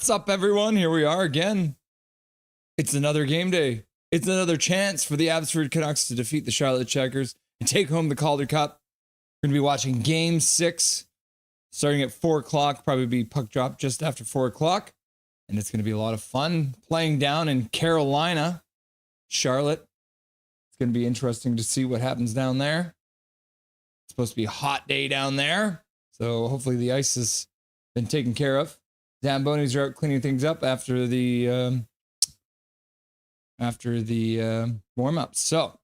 What's up, everyone? Here we are again. It's another game day. It's another chance for the Abbotsford Canucks to defeat the Charlotte Checkers and take home the Calder Cup. We're going to be watching Game 6, starting at 4 o'clock, probably be puck drop just after 4 o'clock. And it's going to be a lot of fun playing down in Carolina, Charlotte. It's going to be interesting to see what happens down there. It's supposed to be a hot day down there, so hopefully the ice has been taken care of. Zambonies are out cleaning things up after the warm-up. So,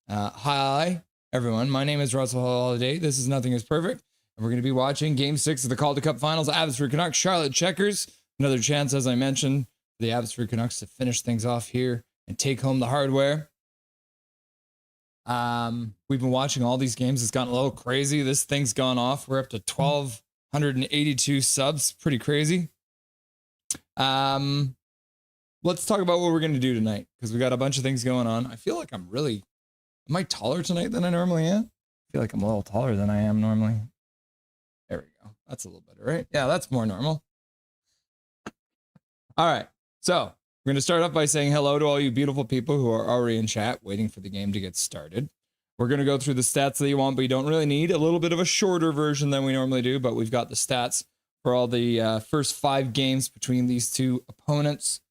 hi, everyone. My name is Russell Holiday. This is Nothing is Perfect. And we're going to be watching Game 6 of the Calder Cup Finals. Abbotsford Canucks, Charlotte Checkers. Another chance, as I mentioned, for the Abbotsford Canucks to finish things off here and take home the hardware. We've been watching all these games. It's gotten a little crazy. This thing's gone off. We're up to 1,282 subs. Pretty crazy. Let's talk about what we're going to do tonight, because we got a bunch of things going on. I feel like am I taller tonight than I normally am? I feel like I'm a little taller than I am normally. There we go. That's a little better, right? Yeah, that's more normal. All right. So we're going to start off by saying hello to all you beautiful people who are already in chat waiting for the game to get started. We're going to go through the stats that you want, but you don't really need. A little bit of a shorter version than we normally do, but we've got the stats for all the first 5 games between these two opponents.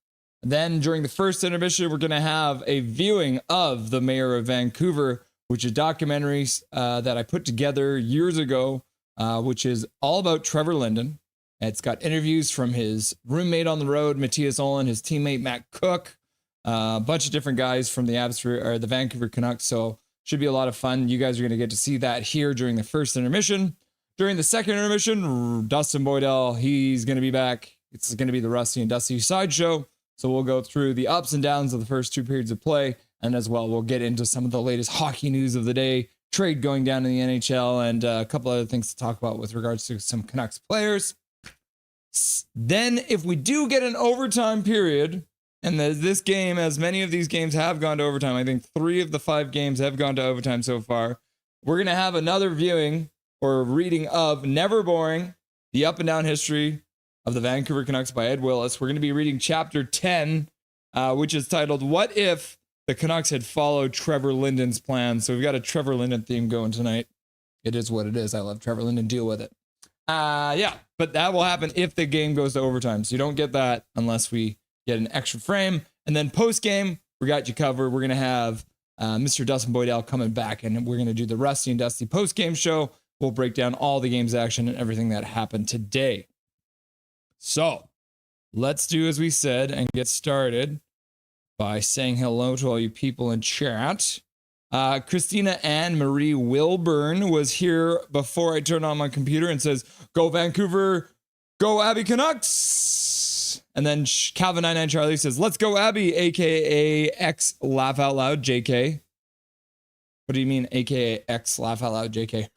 Then during the first intermission, we're going to have a viewing of The Mayor of Vancouver, which is documentaries that I put together years ago, which is all about Trevor Linden. It's got interviews from his roommate on the road, Matthias Olin, his teammate, Matt Cook, a bunch of different guys from the Vancouver Canucks. So should be a lot of fun. You guys are going to get to see that here during the first intermission. During the second intermission, Dustin Boydell, he's going to be back. It's going to be the Rusty and Dusty Sideshow. So we'll go through the ups and downs of the first 2 periods of play. And as well, we'll get into some of the latest hockey news of the day, trade going down in the NHL, and a couple other things to talk about with regards to some Canucks players. Then if we do get an overtime period, and this game, as many of these games have gone to overtime, I think 3 of the 5 games have gone to overtime so far, we're going to have another viewing or reading of Never Boring, the up and down history of the Vancouver Canucks by Ed Willis. We're going to be reading chapter 10, which is titled, What If the Canucks Had Followed Trevor Linden's Plan? So we've got a Trevor Linden theme going tonight. It is what it is. I love Trevor Linden. Deal with it. Yeah, but that will happen if the game goes to overtime. So you don't get that unless we get an extra frame. And then post-game, we got you covered. We're going to have Mr. Dustin Boydell coming back, and we're going to do the Rusty and Dusty post-game show. We'll break down all the game's action and everything that happened today. So let's do as we said and get started by saying hello to all you people in chat. Christina Ann Marie Wilburn was here before I turned on my computer and says, "Go Vancouver, go Abby Canucks." And then Calvin99 Charlie says, "Let's go Abby, aka X laugh out loud JK." What do you mean, aka X laugh out loud JK?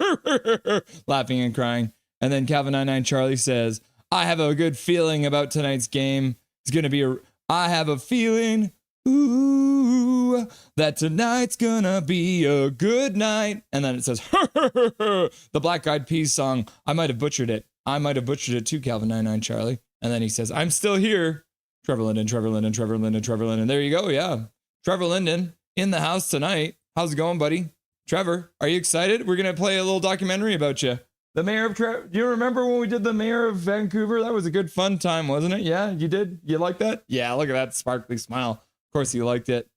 Laughing and crying. And then Calvin99 Charlie says, "I have a good feeling about tonight's game. It's going to be I have a feeling, ooh, that tonight's gonna be a good night." And then it says, the Black Eyed Peas song. I might have butchered it. Too, Calvin99 Charlie. And then he says, "I'm still here." Trevor Linden, Trevor Linden, Trevor Linden, Trevor Linden. There you go. Yeah. Trevor Linden in the house tonight. How's it going, buddy? Trevor, are you excited? We're going to play a little documentary about you. The Mayor of do you remember when we did the Mayor of Vancouver? That was a good fun time, wasn't it? Yeah, you did? You like that? Yeah, look at that sparkly smile. Of course you liked it.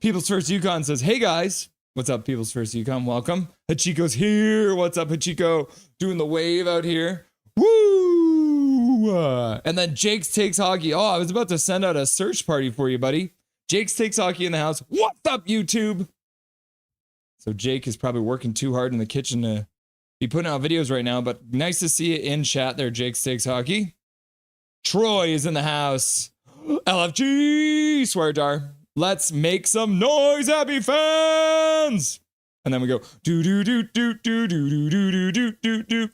People's First Yukon says, "Hey guys." What's up, People's First Yukon? Welcome. Hachiko's here. What's up, Hachiko? Doing the wave out here. Woo! And then Jake's Takes Hockey. Oh, I was about to send out a search party for you, buddy. Jake's Takes Hockey in the house. What's up, YouTube? So Jake is probably working too hard in the kitchen to be putting out videos right now, but nice to see you in chat there, Jake's Takes Hockey. Troy is in the house. LFG swear jar. Let's make some noise, Abby fans. And then we go do do do do do do do do do do do.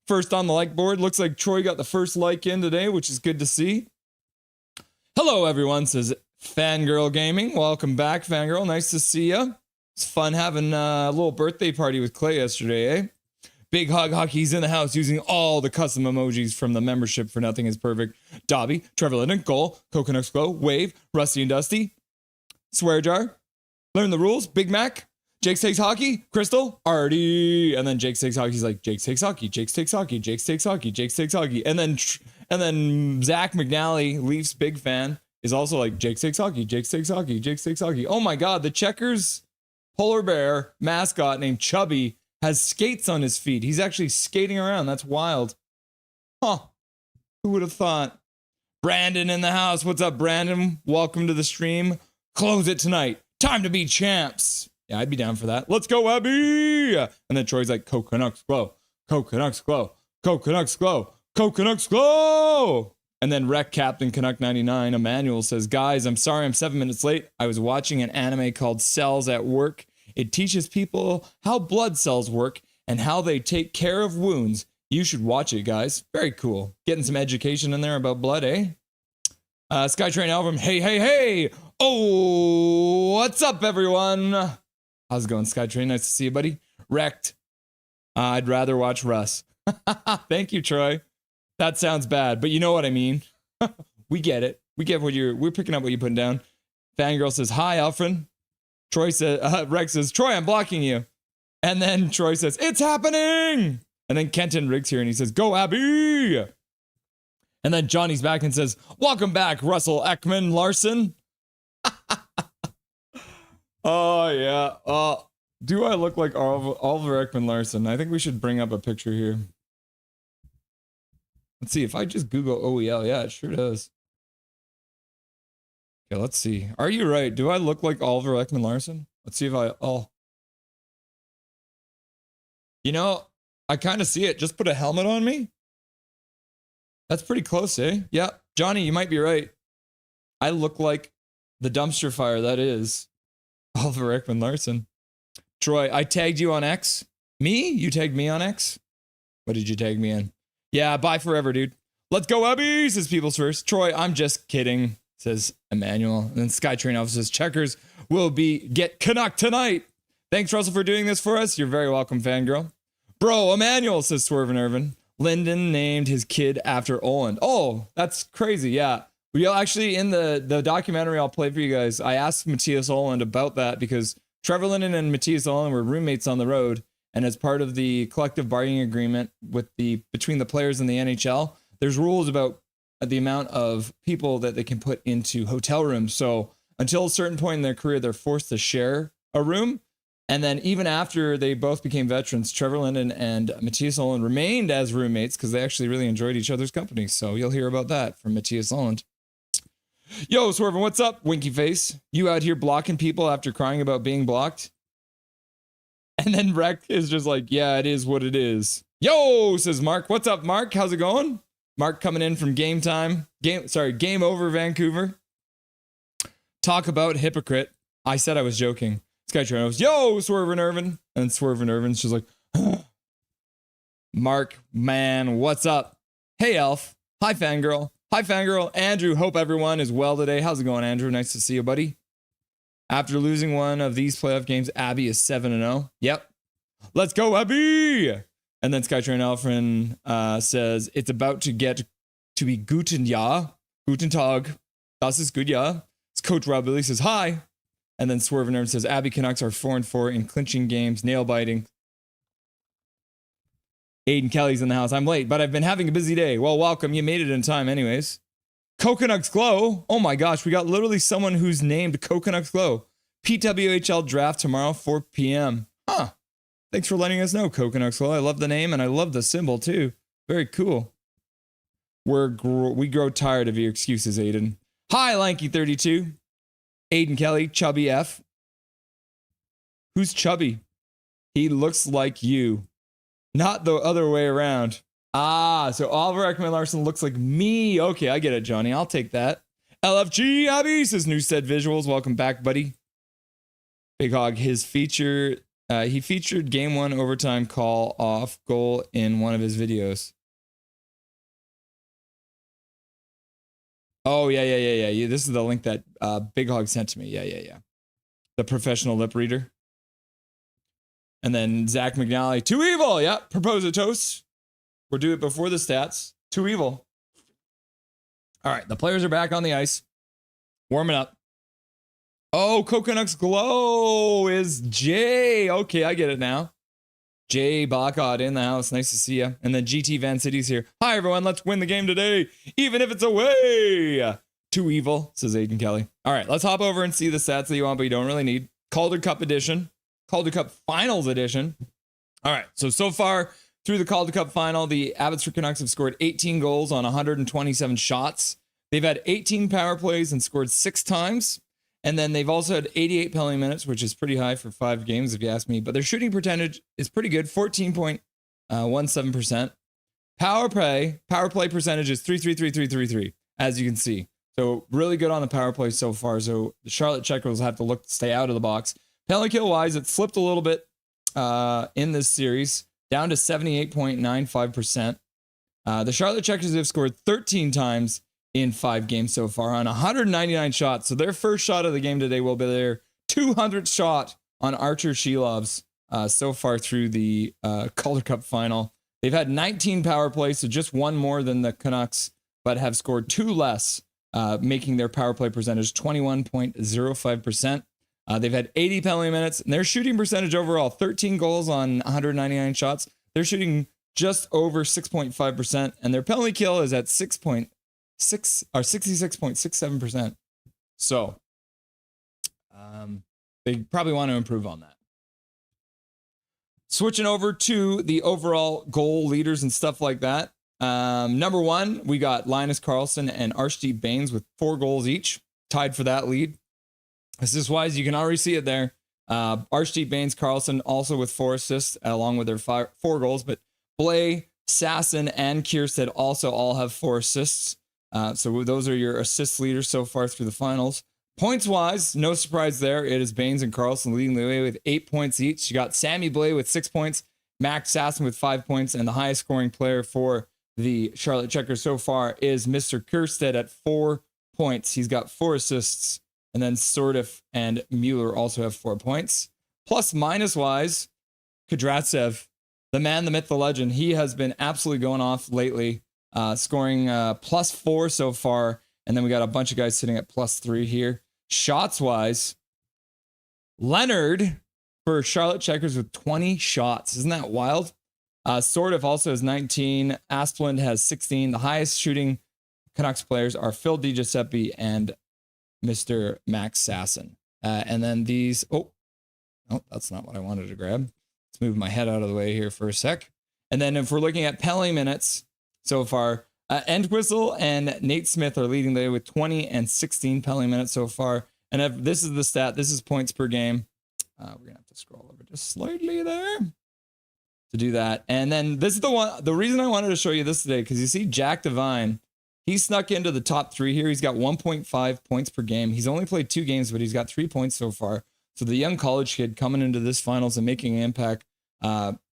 First on the like board. Looks like Troy got the first like in today, which is good to see. Hello, everyone, says Fangirl Gaming. Welcome back, Fangirl. Nice to see you. It's fun having a little birthday party with Clay yesterday, eh? Big Hug Hockey's in the house using all the custom emojis from the membership for Nothing is Perfect. Dobby, Trevor Linden, Goal, Coconuts Glow, Wave, Rusty and Dusty, Swear Jar, Learn the Rules, Big Mac, Jake Takes Hockey, Crystal, Artie, and then Jake Takes Hockey's like, Jake Takes Hockey, Jake Takes Hockey, Jake Takes Hockey, Jake Takes Hockey, and then Zach McNally, Leafs big fan, is also like, Jake Takes Hockey, Jake Takes Hockey, Jake Takes Hockey. Oh my God, the Checkers polar bear mascot named Chubby has skates on his feet. He's actually skating around. That's wild. Huh. Who would have thought? Brandon in the house. What's up, Brandon? Welcome to the stream. Close it tonight. Time to be champs. Yeah, I'd be down for that. Let's go, Abby. And then Troy's like, Coconuts Glow. Coconuts Glow. Coconuts Glow. Coconuts Glow. And then Rec Captain Canuck 99, Emmanuel says, guys, I'm sorry I'm 7 minutes late. I was watching an anime called Cells at Work. It teaches people how blood cells work and how they take care of wounds. You should watch it, guys. Very cool. Getting some education in there about blood, eh? Skytrain Alvin, hey. Oh, what's up, everyone? How's it going, Skytrain? Nice to see you, buddy. Wrecked. I'd rather watch Russ. Thank you, Troy. That sounds bad, but you know what I mean. We get it. We get what we're picking up what you're putting down. Fangirl says, hi, Alfred. Troy says, Rex says, Troy, I'm blocking you. And then Troy says, it's happening. And then Kenton Riggs here and he says, go Abby. And then Johnny's back and says, welcome back, Russell Ekman Larson. Oh, yeah. Do I look like Oliver Ekman Larson? I think we should bring up a picture here. Let's see if I just Google OEL. Yeah, it sure does. Okay, let's see. Are you right? Do I look like Oliver Ekman Larson? Let's see if you know, I kind of see it. Just put a helmet on me. That's pretty close, eh? Yeah, Johnny, you might be right. I look like the dumpster fire that is Oliver Ekman Larson. Troy, I tagged you on X. Me? You tagged me on X? What did you tag me in? Yeah, bye forever, dude. Let's go, Abby, says People's First. Troy, I'm just kidding, says Emmanuel. And then Skytrain Alpha says, Checkers will get Canuck tonight. Thanks, Russell, for doing this for us. You're very welcome, fangirl. Bro, Emmanuel, says Swerve and Irvin. Linden named his kid after Oland. Oh, that's crazy, yeah. We actually, in the documentary I'll play for you guys, I asked Matthias Oland about that because Trevor Linden and Matthias Oland were roommates on the road. And as part of the collective bargaining agreement between the players and the NHL, there's rules about the amount of people that they can put into hotel rooms. So until a certain point in their career, they're forced to share a room. And then even after they both became veterans, Trevor Linden and Matthias Oland remained as roommates because they actually really enjoyed each other's company. So you'll hear about that from Matthias Oland. Yo, Swervin, what's up, Winky Face? You out here blocking people after crying about being blocked? And then Rec is just like, yeah, it is what it is. Yo, says Mark. What's up, Mark? How's it going? Mark coming in from Game Over Vancouver. Talk about hypocrite. I said I was joking. Skytrain goes, yo, Swerve and Irvin. And Swerve and Irvin's just like, Mark, man, what's up? Hey, Elf. Hi, Fangirl. Hi, Fangirl. Andrew, hope everyone is well today. How's it going, Andrew? Nice to see you, buddy. After losing one of these playoff games, Abby is 7-0. Yep. Let's go, Abby! And then Skytrain Alfred says, it's about to get to be Guten Jahr. Guten Tag. Das ist gut, ja. It's Coach Rob Billy says, hi. And then Swerve Nerve says, Abby Canucks are 4-4 in clinching games, nail biting. Aiden Kelly's in the house. I'm late, but I've been having a busy day. Well, welcome. You made it in time anyways. Coconuts Glow. Oh my gosh, we got literally someone who's named Coconuts Glow. PWHL draft tomorrow, 4 p.m. Huh. Thanks for letting us know, Coconuts Glow. I love the name and I love the symbol too. Very cool. We grow tired of your excuses, Aiden. Hi, Lanky32. Aiden Kelly, Chubby F. Who's Chubby? He looks like you. Not the other way around. Ah, so Oliver Ekman Larson looks like me. Okay, I get it, Johnny. I'll take that. LFG Abby says Newstead Visuals. Welcome back, buddy. Big Hog, he featured game one overtime call off goal in one of his videos. Oh, yeah. This is the link that Big Hog sent to me. Yeah. The professional lip reader. And then Zach McNally, too evil. Yeah, propose a toast. We'll do it before the stats. Too evil. All right, the players are back on the ice. Warming up. Oh, Canucks Glow is Jay. Okay, I get it now. Jay Bacot in the house. Nice to see you. And then GT Van City's here. Hi, everyone. Let's win the game today, even if it's away. Too evil, says Aiden Kelly. All right, let's hop over and see the stats that you want, but you don't really need. Calder Cup edition. Calder Cup Finals edition. All right, so far through the Calder Cup Final, the Abbotsford Canucks have scored 18 goals on 127 shots. They've had 18 power plays and scored 6 times. And then they've also had 88 penalty minutes, which is pretty high for 5 games, if you ask me. But their shooting percentage is pretty good, 14.17%. Power play percentage is 333, as you can see. So really good on the power play so far. So the Charlotte Checkers have to stay out of the box. Penalty kill wise, it slipped a little bit in this series, down to 78.95%. The Charlotte Checkers have scored 13 times in 5 games so far on 199 shots. So their first shot of the game today will be their 200th shot on Archer Shelov's so far through the Calder Cup Final. They've had 19 power plays, so just 1 more than the Canucks, but have scored 2 less, making their power play percentage 21.05%. They've had 80 penalty minutes, and their shooting percentage overall, 13 goals on 199 shots. They're shooting just over 6.5%, and their penalty kill is at 66.67%. So they probably want to improve on that. Switching over to the overall goal leaders and stuff like that. Number 1, we got Linus Karlsson and Archdeep Baines with 4 goals each, tied for that lead. Assist-wise, you can already see it there. Archdeep Baines, Karlsson also with 4 assists along with their 4 goals, but Blais, Sasson, and Kierstead also all have 4 assists. So those are your assist leaders so far through the finals. Points-wise, no surprise there. It is Baines and Karlsson leading the way with 8 points each. You got Sammy Blais with 6 points, Max Sasson with 5 points, and the highest scoring player for the Charlotte Checkers so far is Mr. Kierstead at 4 points. He's got 4 assists. And then Sortif and Mueller also have 4 points. Plus minus-wise, Kudratsev, the man, the myth, the legend, he has been absolutely going off lately. Scoring plus 4 so far. And then we got a bunch of guys sitting at plus 3 here. Shots wise, Leonard for Charlotte Checkers with 20 shots. Isn't that wild? Sortif also has 19. Asplund has 16. The highest shooting Canucks players are Phil DiGiuseppe and Mr. Max Sasson. And then these, oh, that's not what I wanted to grab. Let's move my head out of the way here for a sec. And then if we're looking at penalty minutes, so far, Entwistle and Nate Smith are leading the way with 20 and 16 penalty minutes so far. And if this is the stat, this is points per game. We're going to have to scroll over just slightly there to do that. And then this is the reason I wanted to show you this today, because you see Jack Devine, he snuck into the top 3 here. He's got 1.5 points per game. He's only played 2 games, but he's got 3 points so far. So the young college kid coming into this finals and making an impact,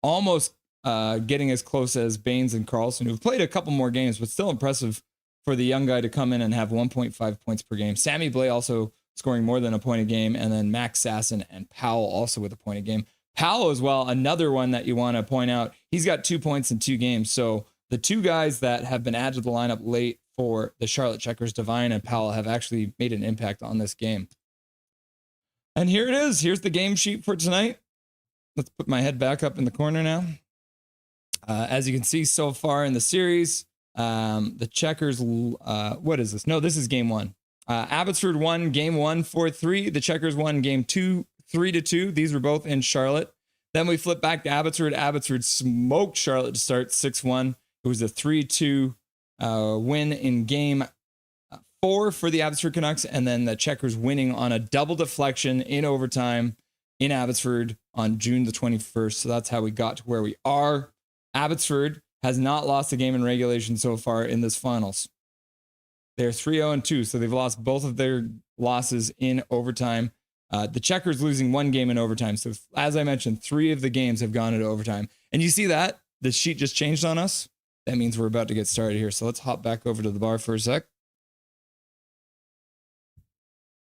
almost getting as close as Baines and Karlsson, who've played a couple more games, but still impressive for the young guy to come in and have 1.5 points per game. Sammy Blais also scoring more than a point a game, and then Max Sasson and Powell also with a point a game. Powell as well, another one that you want to point out. He's got 2 points in 2 games. So the 2 guys that have been added to the lineup late for the Charlotte Checkers, Devine and Powell, have actually made an impact on this game. And here it is. Here's the game sheet for tonight. Let's put my head back up in the corner now. As you can see so far in the series, the Checkers, what is this? No, this is game 1. Abbotsford won game 1, 4-3. The Checkers won game 2, 3-2. These were both in Charlotte. Then we flip back to Abbotsford. Abbotsford smoked Charlotte to start 6-1. It was a 3-2 win in game 4 for the Abbotsford Canucks. And then the Checkers winning on a double deflection in overtime in Abbotsford on June the 21st. So that's how we got to where we are. Abbotsford has not lost a game in regulation so far in this finals. They're 3-0-2, so they've lost both of their losses in overtime. The Checkers losing 1 game in overtime. So as I mentioned, 3 of the games have gone into overtime. And you see that? The sheet just changed on us. That means we're about to get started here. So let's hop back over to the bar for a sec.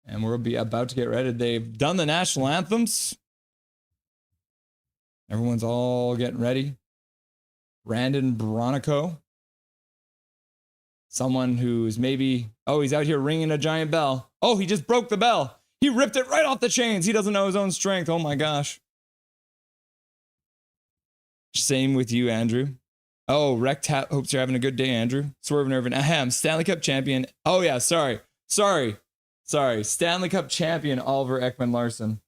And we'll be about to get ready. They've done the national anthems. Everyone's all getting ready. Brandon Bronico. Someone who's maybe, oh, he's out here ringing a giant bell. Oh, he just broke the bell. He ripped it right off the chains. He doesn't know his own strength. Oh my gosh. Same with you, Andrew. Oh, Rect hopes you're having a good day, Andrew. Swerve Nervin. Ahem. Stanley Cup champion. Oh yeah, sorry. Stanley Cup champion Oliver Ekman Larson.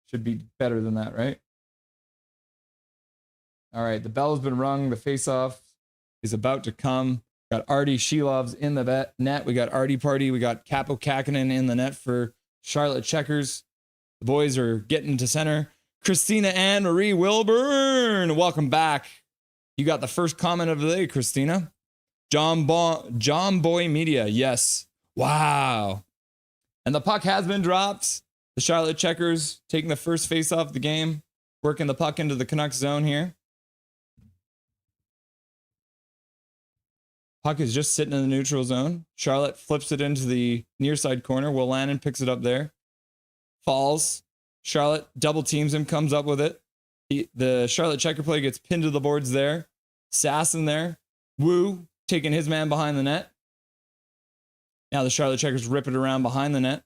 Should be better than that, right? All right, the bell has been rung. The face-off is about to come. Got Artie Shelovs in the net. We got Artie Party. We got Capo Kakinen in the net for Charlotte Checkers. The boys are getting to center. Christina Ann Marie Wilburn, welcome back. You got the first comment of the day, Christina. John Boy Media, yes. Wow. And the puck has been dropped. The Charlotte Checkers taking the first face-off of the game. Working the puck into the Canucks zone here. Puck is just sitting in the neutral zone. Charlotte flips it into the near side corner. Will Lannon picks it up there. Falls. Charlotte double teams him, comes up with it. The Charlotte Checker player gets pinned to the boards there. Sass in there. Wu taking his man behind the net. Now the Charlotte Checkers rip it around behind the net.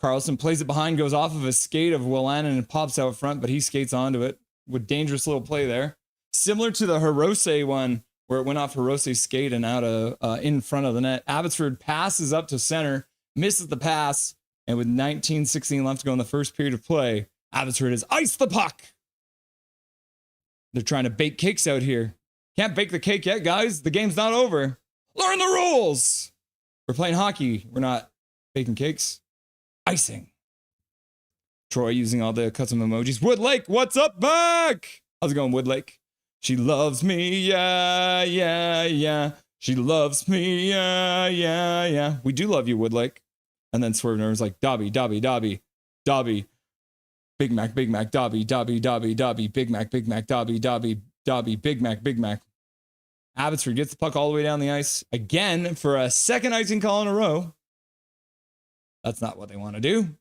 Carlson plays it behind, goes off of a skate of Will Lannon and pops out front, but he skates onto it with dangerous little play there. Similar to the Hirose one, where it went off Hirose's skate and out in front of the net. Abbotsford passes up to center, misses the pass, and with 19:16 left to go in the first period of play, Abbotsford has iced the puck. They're trying to bake cakes out here. Can't bake the cake yet, guys. The game's not over. Learn the rules. We're playing hockey. We're not baking cakes. Icing. Troy using all the custom emojis. Woodlake, what's up, back? How's it going, Woodlake? She loves me, yeah, yeah, yeah. She loves me, yeah, yeah, yeah. We do love you, Woodlake. And then Swerve Nerve's like, Dobby, Dobby, Dobby, Dobby. Big Mac, Big Mac, Dobby, Dobby, Dobby, Dobby. Big Mac, Big Mac, Dobby, Dobby, Dobby. Big Mac, Big Mac. Abbotsford gets the puck all the way down the ice again for a second icing call in a row. That's not what they want to do.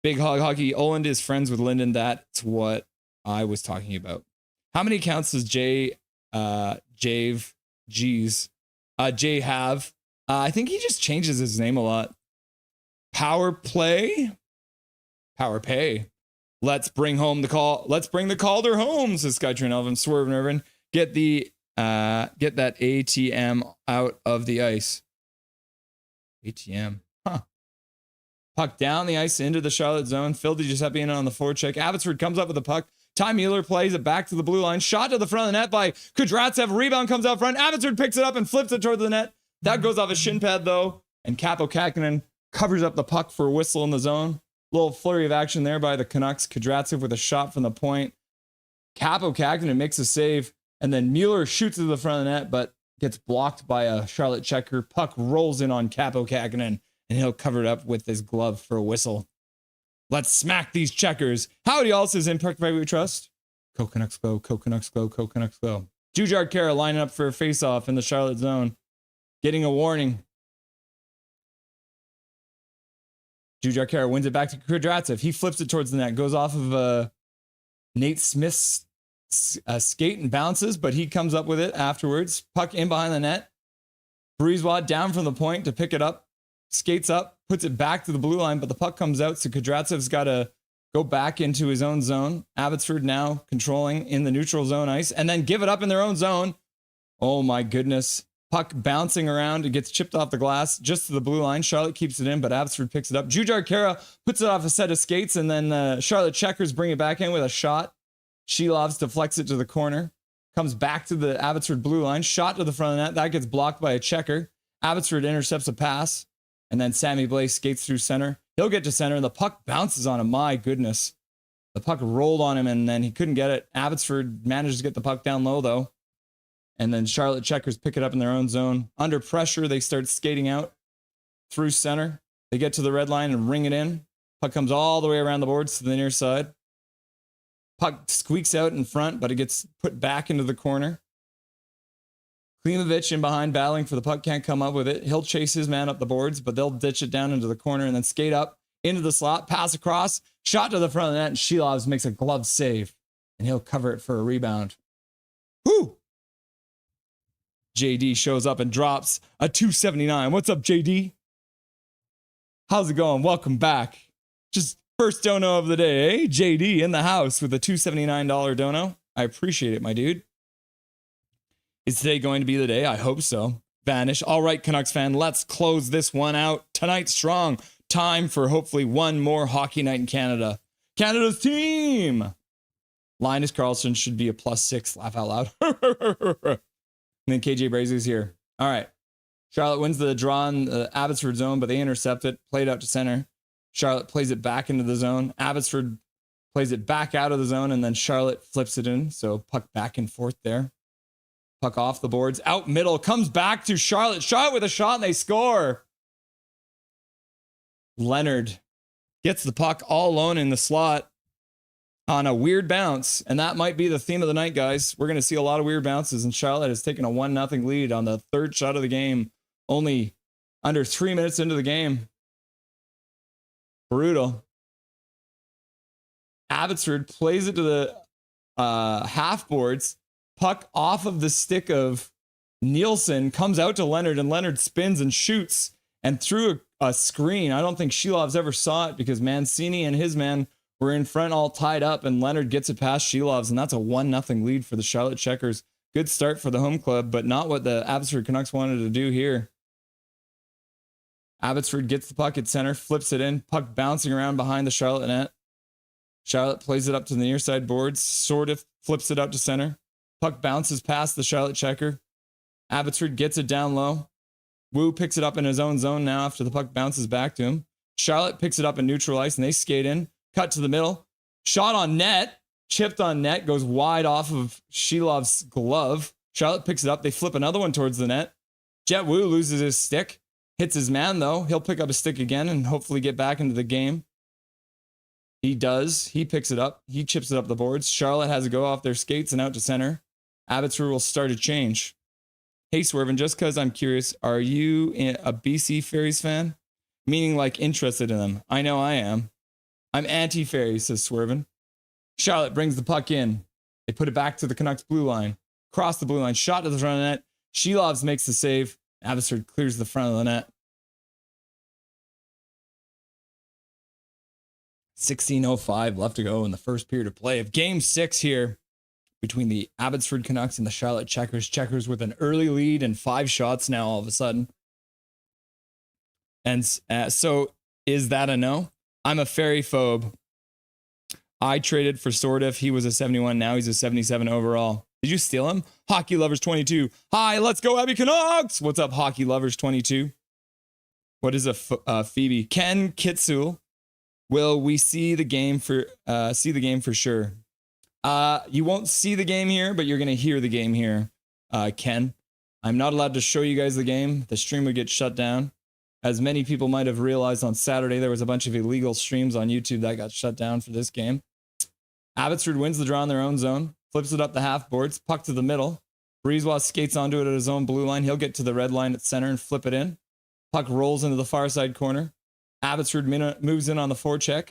Big Hog Hockey. Oland is friends with Linden. That's what I was talking about. How many accounts does Jay have? I think he just changes his name a lot. Power Pay. Let's bring the Calder home, says Skytrain Elvin. Swerve Nervin. Get that ATM out of the ice. ATM. Huh. Puck down the ice into the Charlotte zone. Phil Giuseppe in on the forecheck. Abbotsford comes up with the puck. Ty Mueller plays it back to the blue line. Shot to the front of the net by Kudratsev. Rebound comes out front. Abbotsford picks it up and flips it toward the net. That goes off a shin pad, though. And Capo Kakinen covers up the puck for a whistle in the zone. Little flurry of action there by the Canucks. Kudratsev with a shot from the point. Capo Kakinen makes a save. And then Mueller shoots to the front of the net, but gets blocked by a Charlotte Checker. Puck rolls in on Capo Kakinen, and he'll cover it up with his glove for a whistle. Let's smack these Checkers. Howdy, all, says Impact Fight We Trust. Go Canucks go, go Canucks go, go Canucks go. Jujar Kara lining up for a face-off in the Charlotte zone. Getting a warning. Jujar Kara wins it back to Kudratsev. He flips it towards the net. Goes off of Nate Smith's skate and bounces, but he comes up with it afterwards. Puck in behind the net. Breezewad down from the point to pick it up. Skates up, puts it back to the blue line, but the puck comes out, so Kudratsev's got to go back into his own zone. Abbotsford now controlling in the neutral zone ice, and then give it up in their own zone. Oh my goodness. Puck bouncing around. It gets chipped off the glass just to the blue line. Charlotte keeps it in, but Abbotsford picks it up. Jujar Kara puts it off a set of skates, and then Charlotte Checkers bring it back in with a shot. Shelovs deflects it to the corner. Comes back to the Abbotsford blue line. Shot to the front of the net. That gets blocked by a Checker. Abbotsford intercepts a pass. And then Sammy Blaze skates through center. He'll get to center, and the puck bounces on him. My goodness. The puck rolled on him, and then he couldn't get it. Abbotsford manages to get the puck down low, though. And then Charlotte Checkers pick it up in their own zone. Under pressure, they start skating out through center. They get to the red line and ring it in. Puck comes all the way around the boards to the near side. Puck squeaks out in front, but it gets put back into the corner. Klimovich in behind, battling for the puck, can't come up with it. He'll chase his man up the boards, but they'll ditch it down into the corner and then skate up into the slot, pass across, shot to the front of the net, and Shelovs makes a glove save, and he'll cover it for a rebound. Whoo! JD shows up and drops a 279. What's up, JD? How's it going? Welcome back. Just first dono of the day, eh? JD in the house with a $279 dono. I appreciate it, my dude. Is today going to be the day? I hope so. Vanish. All right, Canucks fan, let's close this one out tonight strong. Time for hopefully one more hockey night in Canada. Canada's team. Linus Karlsson should be a +6. Laugh out loud. And then KJ Brazy's here. All right. Charlotte wins the draw in the Abbotsford zone, but they intercept it. Played out to center. Charlotte plays it back into the zone. Abbotsford plays it back out of the zone, and then Charlotte flips it in. So puck back and forth there. Puck off the boards. Out middle. Comes back to Charlotte. Charlotte with a shot, and they score. Leonard gets the puck all alone in the slot on a weird bounce, and that might be the theme of the night, guys. We're going to see a lot of weird bounces, and Charlotte has taken a 1-0 lead on the third shot of the game, only under 3 minutes into the game. Brutal. Abbotsford plays it to the half boards. Puck off of the stick of Nielsen, comes out to Leonard, and Leonard spins and shoots, and through a screen. I don't think Shelovs ever saw it because Mancini and his man were in front all tied up, and Leonard gets it past Shelovs, and that's a 1-0 lead for the Charlotte Checkers. Good start for the home club, but not what the Abbotsford Canucks wanted to do here. Abbotsford gets the puck at center, flips it in, puck bouncing around behind the Charlotte net. Charlotte plays it up to the near side boards, sort of flips it out to center. Puck bounces past the Charlotte Checker. Abbotsford gets it down low. Wu picks it up in his own zone now after the puck bounces back to him. Charlotte picks it up in neutral ice, and they skate in. Cut to the middle. Shot on net. Chipped on net. Goes wide off of Shelov's glove. Charlotte picks it up. They flip another one towards the net. Jet Wu loses his stick. Hits his man, though. He'll pick up his stick again and hopefully get back into the game. He does. He picks it up. He chips it up the boards. Charlotte has to go off their skates and out to center. Abbotsford will start a change. Hey, Swervin, just because I'm curious, are you a BC Fairies fan? Meaning like interested in them. I know I am. I'm anti-fairy, says Swervin. Charlotte brings the puck in. They put it back to the Canucks blue line. Cross the blue line. Shot to the front of the net. Shelovs makes the save. Abbotsford clears the front of the net. 16:05 left to go in the first period of play of Game 6 here between the Abbotsford Canucks and the Charlotte Checkers. Checkers with an early lead and 5 shots now all of a sudden. And so is that a no? I'm a fairy phobe. I traded for Sordiff. He was a 71. Now he's a 77 overall. Did you steal him? Hockey Lovers 22. Hi, let's go Abby Canucks. What's up, Hockey Lovers 22? What is a Phoebe? Ken Kitsul. Will we see the game for sure? You won't see the game here, but you're gonna hear the game here, Ken. I'm not allowed to show you guys the game. The stream would get shut down. As many people might have realized on Saturday, there was a bunch of illegal streams on YouTube that got shut down for this game. Abbotsford wins the draw in their own zone, flips it up the half boards, puck to the middle. Breezewell skates onto it at his own blue line. He'll get to the red line at center and flip it in. Puck rolls into the far side corner. Abbotsford moves in on the forecheck.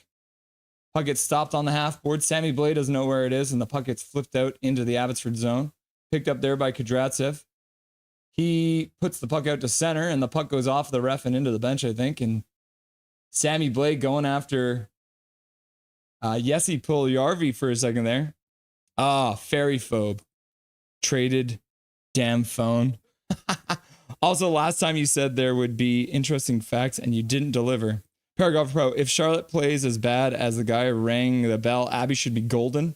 Puck gets stopped on the half board. Sammy Blais doesn't know where it is, and the puck gets flipped out into the Abbotsford zone. Picked up there by Kudratsev. He puts the puck out to center, and the puck goes off the ref and into the bench, I think. And Sammy Blais going after Jesse Puljujarvi for a second there. Fairy phobe. Traded. Damn phone. Also, last time you said there would be interesting facts, and you didn't deliver. Paragraph Pro, if Charlotte plays as bad as the guy rang the bell, Abby should be golden.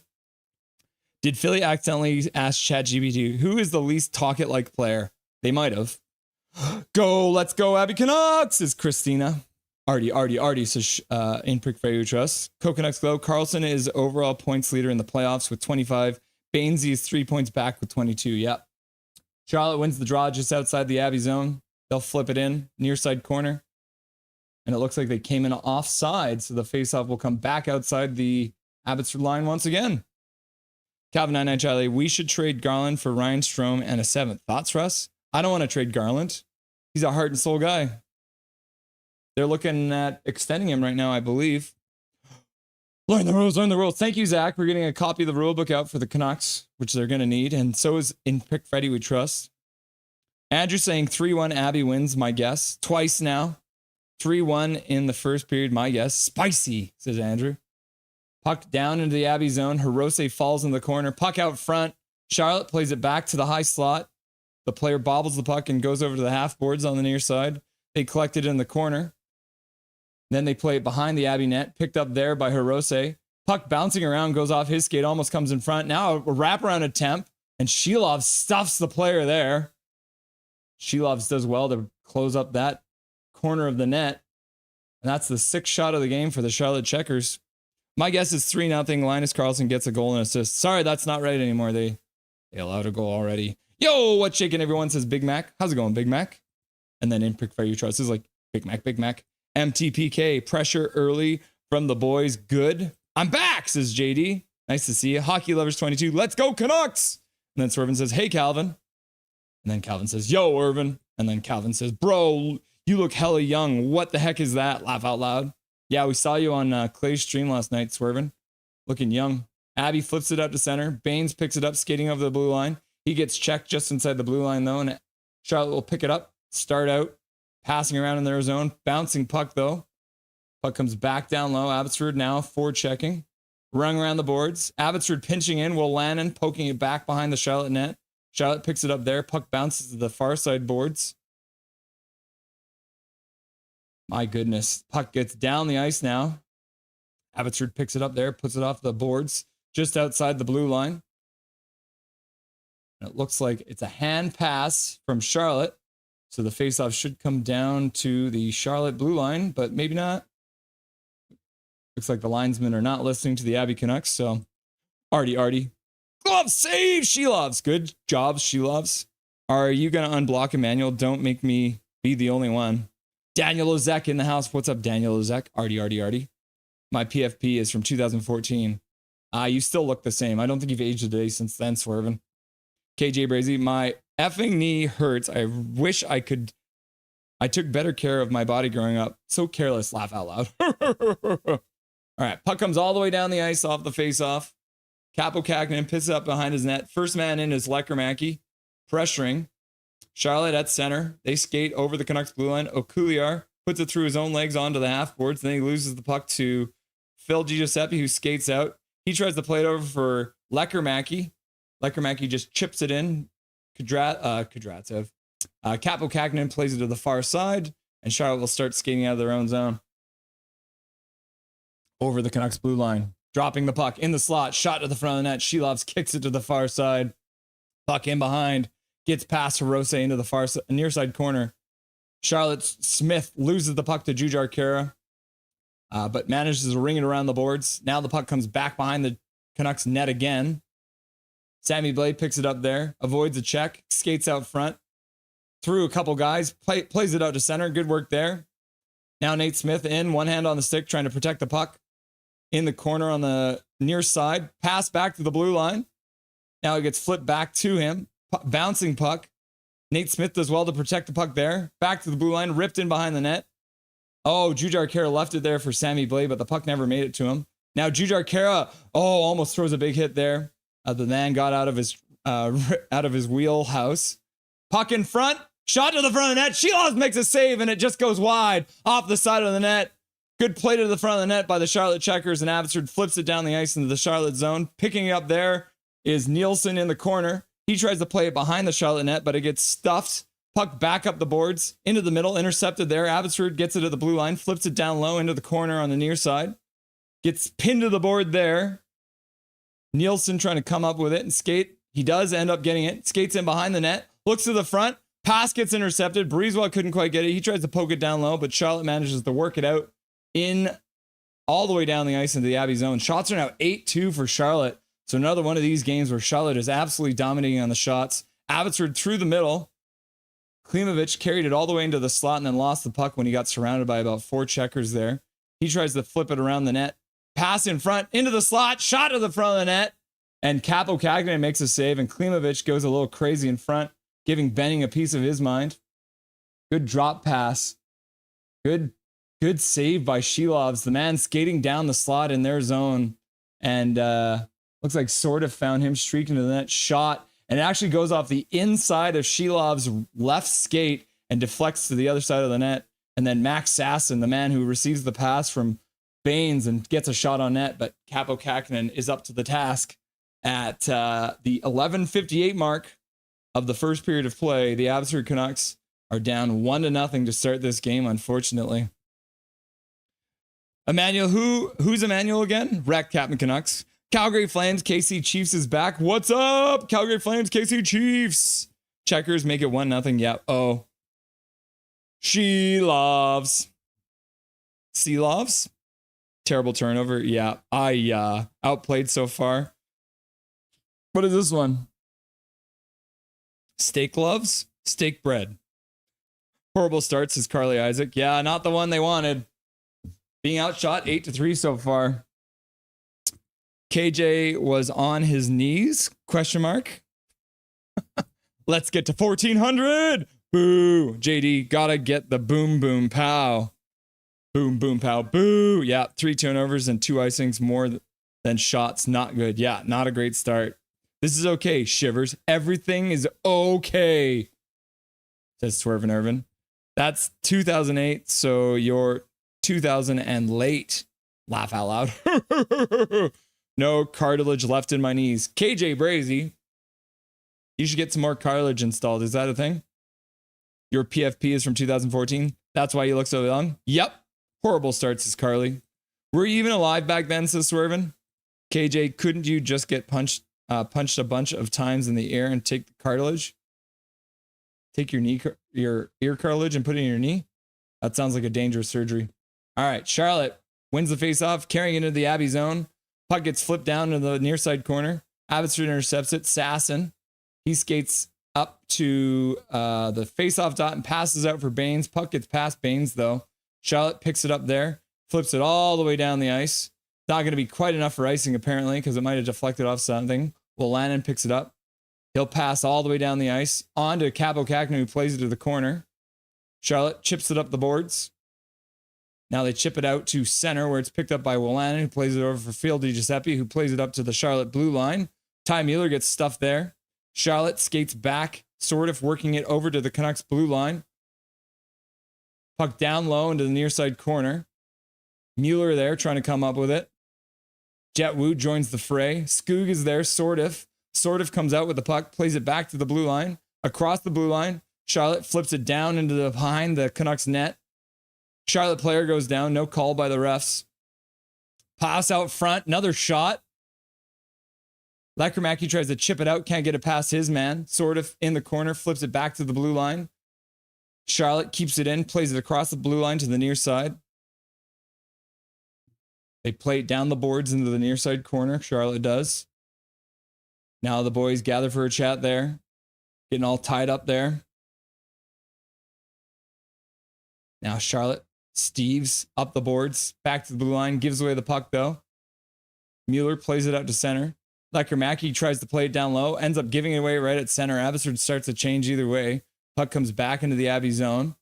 Did Philly accidentally ask ChatGPT, who is the least talk-it-like player? They might have. Let's go, Abby Canucks, says Christina. Artie, says in Prick Fair Trust. Coconuts Glow, Carlson is overall points leader in the playoffs with 25. Bainesy is 3 points back with 22, yep. Charlotte wins the draw just outside the Abby zone. They'll flip it in, near side corner. And it looks like they came in offside, so the faceoff will come back outside the Abbotsford line once again. Calvin 99 Charlie, we should trade Garland for Ryan Strome and a 7th. Thoughts, Russ? I don't want to trade Garland. He's a heart and soul guy. They're looking at extending him right now, I believe. Learn the rules, learn the rules. Thank you, Zach. We're getting a copy of the rule book out for the Canucks, which they're going to need. And so is in Pick Freddy We Trust. Andrew saying 3-1 Abby wins, my guess. Twice now. 3-1 in the first period, my guess. Spicy, says Andrew. Puck down into the Abbey zone. Hirose falls in the corner. Puck out front. Charlotte plays it back to the high slot. The player bobbles the puck and goes over to the half boards on the near side. They collect it in the corner. Then they play it behind the Abbey net, picked up there by Hirose. Puck bouncing around, goes off his skate, almost comes in front. Now a wraparound attempt, and Shilov stuffs the player there. Shilov does well to close up that corner of the net. And that's the 6th shot of the game for the Charlotte Checkers. My guess is 3-0. Linus Karlsson gets a goal and assist. Sorry, that's not right anymore. They allowed a goal already. Yo, what's shaking? Everyone says Big Mac. How's it going, Big Mac? And then in Pick Fire You Trust is like Big Mac, Big Mac. MTPK, pressure early from the boys. Good. I'm back, says JD. Nice to see you. Hockey Lovers 22. Let's go, Canucks. And then Swervin says, hey, Calvin. And then Calvin says, yo, Irvin. And then Calvin says, bro, you look hella young. What the heck is that? Laugh out loud. Yeah, we saw you on Clay's stream last night, Swervin. Looking young. Abby flips it up to center. Baines picks it up, skating over the blue line. He gets checked just inside the blue line, though, and Charlotte will pick it up, start out, passing around in their zone. Bouncing puck, though. Puck comes back down low. Abbotsford now forechecking. Rung around the boards. Abbotsford pinching in. Will Lannon poking it back behind the Charlotte net. Charlotte picks it up there. Puck bounces to the far side boards. My goodness. Puck gets down the ice now. Abbotsford picks it up there, puts it off the boards just outside the blue line. And it looks like it's a hand pass from Charlotte. So the faceoff should come down to the Charlotte blue line, but maybe not. Looks like the linesmen are not listening to the Abbey Canucks. So Artie. Glove save, Shilovs. Good job, Shilovs. Are you going to unblock Emmanuel? Don't make me be the only one. Daniel Ozek in the house. What's up, Daniel Ozek? Artie. My PFP is from 2014. You still look the same. I don't think you've aged a day since then, Swervin. KJ Brazy, my effing knee hurts. I wish I could. I took better care of my body growing up. So careless. Laugh out loud. All right. Puck comes all the way down the ice off the face-off. Capo Kakinen picks it up behind his net. First man in is Lekermacki, pressuring. Charlotte at center. They skate over the Canucks blue line. Okuliar puts it through his own legs onto the half boards. Then he loses the puck to Phil Giuseppe, who skates out. He tries to play it over for Lekermacki. Lekermacki just chips it in. Kudratsev. Capo Kakinen plays it to the far side, and Charlotte will start skating out of their own zone. Over the Canucks blue line. Dropping the puck in the slot. Shot to the front of the net. Shilovs kicks it to the far side. Puck in behind. Gets past Hirose into the near side corner. Charlotte Smith loses the puck to Jujar Kara, but manages to ring it around the boards. Now the puck comes back behind the Canucks net again. Sammy Blade picks it up there, avoids a check, skates out front, through a couple guys, plays it out to center. Good work there. Now Nate Smith in, one hand on the stick, trying to protect the puck. In the corner on the near side, pass back to the blue line. Now it gets flipped back to him. Bouncing puck. Nate Smith does well to protect the puck there. Back to the blue line, ripped in behind the net. Oh, Jujar Kara left it there for Sammy Blade, but the puck never made it to him. Now Jujar Kara, almost throws a big hit there. The man got out of his wheelhouse. Puck in front, shot to the front of the net. Shilovs makes a save, and it just goes wide off the side of the net. Good play to the front of the net by the Charlotte Checkers, and Abbotsford flips it down the ice into the Charlotte zone. Picking it up there is Nielsen in the corner. He tries to play it behind the Charlotte net, but it gets stuffed. Puck back up the boards, into the middle, intercepted there. Abbotsford gets it at the blue line, flips it down low into the corner on the near side. Gets pinned to the board there. Nielsen trying to come up with it and skate. He does end up getting it. Skates in behind the net, looks to the front. Pass gets intercepted. Breezewell couldn't quite get it. He tries to poke it down low, but Charlotte manages to work it out in all the way down the ice into the Abbey zone. Shots are now 8-2 for Charlotte. So another one of these games where Charlotte is absolutely dominating on the shots. Abbotsford through the middle. Klimovich carried it all the way into the slot and then lost the puck when he got surrounded by about 4 checkers there. He tries to flip it around the net. Pass in front, into the slot, shot to the front of the net. And Capo Kakinen makes a save, and Klimovich goes a little crazy in front, giving Benning a piece of his mind. Good drop pass. Good Good save by Shilovs. The man skating down the slot in their zone. And looks like sort of found him streaking to the net. Shot. And it actually goes off the inside of Shilov's left skate and deflects to the other side of the net. And then Max Sasson, the man who receives the pass from Baines and gets a shot on net. But Capo Kakinen is up to the task at the 11:58 mark of the first period of play. The Abbotsford Canucks are down 1-0 to start this game, unfortunately. Emmanuel, who's Emmanuel again? Wreck Captain Canucks. Calgary Flames, KC Chiefs is back. What's up? Calgary Flames, KC Chiefs. Checkers make it 1-0. Yeah. Oh. She loves. Terrible turnover. Yeah. I outplayed so far. What is this one? Steak loves? Steak bread. Horrible start, says Carly Isaac. Yeah, not the one they wanted. Being outshot 8-3 so far. KJ was on his knees? Question mark. Let's get to 1400. Boo. JD, gotta get the boom, boom, pow. Boom, boom, pow. Boo. Yeah, 3 turnovers and 2 icings more than shots. Not good. Yeah, not a great start. This is okay, Shivers. Everything is okay, says Swerve and Irvin. That's 2008, so you're 2000 and late. Laugh out loud. No cartilage left in my knees. KJ Brazy, you should get some more cartilage installed. Is that a thing? Your PFP is from 2014. That's why you look so young? Yep. Horrible start, says Carly. Were you even alive back then, says Swervin? KJ, couldn't you just get punched a bunch of times in the air and take the cartilage? Take your ear cartilage and put it in your knee? That sounds like a dangerous surgery. All right, Charlotte wins the faceoff, carrying it into the Abbey zone. Puck gets flipped down to the near side corner. Abbotsford intercepts it. Sasson, he skates up to the faceoff dot and passes out for Baines. Puck gets past Baines, though. Charlotte picks it up there, flips it all the way down the ice. Not going to be quite enough for icing, apparently, because it might have deflected off something. Well, Lannon picks it up. He'll pass all the way down the ice on to Capo Kakinen, who plays it to the corner. Charlotte chips it up the boards. Now they chip it out to center, where it's picked up by Willanen, who plays it over for Phil DiGiuseppe, who plays it up to the Charlotte blue line. Ty Mueller gets stuffed there. Charlotte skates back, sort of working it over to the Canucks blue line. Puck down low into the near side corner. Mueller there trying to come up with it. Jet Wu joins the fray. Skoog is there, sort of. Sort of comes out with the puck, plays it back to the blue line. Across the blue line, Charlotte flips it down into the behind the Canucks net. Charlotte player goes down, no call by the refs. Pass out front, another shot. Lekromacki tries to chip it out, can't get it past his man. Sort of in the corner, flips it back to the blue line. Charlotte keeps it in, plays it across the blue line to the near side. They play it down the boards into the near side corner, Charlotte does. Now the boys gather for a chat there. Getting all tied up there. Now Charlotte, Steves up the boards, back to the blue line, gives away the puck though. Mueller plays it out to center. Lekromacki tries to play it down low, ends up giving it away right at center. Abbotsford starts to change either way. Puck comes back into the Abbey zone.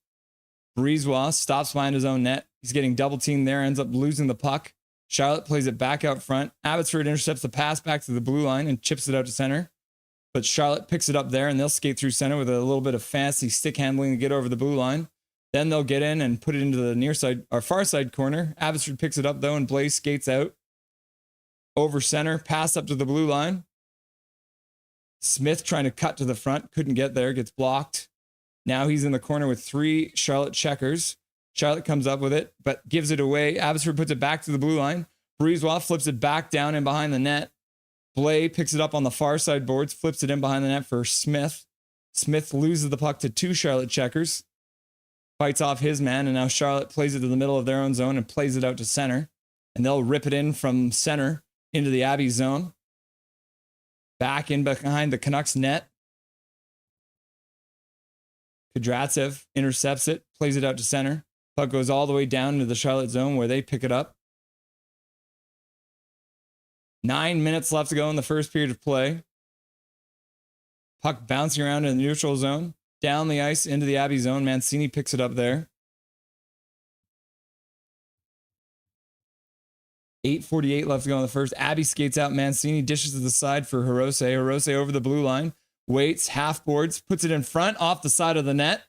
Breezewa stops behind his own net. He's getting double teamed there, ends up losing the puck. Charlotte plays it back out front. Abbotsford intercepts the pass back to the blue line and chips it out to center. But Charlotte picks it up there and they'll skate through center with a little bit of fancy stick handling to get over the blue line. Then they'll get in and put it into the near side or far side corner. Abbotsford picks it up though and Blaze skates out. Over center, pass up to the blue line. Smith trying to cut to the front, couldn't get there, gets blocked. Now he's in the corner with 3 Charlotte checkers. Charlotte comes up with it, but gives it away. Abbotsford puts it back to the blue line. Breezewa flips it back down and behind the net. Blay picks it up on the far side boards, flips it in behind the net for Smith. Smith loses the puck to 2 Charlotte checkers. Fights off his man, and now Charlotte plays it to the middle of their own zone and plays it out to center. And they'll rip it in from center into the Abbey zone. Back in behind the Canucks net. Kudratsev intercepts it, plays it out to center. Puck goes all the way down into the Charlotte zone where they pick it up. 9 minutes left to go in the first period of play. Puck bouncing around in the neutral zone. Down the ice into the Abbey zone. Mancini picks it up there. 8:48 left to go in the first. Abby skates out. Mancini dishes to the side for Hirose. Hirose over the blue line. Waits, half boards, puts it in front off the side of the net.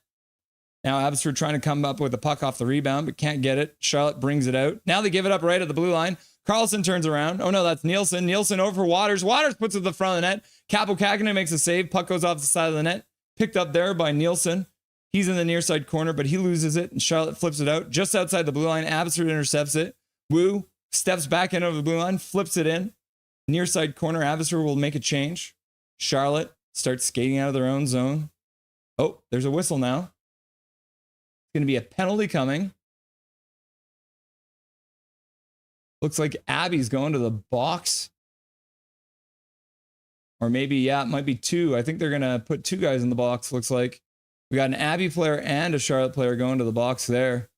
Now Abbotsford trying to come up with a puck off the rebound, but can't get it. Charlotte brings it out. Now they give it up right at the blue line. Carlson turns around. Oh no, that's Nielsen. Nielsen over for Waters. Waters puts it to the front of the net. Capo Kakinen makes a save. Puck goes off the side of the net. Picked up there by Nielsen. He's in the near side corner, but he loses it, and Charlotte flips it out just outside the blue line. Abbotsford intercepts it. Wu steps back in over the blue line, flips it in. Near side corner, Abbotsford will make a change. Charlotte starts skating out of their own zone. Oh, there's a whistle now. It's going to be a penalty coming. Looks like Abby's going to the box. Or maybe, yeah, it might be two. I think they're going to put two guys in the box, looks like. We got an Abbey player and a Charlotte player going to the box there.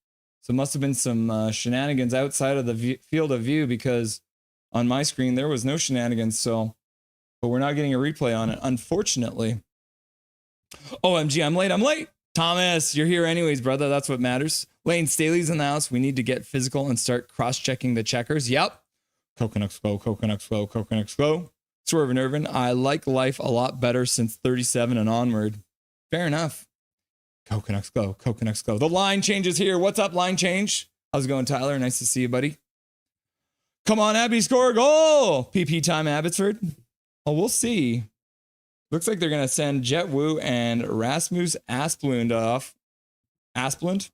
So it must have been some shenanigans outside of the field of view, because on my screen there was no shenanigans. So, but we're not getting a replay on it, unfortunately. OMG, I'm late. Thomas, you're here anyways, brother. That's what matters. Lane Staley's in the house. We need to get physical and start cross-checking the checkers. Yep. Coconuts go. Swerve and Irvin. I like life a lot better since 37 and onward. Fair enough. Coconuts go. The line changes here. What's up, line change? How's it going, Tyler? Nice to see you, buddy. Come on, Abby, score a goal. PP time, Abbotsford. Oh, we'll see. Looks like they're going to send Jet Wu and Rasmus Asplund off. Asplund?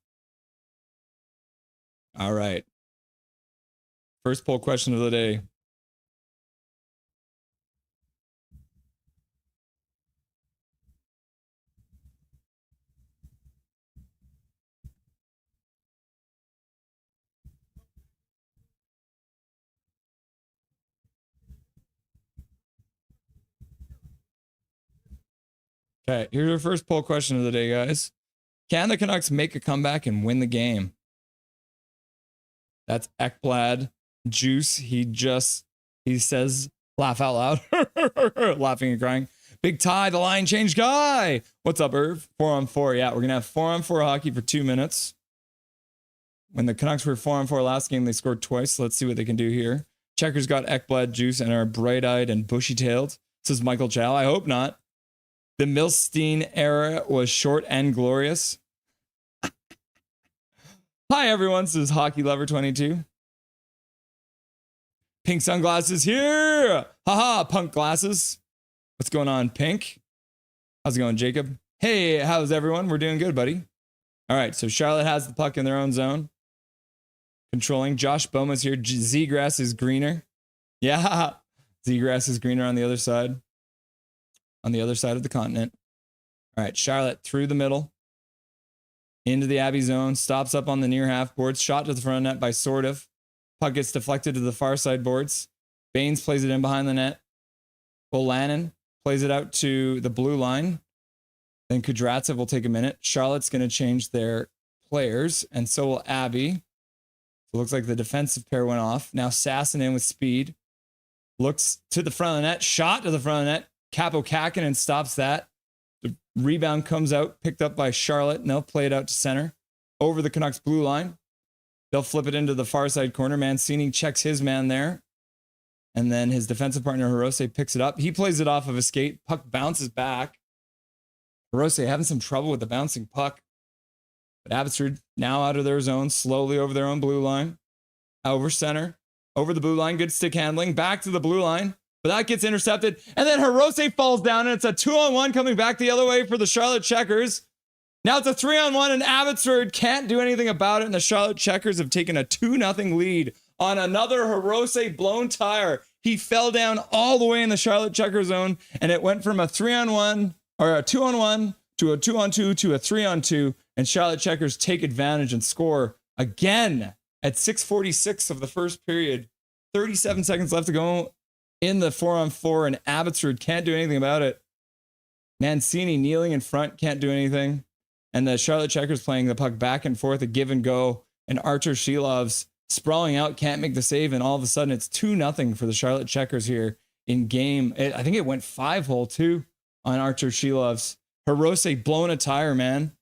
All right. First poll question of the day. Okay, here's our first poll question of the day, guys. Can the Canucks make a comeback and win the game? That's Ekblad Juice. He says, laugh out loud. Laughing and crying. Big Ty, the line change guy. What's up, Irv? 4-on-4. Yeah, we're going to have 4-on-4 hockey for 2 minutes. When the Canucks were 4-on-4 last game, they scored twice. So let's see what they can do here. Checkers got Ekblad Juice and are bright-eyed and bushy-tailed. Says Michael Chow. I hope not. The Milstein era was short and glorious. Hi, everyone. This is Hockey Lover 22. Pink sunglasses here. Haha, punk glasses. What's going on, Pink? How's it going, Jacob? Hey, how's everyone? We're doing good, buddy. All right, so Charlotte has the puck in their own zone. Controlling. Josh Boma's here. Z-Grass is greener. Yeah, Z-Grass is greener on the other side. On the other side of the continent. All right, Charlotte through the middle. Into the Abbey zone. Stops up on the near half boards. Shot to the front of the net by Sortive. Puck gets deflected to the far side boards. Baines plays it in behind the net. Bolanin plays it out to the blue line. Then Kudratsev will take a minute. Charlotte's going to change their players, and so will Abbey. So it looks like the defensive pair went off. Now Sasson in with speed. Looks to the front of the net. Shot to the front of the net. Capo Kakinen stops that. The rebound comes out, picked up by Charlotte, and they'll play it out to center. Over the Canucks blue line. They'll flip it into the far side corner. Mancini checks his man there. And then his defensive partner, Hirose, picks it up. He plays it off of a skate. Puck bounces back. Hirose having some trouble with the bouncing puck. But Abbotsford now out of their zone, slowly over their own blue line. Over center. Over the blue line. Good stick handling. Back to the blue line. But that gets intercepted. And then Hirose falls down, and it's a 2-on-1 coming back the other way for the Charlotte Checkers. Now it's a 3-on-1, and Abbotsford can't do anything about it, and the Charlotte Checkers have taken a 2-0 lead on another Hirose blown tire. He fell down all the way in the Charlotte Checker zone, and it went from a 3-on-1 or a 2-on-1 to a 2-on-2 to a 3-on-2, and Charlotte Checkers take advantage and score again at 6:46 of the first period. 37 seconds left to go in the 4-on-4, and Abbotsford can't do anything about it. Mancini kneeling in front, can't do anything. And the Charlotte Checkers playing the puck back and forth, a give and go. And Artur Shilov's sprawling out, can't make the save. And all of a sudden, it's 2-0 for the Charlotte Checkers here in game. I think it went 5-hole too on Artur Shilov's. Hirose blown a tire, man.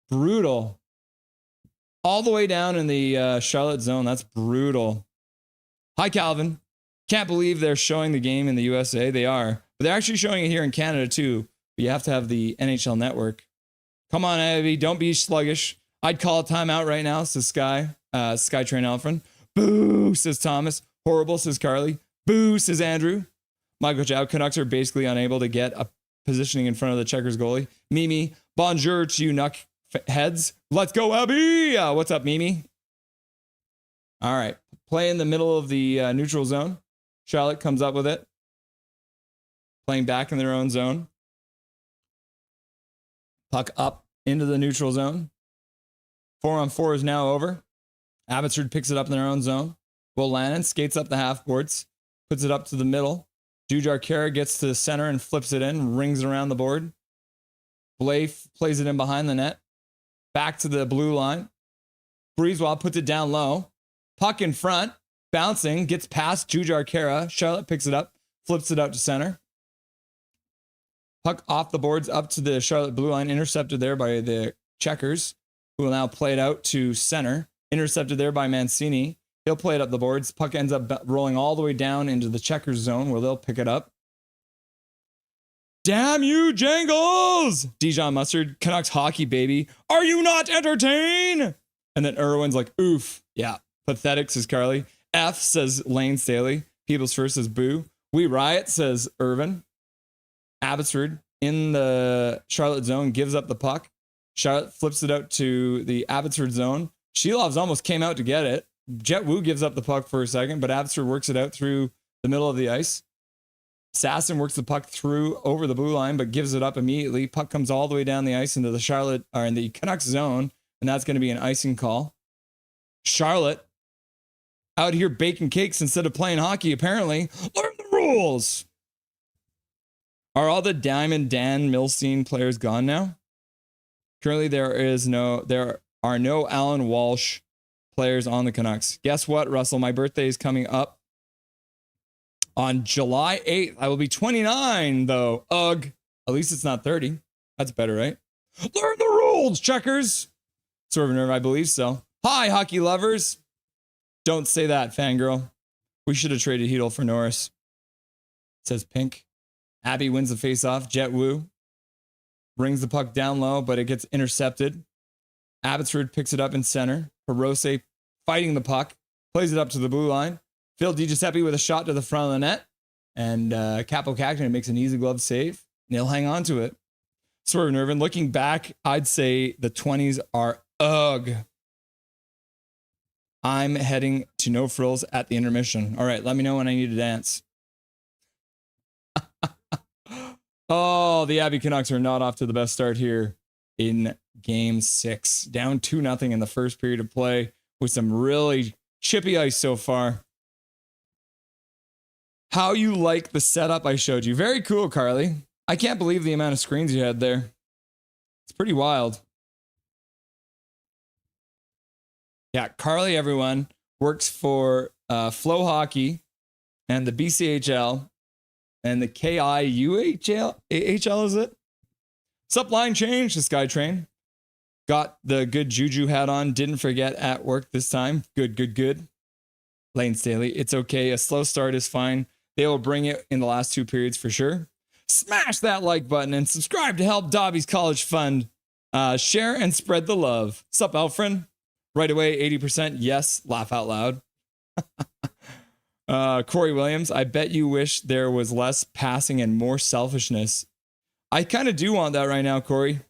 Brutal. All the way down in the Charlotte zone. That's brutal. Hi, Calvin. Can't believe they're showing the game in the USA. They are. But they're actually showing it here in Canada, too. But you have to have the NHL Network. Come on, Abby. Don't be sluggish. I'd call a timeout right now, says Sky. Skytrain Alfred. Boo, says Thomas. Horrible, says Carly. Boo, says Andrew. Michael Chow. Canucks are basically unable to get a positioning in front of the Checkers goalie. Mimi. Bonjour to you, Nuck heads. Let's go, Abby. What's up, Mimi? All right. Play in the middle of the neutral zone. Charlotte comes up with it. Playing back in their own zone. Puck up into the neutral zone. 4-on-4 is now over. Abbotsford picks it up in their own zone. Will Lannon skates up the half boards. Puts it up to the middle. Jujhar Khaira gets to the center and flips it in. Rings around the board. Blake plays it in behind the net. Back to the blue line. Breezewell puts it down low. Puck in front. Bouncing. Gets past Jujhar Khaira. Charlotte picks it up. Flips it out to center. Puck off the boards up to the Charlotte blue line. Intercepted there by the Checkers, who will now play it out to center. Intercepted there by Mancini. He'll play it up the boards. Puck ends up rolling all the way down into the Checkers zone where they'll pick it up. Damn you, Jangles! Dijon Mustard, Canucks hockey, baby. Are you not entertained? And then Irwin's like, oof. Yeah. Pathetic, says Carly. F, says Lane Staley. People's First says boo. We riot, says Irvin. Abbotsford in the Charlotte zone gives up the puck. Charlotte flips it out to the Abbotsford zone. Shilov's almost came out to get it. Jet Wu gives up the puck for a second, but Abbotsford works it out through the middle of the ice. Sasson works the puck through over the blue line, but gives it up immediately. Puck comes all the way down the ice into the Charlotte or in the Canucks zone, and that's going to be an icing call. Charlotte out here baking cakes instead of playing hockey, apparently. Learn the rules. Are all the Diamond Dan Milstein players gone now? Currently, there are no Alan Walsh players on the Canucks. Guess what, Russell? My birthday is coming up on July 8th. I will be 29, though. Ugh. At least it's not 30. That's better, right? Learn the rules, Checkers. Sort of nerve, I believe so. Hi, hockey lovers. Don't say that, fangirl. We should have traded Hedel for Norris. Says Pink. Abby wins the faceoff. Jet Wu brings the puck down low, but it gets intercepted. Abbotsford picks it up in center. Hirose fighting the puck. Plays it up to the blue line. Phil DiGiuseppe with a shot to the front of the net. And Capo Cactus makes an easy glove save. And he'll hang on to it. Swerve Nervin. Looking back, I'd say the 20s are ugh. I'm heading to No Frills at the intermission. All right, let me know when I need to dance. Oh, the Abbey Canucks are not off to the best start here in Game 6. Down 2-0 in the first period of play with some really chippy ice so far. How you like the setup I showed you. Very cool, Carly. I can't believe the amount of screens you had there. It's pretty wild. Yeah, Carly, everyone, works for Flow Hockey and the BCHL. And the KIUHL, AHL is it? Sup line change, the SkyTrain. Got the good juju hat on. Didn't forget at work this time. Good. Lane Staley, it's okay. A slow start is fine. They will bring it in the last 2 periods for sure. Smash that like button and subscribe to help Dobby's College Fund. Share and spread the love. Sup, Alfred? Right away, 80%. Yes, laugh out loud. Corey Williams, I bet you wish there was less passing and more selfishness. I kind of do want that right now, Corey.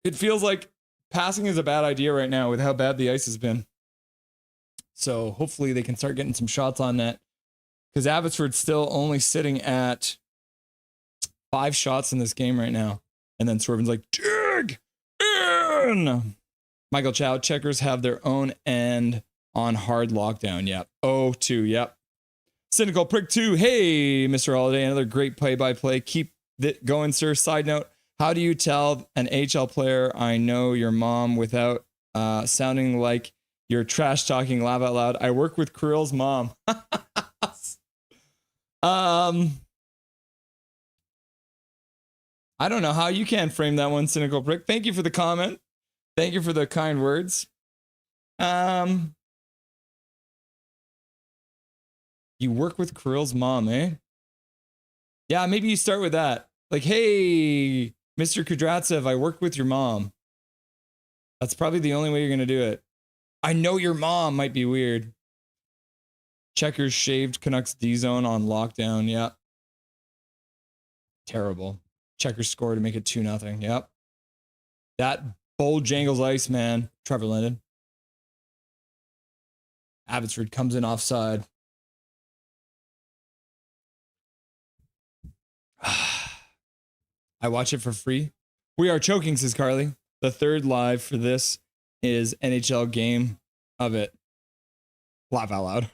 It feels like passing is a bad idea right now with how bad the ice has been. So hopefully they can start getting some shots on net. Because Abbotsford's still only sitting at 5 shots in this game right now. And then Swervin's like, dig in! Michael Chow, Checkers have their own end on hard lockdown. Yep. 0-2. Yep. Cynical Prick 2. Hey, Mr. Holiday. Another great play-by-play. Keep it going, sir. Side note. How do you tell an HL player I know your mom without sounding like you're trash talking laugh out loud? I work with Krill's mom. I don't know how you can frame that one, Cynical Prick. Thank you for the comment. Thank you for the kind words. You work with Kirill's mom, eh? Yeah, maybe you start with that. Like, hey, Mr. Kudratsev, I work with your mom. That's probably the only way you're going to do it. I know your mom might be weird. Checkers shaved Canucks D zone on lockdown. Yeah. Terrible. Checkers score to make it 2-0. Yep. That bold jangles ice, man. Trevor Linden. Abbotsford comes in offside. I watch it for free. We are choking, says Carly. The third live for this is NHL game of it. Laugh out loud.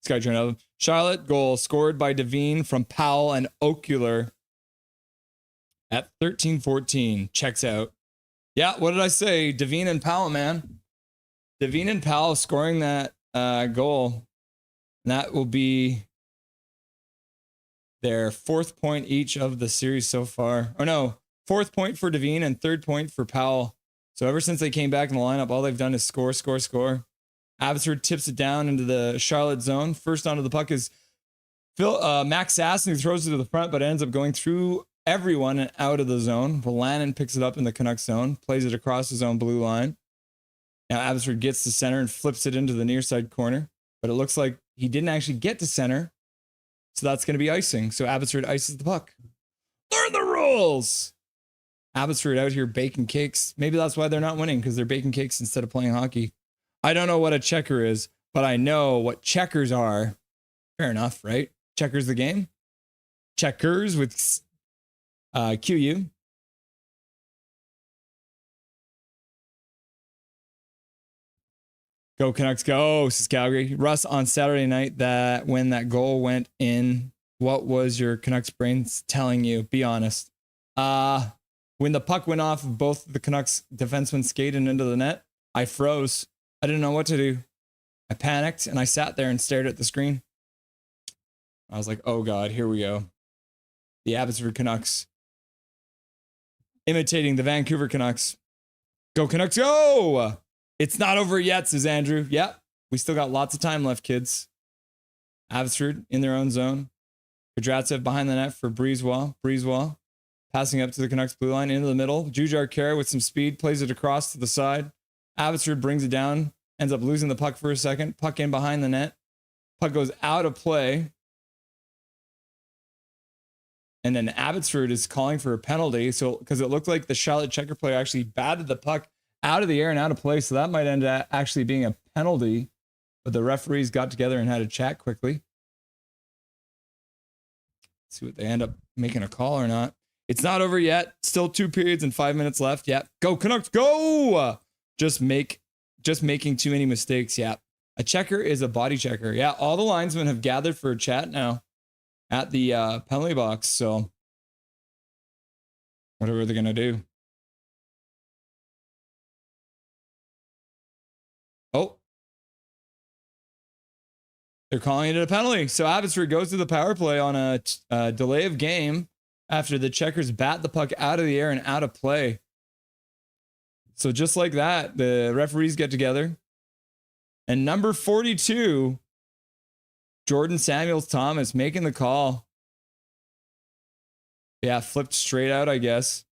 Sky Turn Charlotte goal scored by Devine from Powell and Ocular at 13-14. Checks out. Yeah, what did I say? Devine and Powell, man. Devine and Powell scoring that goal. And that will be their 4th point each of the series so far. Oh no, 4th point for Devine and 3rd point for Powell. So ever since they came back in the lineup, all they've done is score, score, score. Abbotsford tips it down into the Charlotte zone. First onto the puck is Max Sasson, who throws it to the front, but ends up going through everyone and out of the zone. Lannon picks it up in the Canucks zone, plays it across his own blue line. Now Abbotsford gets to center and flips it into the near side corner, but it looks like he didn't actually get to center. So that's going to be icing. So Abbotsford ices the puck. Learn the rules. Abbotsford out here baking cakes. Maybe that's why they're not winning, because they're baking cakes instead of playing hockey. I don't know what a checker is, but I know what checkers are. Fair enough, right? Checkers the game. Checkers with QU. Go Canucks, go, says Calgary. Russ, on Saturday night, that when that goal went in, what was your Canucks brains telling you? Be honest. When the puck went off of both the Canucks defensemen skating into the net, I froze. I didn't know what to do. I panicked and I sat there and stared at the screen. I was like, oh God, here we go. The Abbotsford Canucks imitating the Vancouver Canucks. Go Canucks, go! It's not over yet, says Andrew. Yep, we still got lots of time left, kids. Abbotsford in their own zone. Kudratsev behind the net for Breezewell. Breezewell passing up to the Canucks blue line into the middle. Jujar Kara with some speed plays it across to the side. Abbotsford brings it down, ends up losing the puck for a second. Puck in behind the net. Puck goes out of play. And then Abbotsford is calling for a penalty. So, because it looked like the Charlotte checker player actually batted the puck out of the air and out of play. So that might end up actually being a penalty. But the referees got together and had a chat quickly. Let's see what they end up making a call or not. It's not over yet. Still 2 periods and 5 minutes left. Yeah. Go Canucks, go! Just making too many mistakes. Yeah. A checker is a body checker. Yeah. All the linesmen have gathered for a chat now at the penalty box. So whatever they're going to do. Oh, they're calling it a penalty. So Abbotsford goes to the power play on a delay of game after the checkers bat the puck out of the air and out of play. So just like that, the referees get together. And number 42, Jordan Samuels-Thomas making the call. Yeah, flipped straight out, I guess.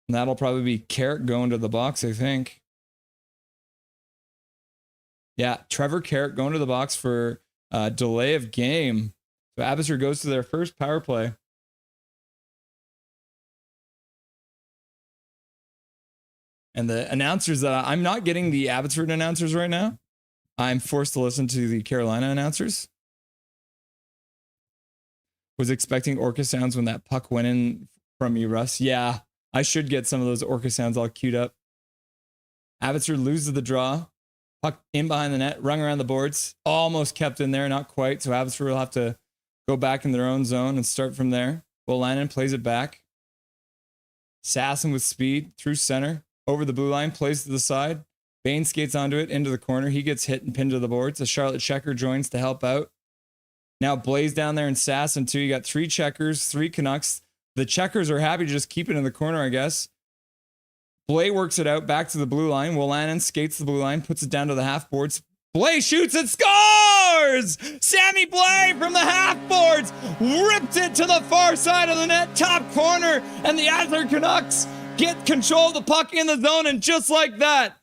And that'll probably be Carrick going to the box, I think. Yeah, Trevor Carrick going to the box for delay of game. So Abbotsford goes to their first power play. And the announcers that I'm not getting the Abbotsford announcers right now. I'm forced to listen to the Carolina announcers. Was expecting orca sounds when that puck went in from you, Russ. Yeah, I should get some of those orca sounds all queued up. Abbotsford loses the draw. Puck in behind the net, rung around the boards. Almost kept in there, not quite. So Abbotsford will have to go back in their own zone and start from there. Lannon plays it back. Sasson with speed through center. Over the blue line, plays to the side. Bain skates onto it, into the corner. He gets hit and pinned to the boards. A Charlotte checker joins to help out. Now Blaze down there and Sasson too. You got 3 checkers, 3 Canucks. The checkers are happy to just keep it in the corner, I guess. Blay works it out back to the blue line. Lannon skates the blue line, puts it down to the half boards, Blais shoots and scores! Sammy Blais from the half boards ripped it to the far side of the net, top corner, and the Abbotsford Canucks get control of the puck in the zone, and just like that,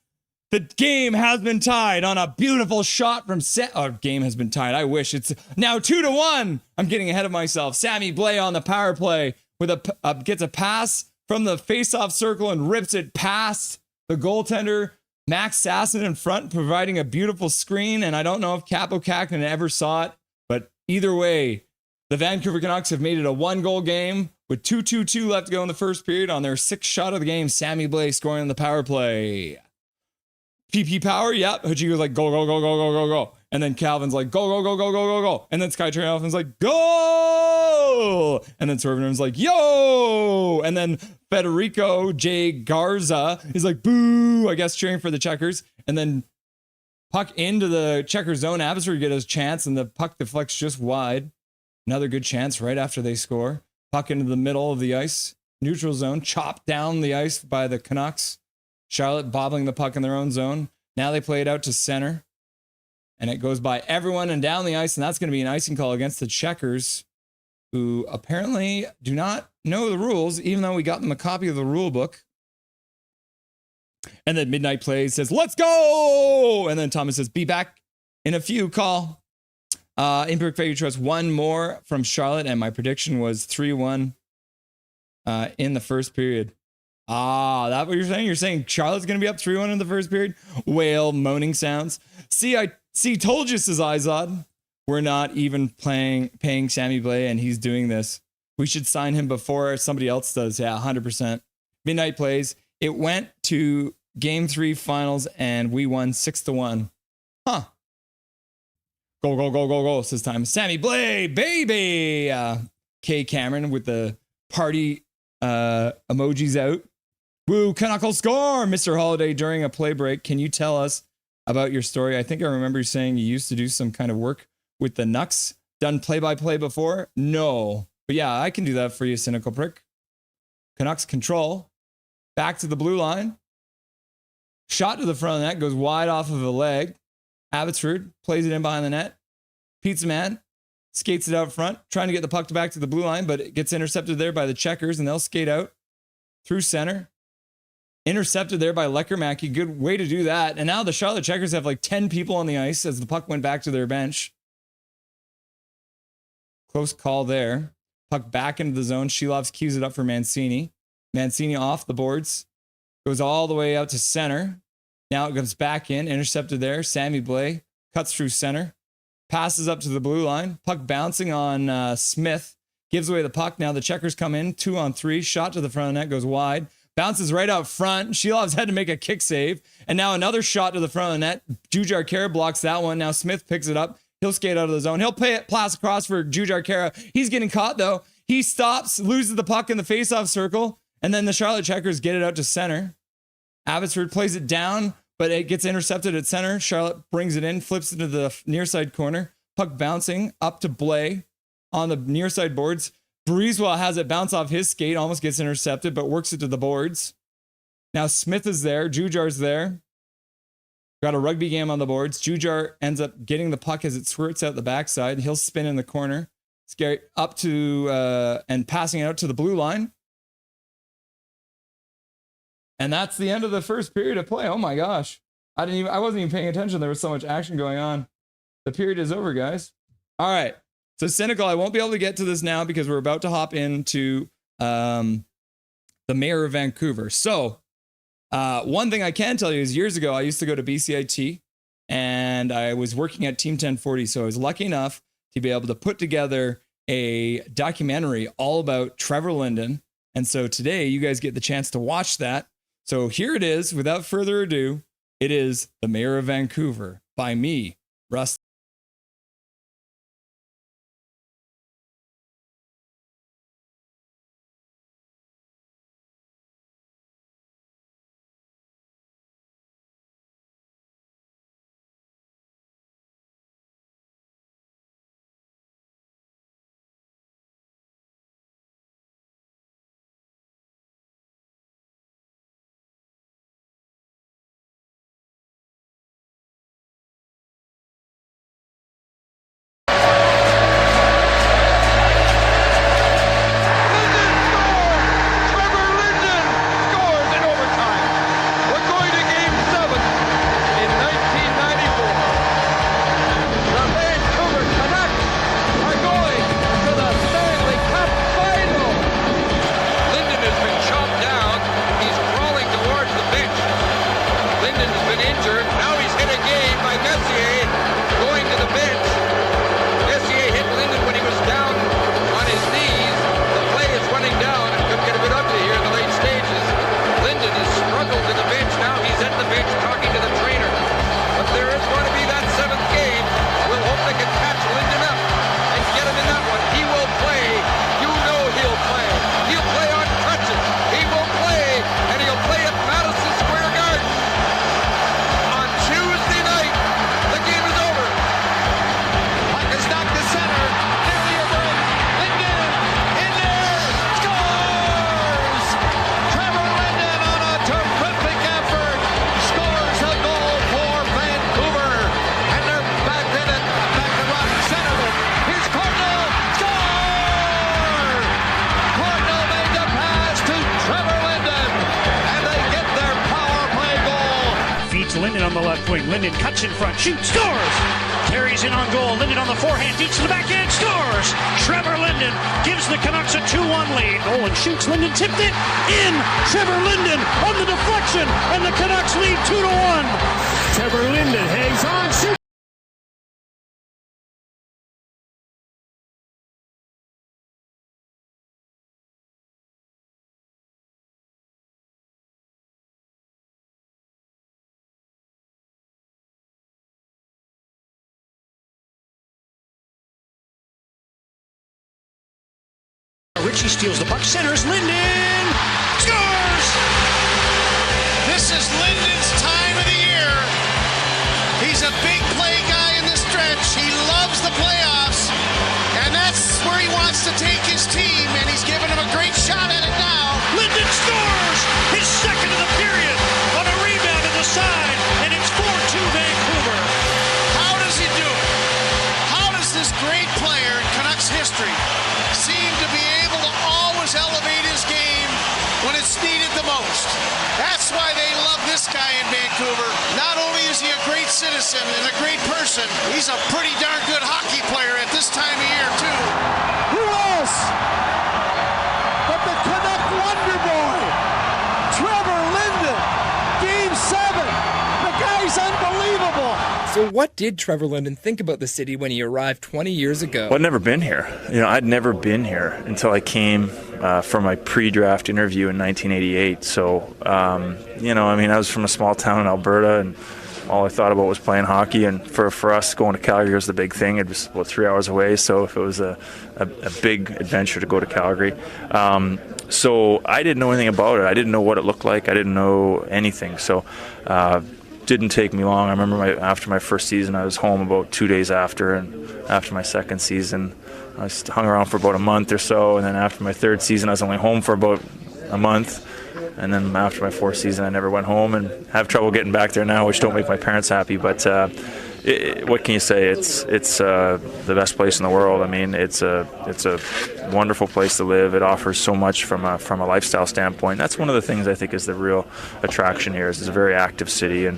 the game has been tied on a beautiful shot from game has been tied. I wish it's now 2-1. I'm getting ahead of myself. Sammy Blais on the power play with gets a pass from the face-off circle and rips it past the goaltender. Max Sasson in front, providing a beautiful screen, and I don't know if Capo Kakinen ever saw it, but either way, the Vancouver Canucks have made it a 1-goal game with 2:22 left to go in the first period. On their 6th shot of the game, Sammy Blais scoring on the power play. PP power, yep. Haji was like, go, go, go, go, go, go, go. And then Calvin's like, go, go, go, go, go, go, go. And then Sky Triumphant's like, go! And then Sorven's like, yo! And then Federico J. Garza is like, boo! I guess cheering for the Checkers. And then puck into the Checker zone. Abbotsford get his chance, and the puck deflects just wide. Another good chance right after they score. Puck into the middle of the ice. Neutral zone. Chopped down the ice by the Canucks. Charlotte bobbling the puck in their own zone. Now they play it out to center. And it goes by everyone and down the ice. And that's going to be an icing call against the Checkers, who apparently do not know the rules, even though we got them a copy of the rule book. And then Midnight Plays says, let's go! And then Thomas says, be back in a few, call. Imperfect Fate You Trust, one more from Charlotte. And my prediction was 3-1 in the first period. That's what you're saying? You're saying Charlotte's going to be up 3-1 in the first period? Whale moaning sounds. Told you, says Izod. We're not even paying Sammy Blais, and he's doing this. We should sign him before somebody else does. Yeah, 100%. Midnight Plays. It went to Game 3 finals, and we won 6-1. Huh. Go, go, go, go, go, says time. Sammy Blais, baby! Kay Cameron with the party emojis out. Woo, Canuckle score! Mr. Holiday during a play break. Can you tell us about your story? I think I remember you saying you used to do some kind of work with the Nucks. Done play-by-play before? No. But yeah, I can do that for you, cynical prick. Canucks control. Back to the blue line. Shot to the front of the net. Goes wide off of a leg. Abbotsford plays it in behind the net. Pizza Man skates it out front, trying to get the puck back to the blue line, but it gets intercepted there by the Checkers, and they'll skate out through center. Intercepted there by Leckermacky. Good way to do that. And now the Charlotte Checkers have like 10 people on the ice as the puck went back to their bench. Close call there. Puck back into the zone. Shelovs keys it up for Mancini. Mancini off the boards. Goes all the way out to center. Now it comes back in. Intercepted there. Sammy Blais cuts through center. Passes up to the blue line. Puck bouncing on Smith. Gives away the puck. Now the Checkers come in. 2-on-3. Shot to the front of the net. Goes wide. Bounces right out front. Shelov's had to make a kick save. And now another shot to the front of the net. Jujhar Khaira blocks that one. Now Smith picks it up. He'll skate out of the zone. He'll pass across for Jujhar Khaira. He's getting caught, though. He stops, loses the puck in the faceoff circle. And then the Charlotte Checkers get it out to center. Abbotsford plays it down, but it gets intercepted at center. Charlotte brings it in, flips it to the near side corner. Puck bouncing up to Blais on the near side boards. Breezewell has it bounce off his skate, almost gets intercepted, but works it to the boards. Now Smith is there. Jujhar's there. Got a rugby game on the boards. Jujhar ends up getting the puck as it squirts out the backside. He'll spin in the corner. Scary up to and passing it out to the blue line. And that's the end of the first period of play. Oh my gosh. I wasn't even paying attention. There was so much action going on. The period is over, guys. All right. So Cynical, I won't be able to get to this now because we're about to hop into the Mayor of Vancouver. So one thing I can tell you is years ago, I used to go to BCIT and I was working at Team 1040. So I was lucky enough to be able to put together a documentary all about Trevor Linden. And so today you guys get the chance to watch that. So here it is. Without further ado, it is The Mayor of Vancouver by me, Russ. left wing. Linden cuts in front, shoots, scores! Carries in on goal. Linden on the forehand, deep to the backhand, scores! Trevor Linden gives the Canucks a 2-1 lead. Nolan shoots, Linden tipped it in! Trevor Linden on the deflection, and the Canucks lead 2-1. Trevor Linden hangs on, shoots! Richie steals the puck, centers, Linden scores! This is Linden's time of the year. He's a big play guy in the stretch. He loves the playoffs, and that's where he wants to take his team, and he's giving him a great shot at it now. Linden scores! His second of the period on a rebound to the side, and it's 4-2 Vancouver. How does he do it? How does this great player in Canucks history seem to be able to always elevate his game when it's needed the most? That's why they love this guy in Vancouver. Not only is he a great citizen and a great person, he's a pretty darn good hockey player at this time of year, too. Who else but the Canuck Wonder Boy, Trevor Linden, Game 7. The guy's unbelievable. So what did Trevor Linden think about the city when he arrived 20 years ago? Well, I'd never been here. I'd never been here until I came for my pre-draft interview in 1988. So, I was from a small town in Alberta, and all I thought about was playing hockey. And for us, going to Calgary was the big thing. It was about 3 hours away, so if it was a big adventure to go to Calgary. So I didn't know anything about it. I didn't know what it looked like. I didn't know anything. So didn't take me long. I remember after my first season, I was home about 2 days after, and after my second season, I hung around for about a month or so, and then after my third season, I was only home for about a month, and then after my fourth season, I never went home, and have trouble getting back there now, which don't make my parents happy, but what can you say? It's the best place in the world. I mean, it's a wonderful place to live. It offers so much from a lifestyle standpoint. That's one of the things I think is the real attraction here. Is it's a very active city, and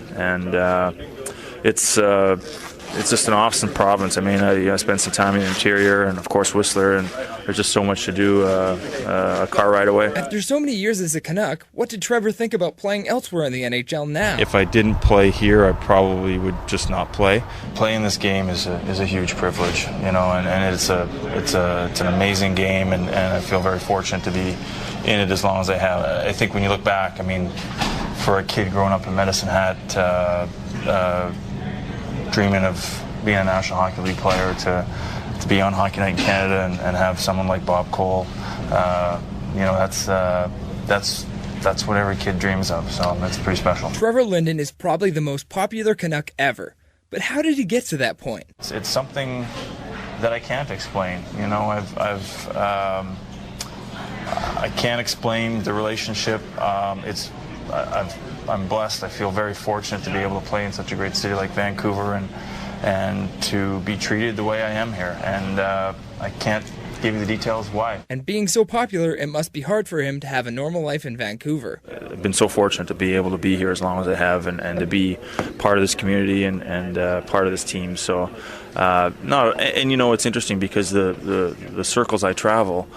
it's just an awesome province. I mean, I spent some time in the interior, and of course Whistler, and there's just so much to do. A car ride away. After so many years as a Canuck, what did Trevor think about playing elsewhere in the NHL now? If I didn't play here, I probably would just not play. Playing this game is a huge privilege, and it's an amazing game, and I feel very fortunate to be in it as long as I have. I think when you look back, I mean, for a kid growing up in Medicine Hat, dreaming of being a National Hockey League player, to be on Hockey Night in Canada and have someone like Bob Cole, that's what every kid dreams of, so that's pretty special. Trevor Linden is probably the most popular Canuck ever, but how did he get to that point? It's something that I can't explain. I can't explain the relationship. I'm blessed. I feel very fortunate to be able to play in such a great city like Vancouver and to be treated the way I am here. And I can't give you the details why. And being so popular, it must be hard for him to have a normal life in Vancouver. I've been so fortunate to be able to be here as long as I have, and to be part of this community and part of this team. So, it's interesting because the circles I travel,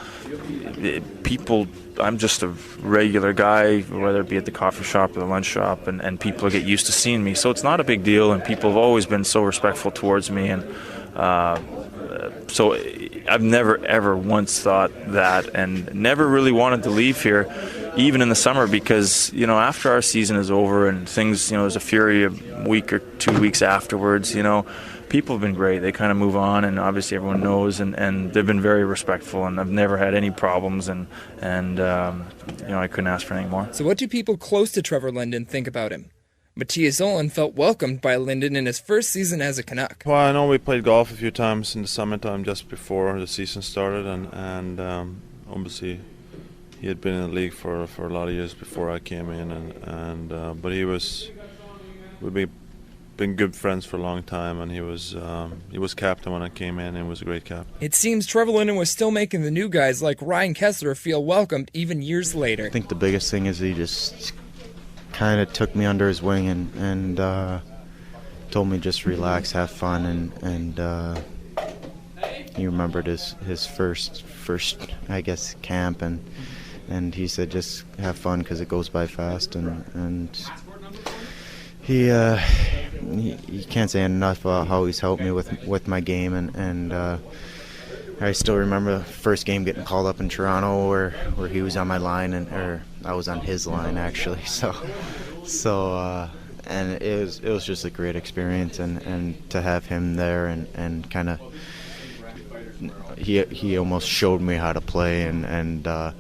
people. I'm just a regular guy, whether it be at the coffee shop or the lunch shop, and people get used to seeing me. So it's not a big deal, and people have always been so respectful towards me. And so I've never, ever once thought that, and never really wanted to leave here, even in the summer, because, after our season is over and things, there's a fury a week or 2 weeks afterwards, people have been great. They kind of move on, and obviously everyone knows, and they've been very respectful, and I've never had any problems, and I couldn't ask for anything more. So what do people close to Trevor Linden think about him? Matthias Olin felt welcomed by Linden in his first season as a Canuck. Well, I know we played golf a few times in the summertime just before the season started, and obviously he had been in the league for a lot of years before I came in, but we've been good friends for a long time, and he was captain when I came in, and he was a great captain. It seems Trevor Linden was still making the new guys like Ryan Kessler feel welcomed even years later. I think the biggest thing is he just kind of took me under his wing, and told me just relax, have fun, and he remembered his first I guess camp, and he said just have fun because it goes by fast, and he can't say enough about how he's helped me with my game, and I still remember the first game getting called up in Toronto where he was on my line, or I was on his line actually. So and it was just a great experience, and to have him there and kind of he almost showed me how to play, and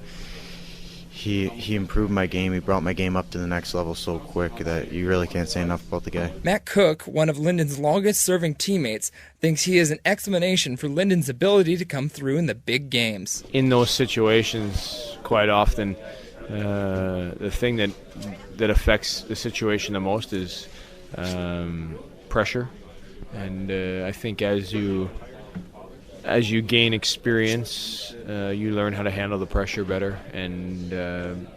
he improved my game. He brought my game up to the next level so quick that you really can't say enough about the guy. Matt Cook, one of Linden's longest-serving teammates, thinks he is an explanation for Linden's ability to come through in the big games. In those situations, quite often, the thing that affects the situation the most is pressure. And I think as you gain experience, you learn how to handle the pressure better and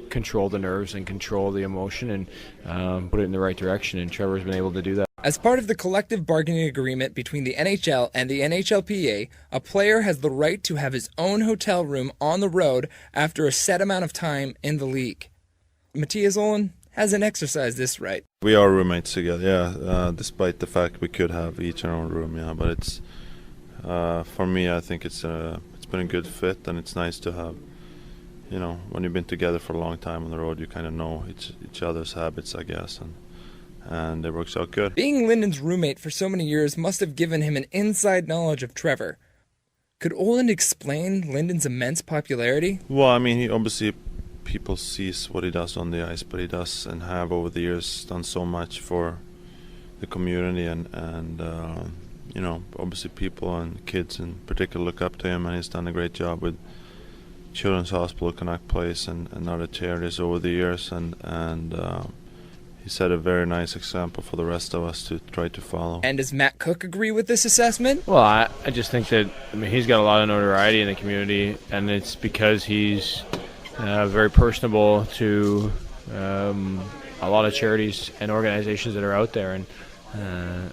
control the nerves and control the emotion and put it in the right direction. And Trevor's been able to do that. As part of the collective bargaining agreement between the NHL and the NHLPA, a player has the right to have his own hotel room on the road after a set amount of time in the league. Matthias Olin hasn't exercised this right. We are roommates together, despite the fact we could have each our own room, but it's for me, I think it's been a good fit, and it's nice to have, when you've been together for a long time on the road, you kind of know each other's habits, I guess, and it works out good. Being Linden's roommate for so many years must have given him an inside knowledge of Trevor. Could Olin explain Linden's immense popularity? Well, he obviously, people sees what he does on the ice, but he does and have over the years done so much for the community, and obviously people and kids in particular look up to him, and he's done a great job with Children's Hospital, Canuck Place, and other charities over the years, and he set a very nice example for the rest of us to try to follow. And does Matt Cook agree with this assessment? Well, I just think that he's got a lot of notoriety in the community, and it's because he's very personable to a lot of charities and organizations that are out there, and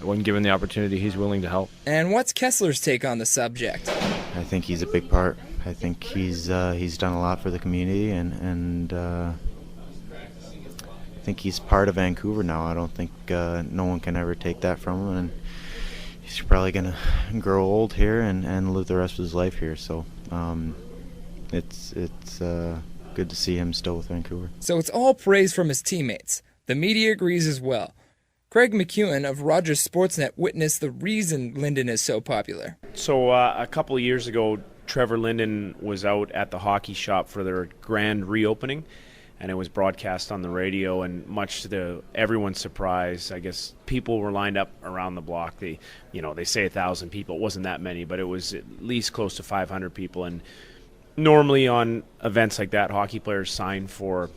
when given the opportunity, he's willing to help. And what's Kessler's take on the subject? I think he's a big part. I think he's done a lot for the community, and I think he's part of Vancouver now. I don't think no one can ever take that from him, and he's probably going to grow old here and live the rest of his life here. So it's good to see him still with Vancouver. So it's all praise from his teammates. The media agrees as well. Craig McEwen of Rogers Sportsnet witnessed the reason Linden is so popular. So a couple of years ago, Trevor Linden was out at the hockey shop for their grand reopening, and it was broadcast on the radio, and much to everyone's surprise, I guess people were lined up around the block. They say 1,000 people. It wasn't that many, but it was at least close to 500 people. And normally on events like that, hockey players sign for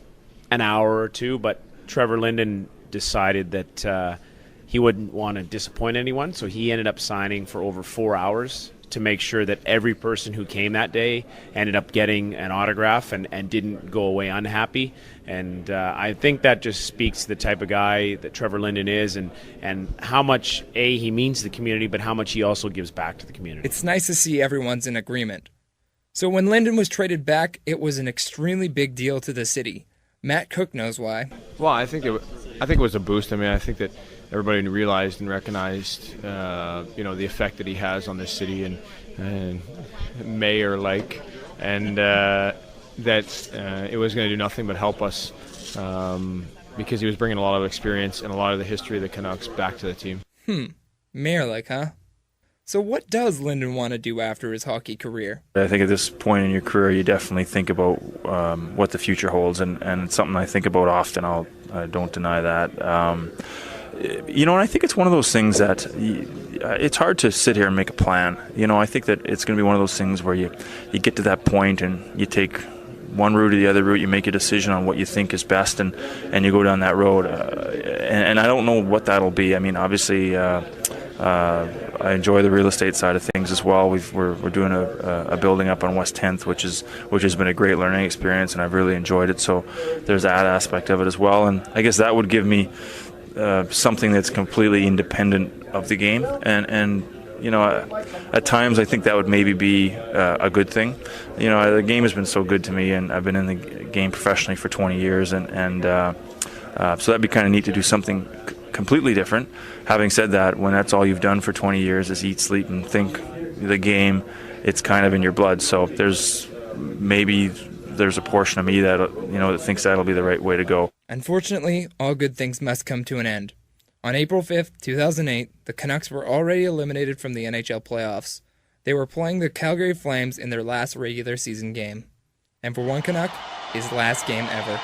an hour or two, but Trevor Linden decided that he wouldn't want to disappoint anyone, so he ended up signing for over 4 hours to make sure that every person who came that day ended up getting an autograph and didn't go away unhappy. And I think that just speaks to the type of guy that Trevor Linden is, and how much, he means to the community, but how much he also gives back to the community. It's nice to see everyone's in agreement. So when Linden was traded back, it was an extremely big deal to the city. Matt Cook knows why. Well, I think it was a boost. I think that everybody realized and recognized, the effect that he has on this city and mayor-like, and that it was going to do nothing but help us because he was bringing a lot of experience and a lot of the history of the Canucks back to the team. Mayor-like, huh? So what does Linden want to do after his hockey career? I think at this point in your career, you definitely think about what the future holds, and it's something I think about often. I don't deny that. And I think it's one of those things that it's hard to sit here and make a plan. I think that it's going to be one of those things where you get to that point and you take one route or the other route, you make a decision on what you think is best, and you go down that road. And I don't know what that'll be. Obviously, I enjoy the real estate side of things as well. We're doing a building up on West 10th, which has been a great learning experience, and I've really enjoyed it. So there's that aspect of it as well, and I guess that would give me something that's completely independent of the game, and you know, at times I think that would maybe be a good thing. You know, the game has been so good to me, and I've been in the game professionally for 20 years, and so that'd be kind of neat to do something completely different. Having said that, when that's all you've done for 20 years is eat, sleep, and think the game, it's kind of in your blood. So there's a portion of me that, you know, that thinks that'll be the right way to go. Unfortunately, all good things must come to an end. On April 5th, 2008, the Canucks were already eliminated from the NHL playoffs. They were playing the Calgary Flames in their last regular season game. And for one Canuck, his last game ever.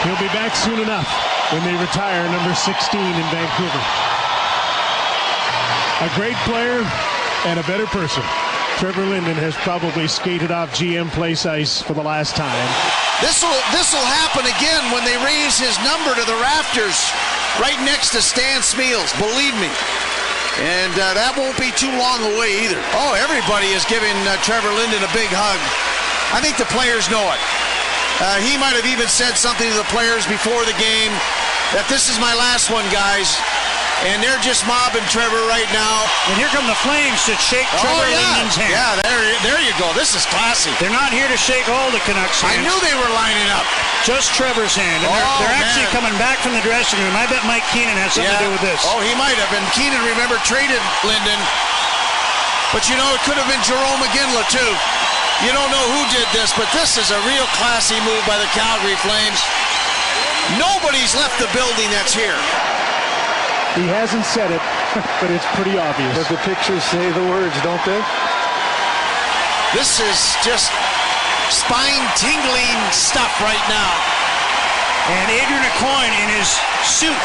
He'll be back soon enough when they retire number 16 in Vancouver. A great player and a better person. Trevor Linden has probably skated off GM Place ice for the last time. This'll happen again when they raise his number to the rafters right next to Stan Smeals, believe me. And that won't be too long away either. Oh, everybody is giving Trevor Linden a big hug. I think the players know it. He might have even said something to the players before the game that this is my last one, guys. And they're just mobbing Trevor right now. And here come the Flames to shake Trevor Linden's hand. Yeah, there you go. This is classy. They're not here to shake all the Canucks' hands. I knew they were lining up. Just Trevor's hand. And they're actually coming back from the dressing room. I bet Mike Keenan has something to do with this. Oh, he might have. And Keenan, remember, traded Linden. But, you know, it could have been Jerome McGinley, too. You don't know who did this, but this is a real classy move by the Calgary Flames. Nobody's left the building that's here. He hasn't said it, but it's pretty obvious. But the pictures say the words, don't they? This is just spine-tingling stuff right now. And Adrian Aucoin in his suit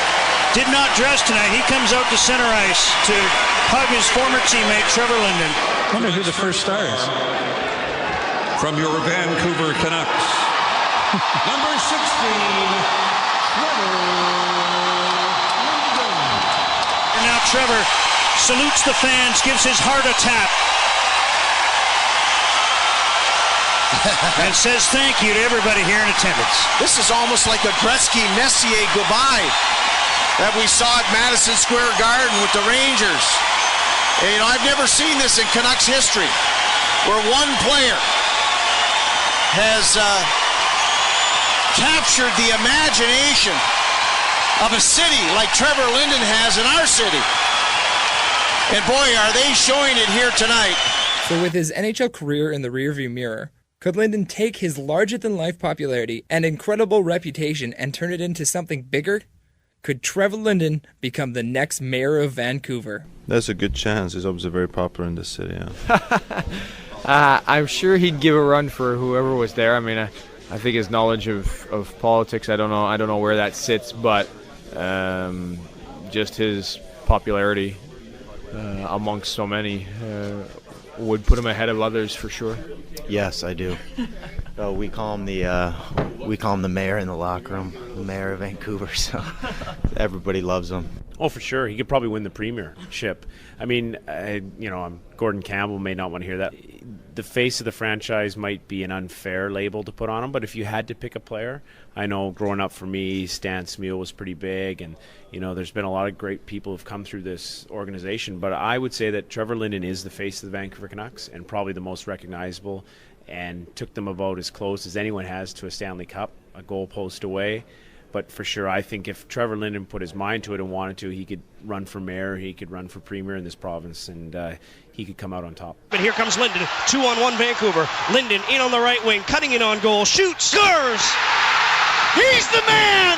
did not dress tonight. He comes out to center ice to hug his former teammate, Trevor Linden. I wonder who the first star is. From your Vancouver Canucks, number 16, Trevor. Now Trevor salutes the fans, gives his heart a tap, and says thank you to everybody here in attendance. This is almost like a Gretzky-Messier goodbye that we saw at Madison Square Garden with the Rangers. And, you know, I've never seen this in Canucks history, where one player has captured the imagination of a city like Trevor Linden has in our city. And boy, are they showing it here tonight. So with his NHL career in the rearview mirror, could Linden take his larger-than-life popularity and incredible reputation and turn it into something bigger? Could Trevor Linden become the next mayor of Vancouver? There's a good chance. He's obviously very popular in this city. Yeah. I'm sure he'd give a run for whoever was there. I mean, I think his knowledge of politics, I don't know where that sits, but just his popularity amongst so many would put him ahead of others for sure. Yes, I do. We call him the mayor in the locker room, the mayor of Vancouver. So everybody loves him. Oh, for sure. He could probably win the premiership. I mean, Gordon Campbell may not want to hear that. The face of the franchise might be an unfair label to put on him, but if you had to pick a player, I know growing up for me, Stan Smeal was pretty big, and you know, there's been a lot of great people who've come through this organization, but I would say that Trevor Linden is the face of the Vancouver Canucks and probably the most recognizable, and took them about as close as anyone has to a Stanley Cup, a goalpost away. But for sure, I think if Trevor Linden put his mind to it and wanted to, he could run for mayor, he could run for premier in this province, and he could come out on top. But here comes Linden, 2-on-1 Vancouver. Linden in on the right wing, cutting in on goal, shoots, scores! He's the man!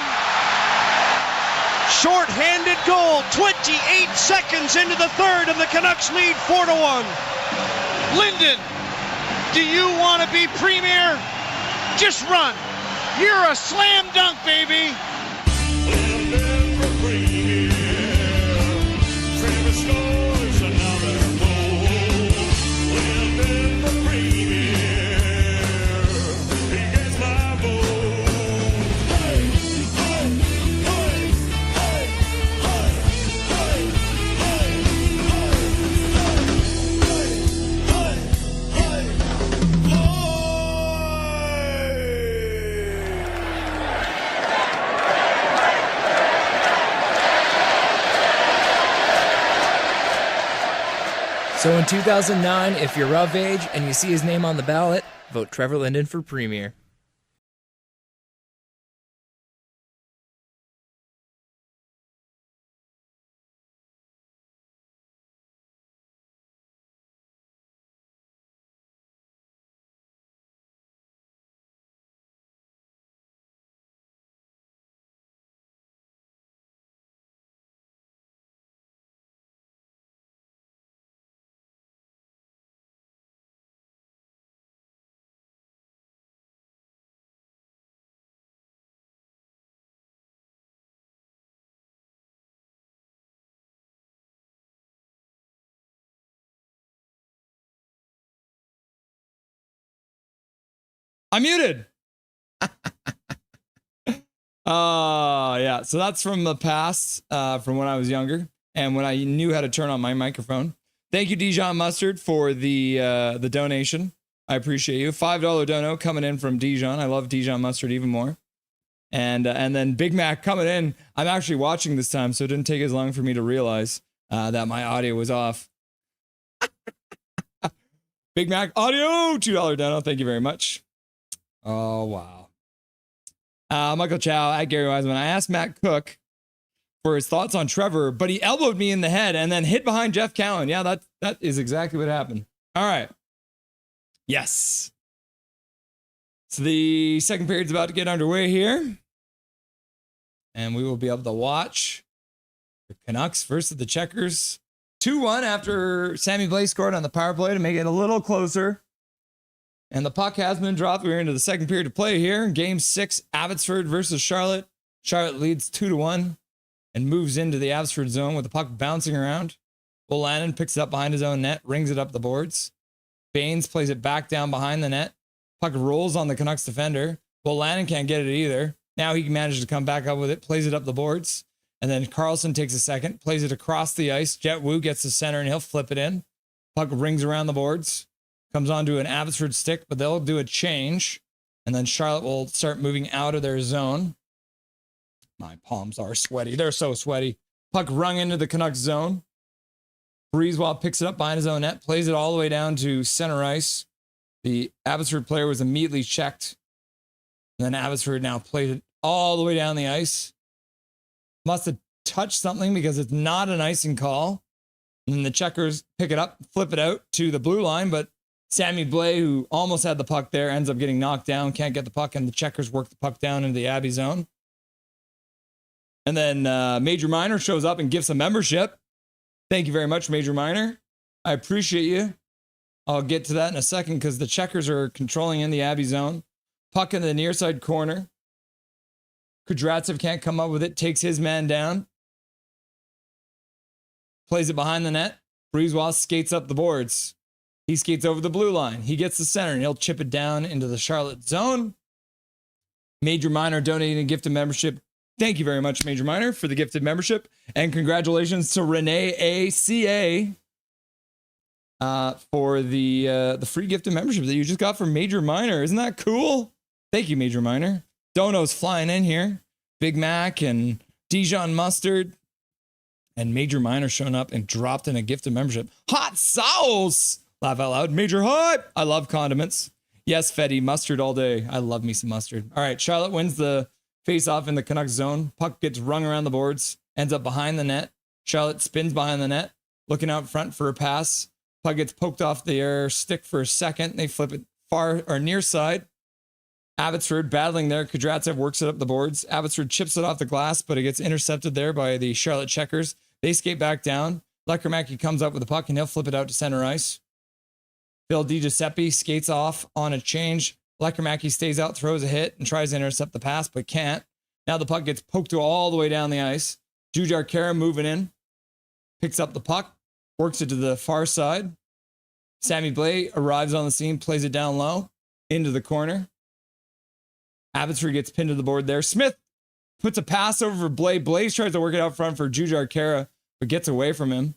Short-handed goal, 28 seconds into the third, and the Canucks lead 4-1. Linden, do you want to be premier? Just run. You're a slam dunk, baby. So in 2009, if you're of age and you see his name on the ballot, vote Trevor Linden for Premier. I'm muted. Yeah. So that's from the past, from when I was younger and when I knew how to turn on my microphone. Thank you, Dijon Mustard, for the donation. I appreciate you. $5 dono coming in from Dijon. I love Dijon Mustard even more. And then Big Mac coming in. I'm actually watching this time, so it didn't take as long for me to realize that my audio was off. Big Mac audio, $2 dono. Thank you very much. Oh, wow. Michael Chow at Gary Wiseman. I asked Matt Cook for his thoughts on Trevor, but he elbowed me in the head and then hit behind Jeff Cowan. Yeah, that is exactly what happened. All right. Yes. So the second period's about to get underway here. And we will be able to watch the Canucks versus the Checkers. 2-1 after Sammy Blais scored on the power play to make it a little closer. And the puck has been dropped. We're into the second period of play here. Game 6, Abbotsford versus Charlotte. Charlotte leads 2-1 and moves into the Abbotsford zone with the puck bouncing around. Bolannon picks it up behind his own net, rings it up the boards. Baines plays it back down behind the net. Puck rolls on the Canucks defender. Bolannon can't get it either. Now he manages to come back up with it, plays it up the boards. And then Carlson takes a second, plays it across the ice. Jet Wu gets the center and he'll flip it in. Puck rings around the boards. Comes onto an Abbotsford stick, but they'll do a change. And then Charlotte will start moving out of their zone. My palms are sweaty. They're so sweaty. Puck rung into the Canucks zone. Breezewell picks it up behind his own net, plays it all the way down to center ice. The Abbotsford player was immediately checked. And then Abbotsford now played it all the way down the ice. Must have touched something because it's not an icing call. And then the Checkers pick it up, flip it out to the blue line, but Sammy Blais, who almost had the puck there, ends up getting knocked down, can't get the puck, and the Checkers work the puck down into the Abbey zone. And then Major Minor shows up and gives a membership. Thank you very much, Major Minor. I appreciate you. I'll get to that in a second because the Checkers are controlling in the Abbey zone. Puck in the near side corner. Kudratsev can't come up with it, takes his man down. Plays it behind the net. Breezewell skates up the boards. He skates over the blue line. He gets the center and he'll chip it down into the Charlotte zone. Major Minor donating a gifted membership. Thank you very much, Major Minor, for the gifted membership. And congratulations to Renee ACA for the free gifted membership that you just got from Major Minor. Isn't that cool? Thank you, Major Minor. Dono's flying in here. Big Mac and Dijon Mustard. And Major Minor showing up and dropped in a gifted membership. Hot sauce! Laugh out loud. Major Hot! I love condiments. Yes, Fetty, mustard all day. I love me some mustard. All right, Charlotte wins the face-off in the Canucks zone. Puck gets rung around the boards. Ends up behind the net. Charlotte spins behind the net. Looking out front for a pass. Puck gets poked off the air stick for a second. They flip it far or near side. Abbotsford battling there. Kudratsev works it up the boards. Abbotsford chips it off the glass, but it gets intercepted there by the Charlotte Checkers. They skate back down. Lekramacky comes up with the puck and he'll flip it out to center ice. Phil DiGiuseppe skates off on a change. Lekramacky stays out, throws a hit, and tries to intercept the pass, but can't. Now the puck gets poked all the way down the ice. Jujhar Khaira moving in. Picks up the puck. Works it to the far side. Sammy Blais arrives on the scene, plays it down low. Into the corner. Abbotsford gets pinned to the board there. Smith puts a pass over for Blais. Blais tries to work it out front for Jujhar Khaira, but gets away from him.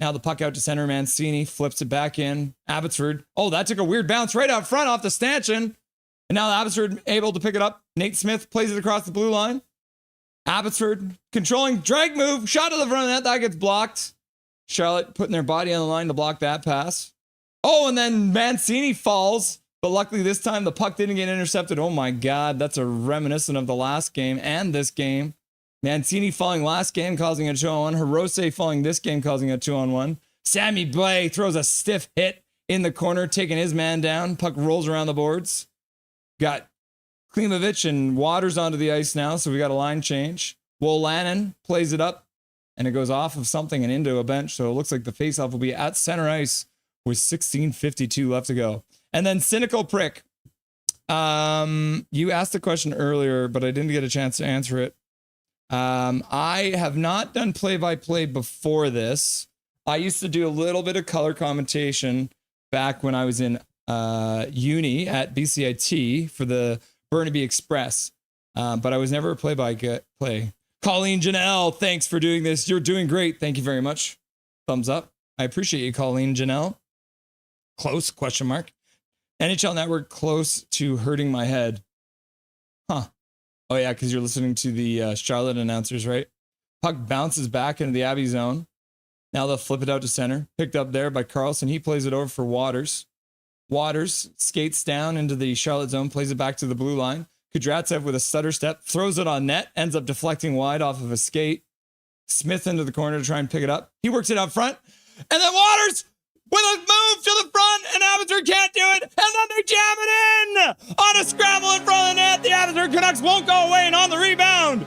Now the puck out to center. Mancini flips it back in. Abbotsford. Oh, that took a weird bounce right out front off the stanchion. And now Abbotsford able to pick it up. Nate Smith plays it across the blue line. Abbotsford controlling drag move. Shot to the front of the net. That gets blocked. Charlotte putting their body on the line to block that pass. Oh, and then Mancini falls, but luckily this time the puck didn't get intercepted. Oh my God, that's a reminiscent of the last game and this game. Mancini falling last game, causing a 2-on-1. Hirose falling this game, causing a 2-on-1. Sammy Blais throws a stiff hit in the corner, taking his man down. Puck rolls around the boards. Got Klimovich and Waters onto the ice now, so we got a line change. Wolanin plays it up, and it goes off of something and into a bench, so it looks like the faceoff will be at center ice with 16:52 left to go. And then Cynical Prick. You asked the question earlier, but I didn't get a chance to answer it. I have not done play-by-play before this. I used to do a little bit of color commentation back when I was in uni at BCIT for the Burnaby Express, but I was never a play-by-play. Colleen Janelle, thanks for doing this. You're doing great. Thank you very much. Thumbs up. I appreciate you, Colleen Janelle. Close, question mark. NHL Network close to hurting my head. Huh. Oh, yeah, because you're listening to the Charlotte announcers, right? Puck bounces back into the Abbey zone. Now they'll flip it out to center. Picked up there by Carlson. He plays it over for Waters. Waters skates down into the Charlotte zone, plays it back to the blue line. Kudratsev with a stutter step, throws it on net, ends up deflecting wide off of a skate. Smith into the corner to try and pick it up. He works it out front. And then Waters with a move to the front, and Abbotsford can't do it, and then they jam it in! On a scramble in front of the net, the Abbotsford Canucks won't go away, and on the rebound,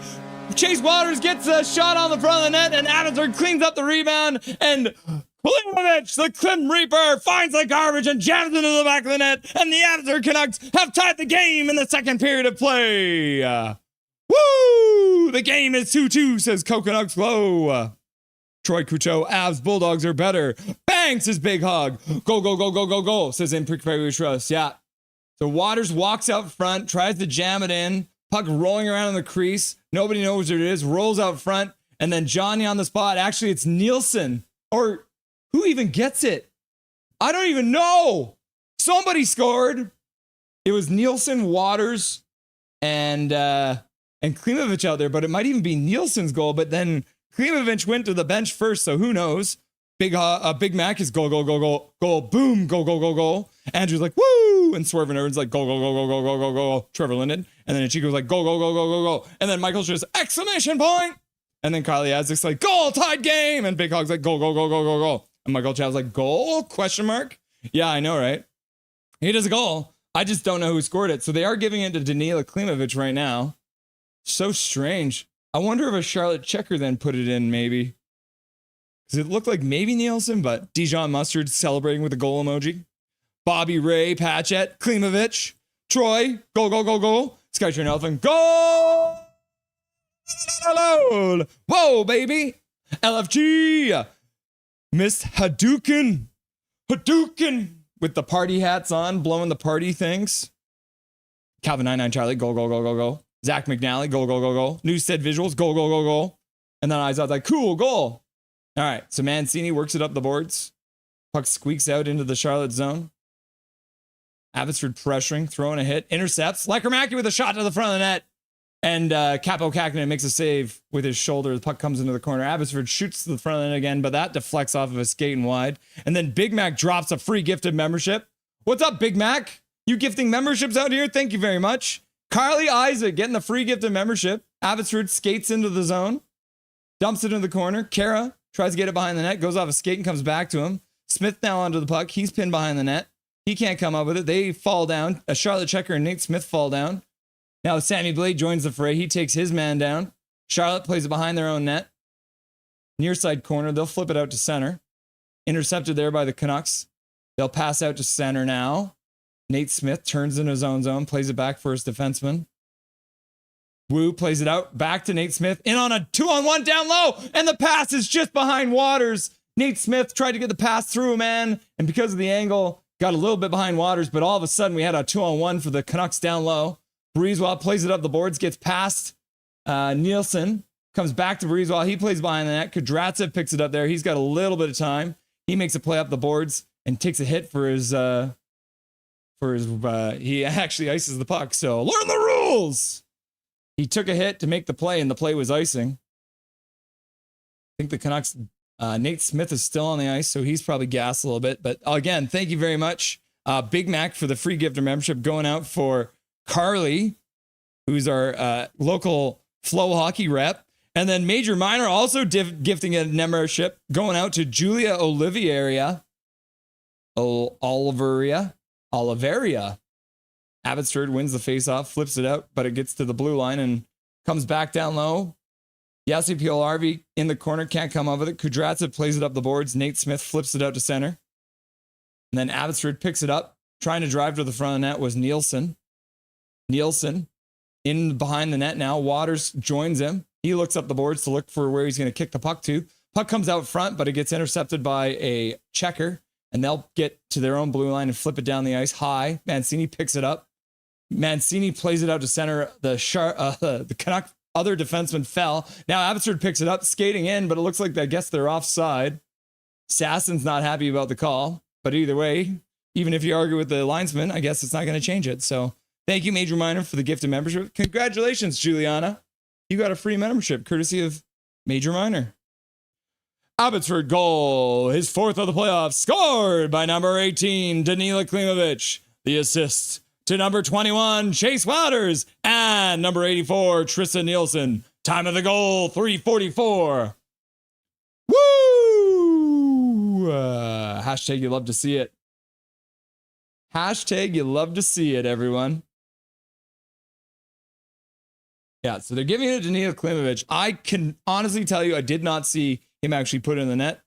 Chase Waters gets a shot on the front of the net, and Abbotsford cleans up the rebound, and Klimovich, the Klim Reaper, finds the garbage and jams it into the back of the net, and the Abbotsford Canucks have tied the game in the second period of play. Woo! The game is 2-2, says Coconuts Glow. Troy Couteau, Avs Bulldogs are better. Bang, says Big Hog. Go, go, go, go, go, go, says Imprick Prairie Trust. Yeah. So Waters walks out front, tries to jam it in. Puck rolling around in the crease. Nobody knows where it is. Rolls out front. And then Johnny on the spot. Actually, it's Nielsen. Or who even gets it? I don't even know. Somebody scored. It was Nielsen, Waters, and Klimovich out there. But it might even be Nielsen's goal. But then Klimovich went to the bench first, so who knows? Big Mac is go, go, go, go, go, boom, go, go, go, go. Andrew's like, woo! And Swerve and Ern's like, go, go, go, go, go, go, go, go. Trevor Linden. And then Chico's like, go, go, go, go, go, go. And then Michael's just, exclamation point! And then Kylie Azik's like, goal, tied game! And Big Hog's like, go, go, go, go, go, go. And Michael Chow's like, goal? Question mark? Yeah, I know, right? He does a goal. I just don't know who scored it. So they are giving it to Danila Klimovich right now. So strange. I wonder if a Charlotte checker then put it in, maybe. Because it looked like maybe Nielsen, but Dijon Mustard celebrating with a goal emoji. Bobby Ray, Patchett, Klimovich, Troy, go, go, go, go. Skytrain Elephant, go! Hello! Whoa, baby! LFG! Miss Hadouken! Hadouken! With the party hats on, blowing the party things. Calvin 99 Charlie, go, go, go, go, go. Zach McNally, go, go, go, go. Newstead Visuals, go, go, go, go. And then I was like, cool, goal. All right, so Mancini works it up the boards. Puck squeaks out into the Charlotte zone. Abbotsford pressuring, throwing a hit, intercepts. Lekermaki with a shot to the front of the net. And Capo Kakinen makes a save with his shoulder. The puck comes into the corner. Abbotsford shoots to the front of the net again, but that deflects off of a skate and wide. And then Big Mac drops a free gifted membership. What's up, Big Mac? You gifting memberships out here? Thank you very much. Carly Isaac getting the free gifted membership. Abbotsford skates into the zone. Dumps it into the corner. Kara tries to get it behind the net. Goes off a skate and comes back to him. Smith now onto the puck. He's pinned behind the net. He can't come up with it. They fall down. A Charlotte checker and Nate Smith fall down. Now Sammy Blade joins the fray. He takes his man down. Charlotte plays it behind their own net. Near side corner. They'll flip it out to center. Intercepted there by the Canucks. They'll pass out to center now. Nate Smith turns into his own zone. Plays it back for his defenseman. Wu plays it out. Back to Nate Smith. In on a 2-on-1 down low. And the pass is just behind Waters. Nate Smith tried to get the pass through, man. And because of the angle, got a little bit behind Waters. But all of a sudden, we had a 2-on-1 for the Canucks down low. Breezewell plays it up the boards. Gets past Nielsen. Comes back to Breezewell. He plays behind the net. Kudratsev picks it up there. He's got a little bit of time. He makes a play up the boards and takes a hit for his... he actually ices the puck. So learn the rules. He took a hit to make the play, and the play was icing. I think the Canucks Nate Smith is still on the ice, so he's probably gassed a little bit. But again, thank you very much, Big Mac, for the free gift of membership going out for Carly, who's our local Flow Hockey rep. And then Major Minor also gifting a membership going out to Julia Oliveria. Oliveria. Abbotsford wins the faceoff, flips it out, but it gets to the blue line and comes back down low. Yasi Piolarvi in the corner, can't come up with it. Kudratsev plays it up the boards. Nate Smith flips it out to center. And then Abbotsford picks it up. Trying to drive to the front of the net was Nielsen. Nielsen in behind the net now. Waters joins him. He looks up the boards to look for where he's going to kick the puck to. Puck comes out front, but it gets intercepted by a checker, and they'll get to their own blue line and flip it down the ice high. Mancini picks it up. Mancini plays it out to center. The Canuck other defenseman fell. Now Abbotsford picks it up, skating in, but it looks like I guess they're offside. Sasson's not happy about the call, but either way, even if you argue with the linesman, I guess it's not going to change it. So thank you, Major Minor, for the gift of membership. Congratulations, Juliana. You got a free membership courtesy of Major Minor. Abbotsford goal, his fourth of the playoffs, scored by number 18, Danila Klimovich. The assist to number 21, Chase Wouters, and number 84, Tristan Nielsen. Time of the goal, 3:44. Woo! Hashtag you love to see it. Hashtag you love to see it, everyone. Yeah, so they're giving it to Danila Klimovich. I can honestly tell you, I did not see him actually put it in the net.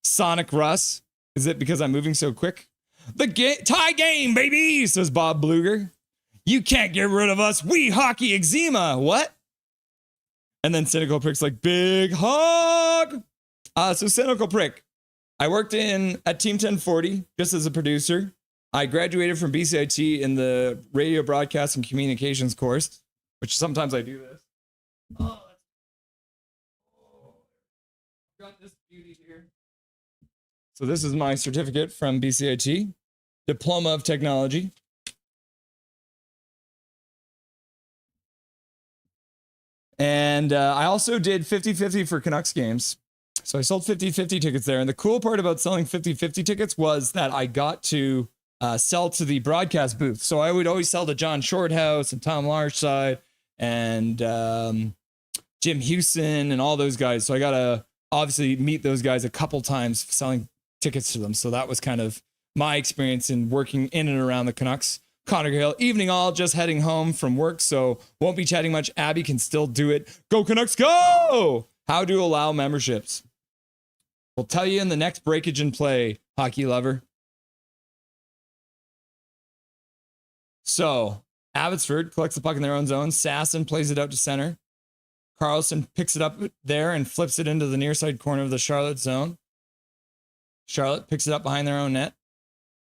Sonic Russ. Is it because I'm moving so quick? The tie game, baby, says Bob Bluger. You can't get rid of us. We hockey eczema. What? And then Cynical Prick's like, big hug. So Cynical Prick, I worked at Team 1040 just as a producer. I graduated from BCIT in the radio broadcast and communications course, which sometimes I do this. Oh, got this beauty here. So this is my certificate from BCIT, Diploma of Technology. And I also did 50-50 for Canucks games. So I sold 50-50 tickets there. And the cool part about selling 50-50 tickets was that I got to sell to the broadcast booth. So I would always sell to John Shorthouse and Tom Larside and Jim Houston and all those guys. So I got to obviously meet those guys a couple times selling tickets to them. So that was kind of my experience in working in and around the Canucks. Connor Hill, evening all, just heading home from work, so won't be chatting much. Abby can still do it. Go Canucks, go! How to allow memberships. We'll tell you in the next breakage and play, hockey lover. So Abbotsford collects the puck in their own zone. Sasson plays it out to center. Carlson picks it up there and flips it into the near side corner of the Charlotte zone. Charlotte picks it up behind their own net.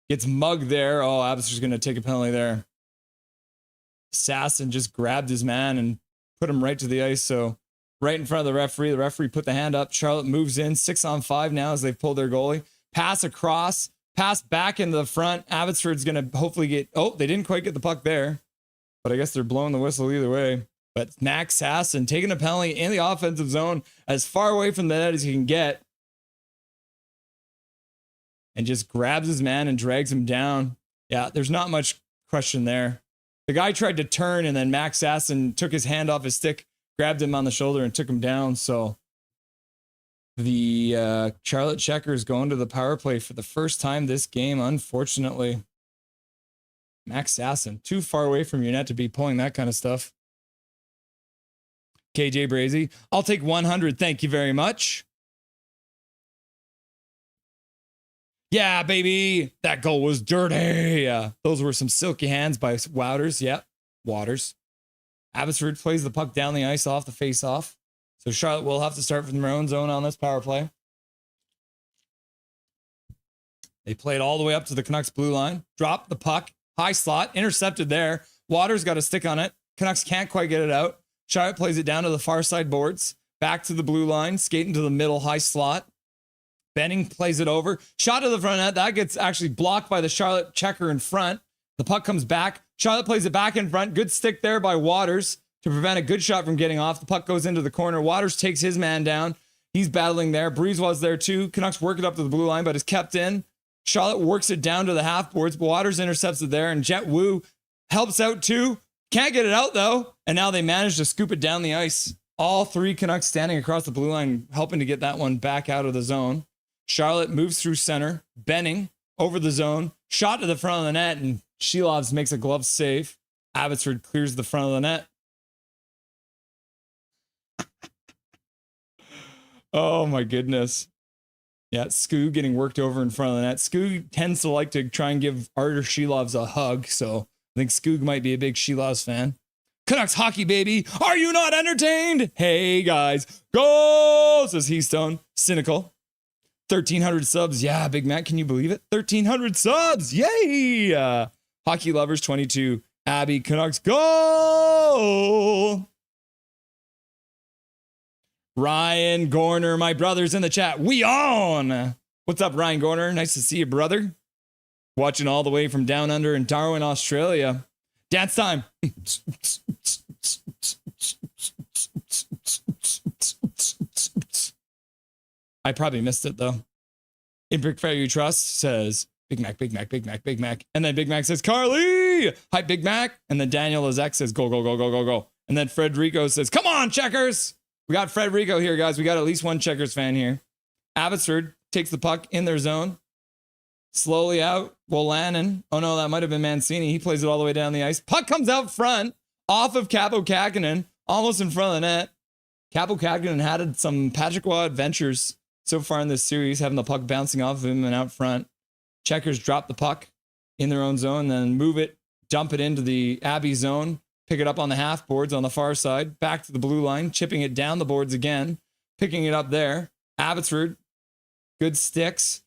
Gets mugged there. Oh, Abbotsford's going to take a penalty there. Sasson just grabbed his man and put him right to the ice. So right in front of the referee. The referee put the hand up. Charlotte moves in 6-on-5 now as they've pulled their goalie. Pass across. Pass back into the front. Abbotsford's going to hopefully get... Oh, they didn't quite get the puck there. But I guess they're blowing the whistle either way. But Max Sasson taking a penalty in the offensive zone as far away from the net as he can get. And just grabs his man and drags him down. Yeah, there's not much question there. The guy tried to turn, and then Max Sasson took his hand off his stick, grabbed him on the shoulder, and took him down. So the Charlotte Checkers going to the power play for the first time this game, unfortunately. Max Sasson, too far away from your net to be pulling that kind of stuff. KJ Brazy, I'll take 100. Thank you very much. Yeah, baby, that goal was dirty. Those were some silky hands by Wouters. Yep, Waters. Abbotsford plays the puck down the ice off the face-off. So Charlotte will have to start from their own zone on this power play. They played all the way up to the Canucks blue line. Dropped the puck. High slot. Intercepted there. Waters got a stick on it. Canucks can't quite get it out. Charlotte plays it down to the far side boards. Back to the blue line. Skating to the middle high slot. Benning plays it over. Shot to the front net. That gets actually blocked by the Charlotte checker in front. The puck comes back. Charlotte plays it back in front. Good stick there by Waters to prevent a good shot from getting off. The puck goes into the corner. Waters takes his man down. He's battling there. Breeze's there too. Canucks work it up to the blue line, but is kept in. Charlotte works it down to the half boards. Waters intercepts it there, and Jet Wu helps out too. Can't get it out though. And now they manage to scoop it down the ice. All three Canucks standing across the blue line, helping to get that one back out of the zone. Charlotte moves through center. Benning over the zone. Shot to the front of the net, and Shilovs makes a glove save. Abbotsford clears the front of the net. Oh my goodness. Yeah, Skoog getting worked over in front of the net. Skoog tends to like to try and give Artur Shilovs a hug, so I think Skoog might be a big Shilovs fan. Canucks hockey, baby. Are you not entertained? Hey, guys. Go, says Heastone. Cynical. 1,300 subs. Yeah, Big Mac, can you believe it? 1,300 subs. Yay. Hockey Lovers 22. Abby, Canucks, go. Ryan Gorner, my brother's in the chat. We on. What's up, Ryan Gorner? Nice to see you, brother. Watching all the way from down under in Darwin, Australia. Dance time. I probably missed it, though. In Brick Fair You Trust says, Big Mac, Big Mac, Big Mac, Big Mac. And then Big Mac says, Carly. Hi, Big Mac. And then Daniel Lezek says, go, go, go, go, go, go. And then Frederico says, come on, Checkers. We got Frederico here, guys. We got at least one Checkers fan here. Abbotsford takes the puck in their zone. Slowly out. Wolanin. Oh, no, that might have been Mancini. He plays it all the way down the ice. Puck comes out front off of Capo Kakinen, almost in front of the net. Capo Kakinen had some Patrickwa adventures so far in this series, having the puck bouncing off of him and out front. Checkers drop the puck in their own zone, then move it, dump it into the Abbey zone. Pick it up on the half boards on the far side, back to the blue line, chipping it down the boards again, picking it up there. Abbotsford, good sticks.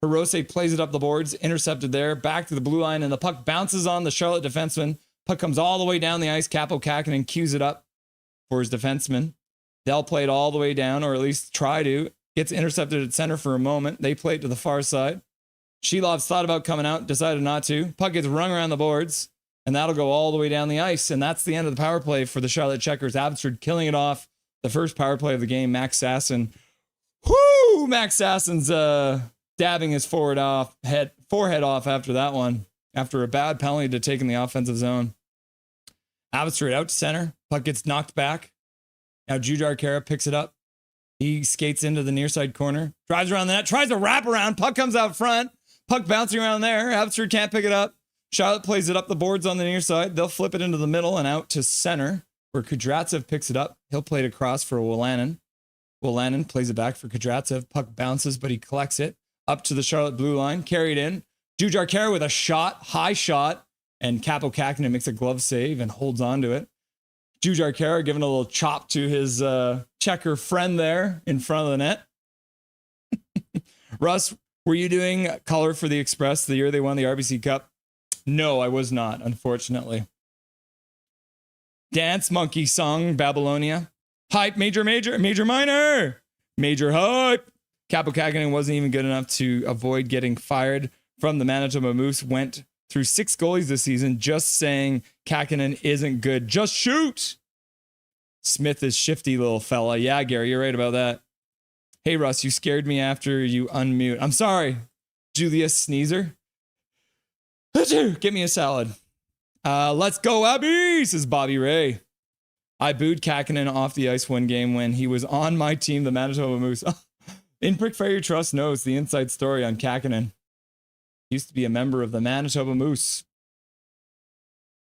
Hirose plays it up the boards, intercepted there, back to the blue line, and the puck bounces on the Charlotte defenseman. Puck comes all the way down the ice. Capo Kakinen cues it up for his defenseman. They'll play it all the way down, or at least try to. Gets intercepted at center for a moment. They play it to the far side. Shilovs thought about coming out, decided not to. Puck gets rung around the boards. And that'll go all the way down the ice. And that's the end of the power play for the Charlotte Checkers. Abbotsford killing it off. The first power play of the game, Max Sasson. Whoo! Max Sasson's dabbing his forehead off after that one. After a bad penalty to take in the offensive zone. Abbotsford out to center. Puck gets knocked back. Now Jujhar Khaira picks it up. He skates into the near side corner. Drives around the net. Tries to wrap around. Puck comes out front. Puck bouncing around there. Abbotsford can't pick it up. Charlotte plays it up the boards on the near side. They'll flip it into the middle and out to center, where Kudratsev picks it up. He'll play it across for Wolanin. Wolanin plays it back for Kudratsev. Puck bounces, but he collects it up to the Charlotte blue line. Carried in. Jujhar Khaira with a shot, high shot, and Capo Kakinen makes a glove save and holds on to it. Jujhar Khaira giving a little chop to his Checker friend there in front of the net. Russ, were you doing color for the Express the year they won the RBC Cup? No, I was not, unfortunately. Dance Monkey song, Babylonia. Hype, major, minor. Major hype. Capo Kakinen wasn't even good enough to avoid getting fired from the Manitoba Moose. Went through 6 goalies this season just saying Kakinen isn't good. Just shoot. Smith is shifty little fella. Yeah, Gary, you're right about that. Hey, Russ, you scared me after you unmute. I'm sorry, Julius Sneezer. Get me a salad. Let's go, Abby, says Bobby Ray. I booed Kakinen off the ice one game when he was on my team, the Manitoba Moose. In Prick Fair You Trust knows the inside story on Kakinen. Used to be a member of the Manitoba Moose.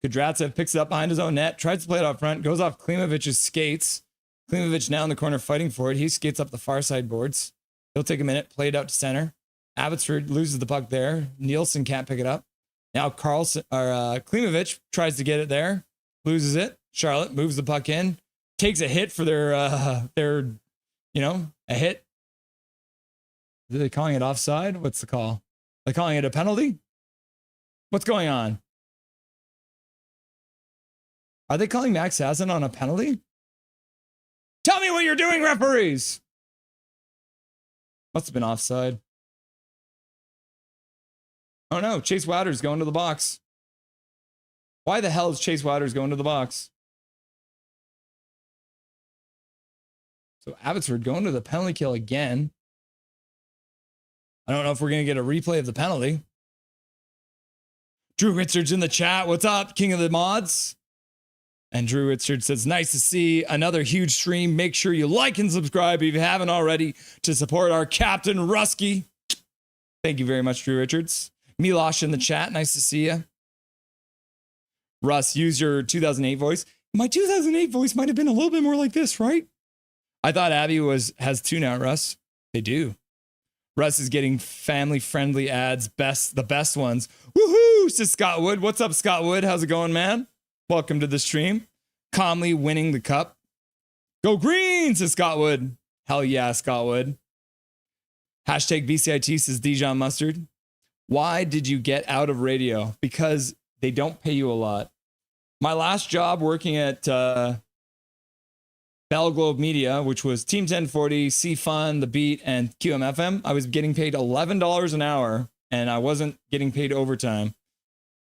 Kudratsev picks it up behind his own net, tries to play it up front, goes off Klimovich's skates. Klimovic now in the corner fighting for it. He skates up the far side boards. He'll take a minute, play it out to center. Abbotsford loses the puck there. Nielsen can't pick it up. Now Klimovic tries to get it there, loses it. Charlotte moves the puck in, takes a hit for their a hit. Are they calling it offside? What's the call? Are they calling it a penalty? What's going on? Are they calling Max Sasson on a penalty? Tell me what you're doing, referees. Must have been offside. Oh no, Chase Wouters going to the box. Why the hell is Chase Wouters going to the box? So Abbotsford going to the penalty kill again. I don't know if we're going to get a replay of the penalty. Drew Richards in the chat. What's up, King of the Mods? And Drew Richards says, nice to see another huge stream. Make sure you like and subscribe if you haven't already to support our Captain Rusky. Thank you very much, Drew Richards. Milosh in the chat. Nice to see you. Russ, use your 2008 voice. My 2008 voice might have been a little bit more like this, right? I thought Abby has two now, Russ. They do. Russ is getting family-friendly ads, the best ones. Woohoo, says Scott Wood. What's up, Scott Wood? How's it going, man? Welcome to the stream. Calmly winning the cup. Go green, says Scott Wood. Hell yeah, Scott Wood. Hashtag BCIT, says Dijon Mustard. Why did you get out of radio? Because they don't pay you a lot. My last job working at Bell Globe Media, which was Team 1040, C-Fun, The Beat, and QMFM, I was getting paid $11 an hour, and I wasn't getting paid overtime.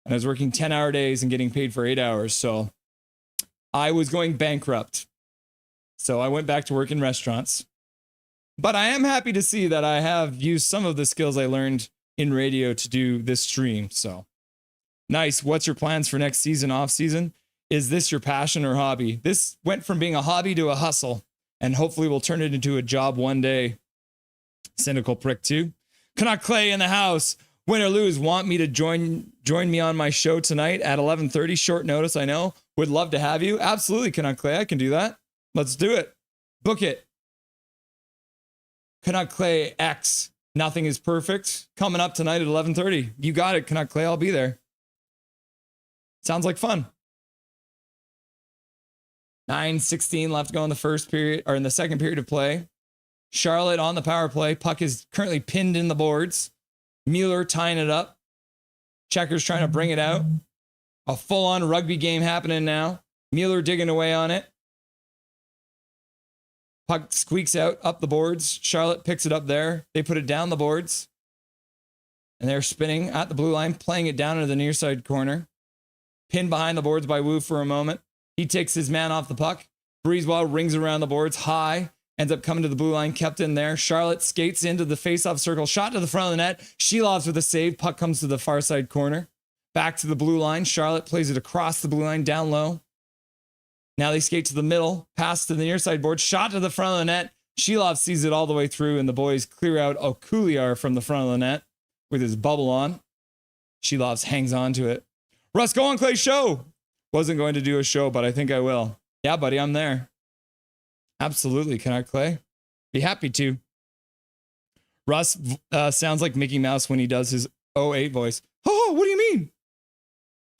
And I was working 10-hour days and getting paid for 8 hours, so I was going bankrupt. So I went back to work in restaurants. But I am happy to see that I have used some of the skills I learned in radio to do this stream, so nice. What's your plans for next season, off season? Is this your passion or hobby? This went from being a hobby to a hustle, and hopefully we'll turn it into a job one day. Cynical prick too. Canuck Clay in the house. Win or lose, want me to join me on my show tonight at 11:30. Short notice, I know. Would love to have you. Absolutely, Canuck Clay. I can do that. Let's do it. Book it. Canuck Clay X. Nothing is perfect. Coming up tonight at 11:30. You got it, Canuck Clay. I'll be there. Sounds like fun. 9:16 left to go in the first period, or in the second period of play. Charlotte on the power play. Puck is currently pinned in the boards. Mueller tying it up. Checkers trying to bring it out. A full-on rugby game happening now. Mueller digging away on it. Puck squeaks out up the boards. Charlotte picks it up there. They put it down the boards. And they're spinning at the blue line, playing it down into the near side corner. Pinned behind the boards by Wu for a moment. He takes his man off the puck. Breezewell rings around the boards high. Ends up coming to the blue line, kept in there. Charlotte skates into the face-off circle. Shot to the front of the net. Shelovs with a save. Puck comes to the far side corner. Back to the blue line. Charlotte plays it across the blue line, down low. Now they skate to the middle. Pass to the near side board. Shot to the front of the net. Shelov sees it all the way through, and the boys clear out Okuliar from the front of the net with his bubble on. Shelovs hangs on to it. Russ, go on, Clay, show. Wasn't going to do a show, but I think I will. Yeah, buddy, I'm there. Absolutely, Canuck Clay. Be happy to. Russ sounds like Mickey Mouse when he does his 08 voice. Ho, what do you mean?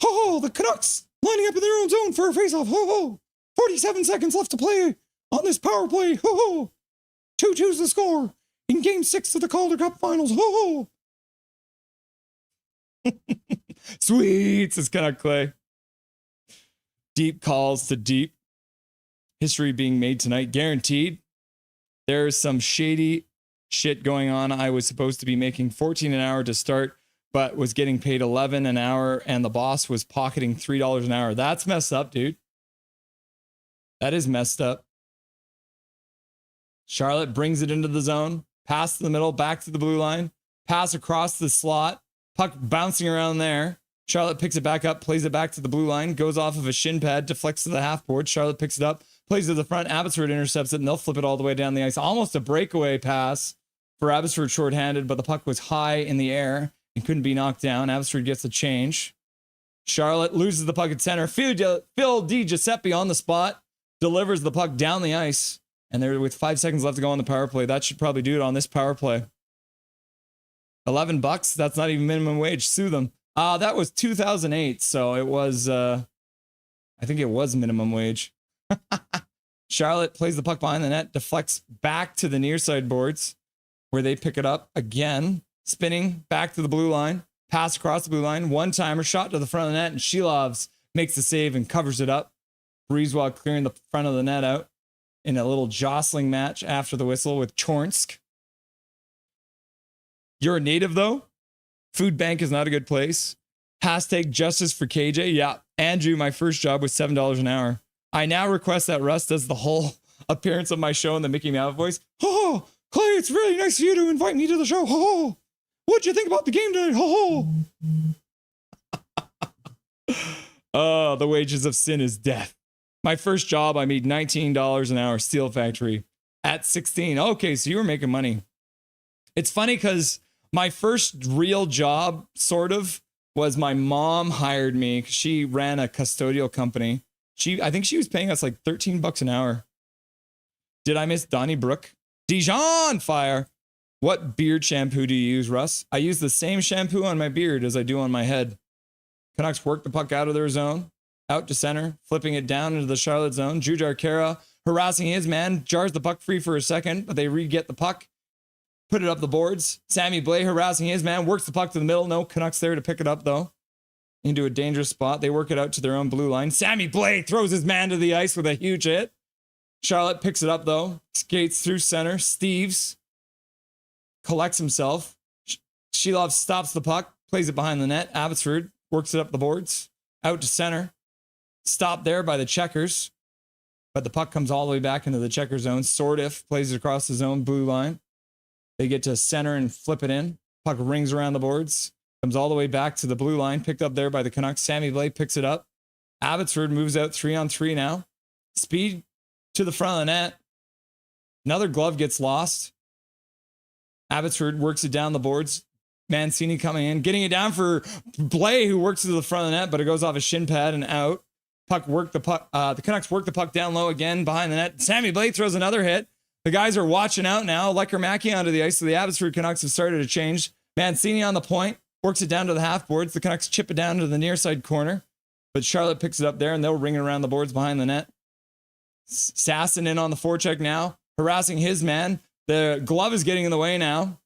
Ho, the Canucks lining up in their own zone for a faceoff. Ho, 47 seconds left to play on this power play. Ho, 2-2's the score in Game 6 of the Calder Cup Finals. Ho. Sweet, says Canuck Clay. Deep calls to deep. History being made tonight, guaranteed. There's some shady shit going on. I was supposed to be making $14 an hour to start, but was getting paid $11 an hour, and the boss was pocketing $3 an hour. That's messed up, dude. That is messed up. Charlotte brings it into the zone, pass to the middle, back to the blue line, pass across the slot, puck bouncing around there. Charlotte picks it back up, plays it back to the blue line, goes off of a shin pad, deflects to the half board. Charlotte picks it up, plays to the front. Abbotsford intercepts it, and they'll flip it all the way down the ice. Almost a breakaway pass for Abbotsford shorthanded, but the puck was high in the air and couldn't be knocked down. Abbotsford gets a change. Charlotte loses the puck at center. Phil Di Giuseppe on the spot, delivers the puck down the ice, and there with 5 seconds left to go on the power play. That should probably do it on this power play. $11, that's not even minimum wage. Sue them. That was 2008, so it was, I think it was minimum wage. Charlotte plays the puck behind the net, deflects back to the near side boards, where they pick it up again, spinning back to the blue line, pass across the blue line, one-timer, shot to the front of the net, and Shelovs makes the save and covers it up. Breezewell clearing the front of the net out in a little jostling match after the whistle with Chornsk. You're a native, though? Food bank is not a good place. Hashtag justice for KJ. Yeah, Andrew, my first job was $7 an hour. I now request that Russ does the whole appearance of my show in the Mickey Mouse voice. Oh, Clay, it's really nice of you to invite me to the show. Oh, what'd you think about the game tonight? Oh, oh, the wages of sin is death. My first job, I made $19 an hour, steel factory at 16. Okay, so you were making money. It's funny because my first real job, sort of, was my mom hired me. She ran a custodial company. I think she was paying us like $13 an hour. Did I miss Donnybrook? Dijon fire. What beard shampoo do you use, Russ? I use the same shampoo on my beard as I do on my head. Canucks work the puck out of their zone, out to center, flipping it down into the Charlotte zone. Jujhar Khaira harassing his man, jars the puck free for a second, but they re-get the puck, put it up the boards. Sammy Blais harassing his man, works the puck to the middle. No Canucks there to pick it up, though. Into a dangerous spot. They work it out to their own blue line. Sammy Blais throws his man to the ice with a huge hit. Charlotte picks it up, though. Skates through center. Steves collects himself. Shelov stops the puck, plays it behind the net. Abbotsford works it up the boards, out to center. Stopped there by the Checkers, but the puck comes all the way back into the Checker zone. Sordiff plays it across the zone, blue line. They get to center and flip it in. Puck rings around the boards, comes all the way back to the blue line, picked up there by the Canucks. Sammy Blais picks it up. Abbotsford moves out 3-on-3 now. Speed to the front of the net. Another glove gets lost. Abbotsford works it down the boards. Mancini coming in, getting it down for Blais, who works to the front of the net, but it goes off a shin pad and out. The Canucks work the puck down low again behind the net. Sammy Blais throws another hit. The guys are watching out now. Lekkermacki onto the ice, so the Abbotsford Canucks have started to change. Mancini on the point, works it down to the half boards. The Canucks chip it down to the near side corner, but Charlotte picks it up there, and they'll ring it around the boards behind the net. Sasson in on the forecheck now, harassing his man. The glove is getting in the way now,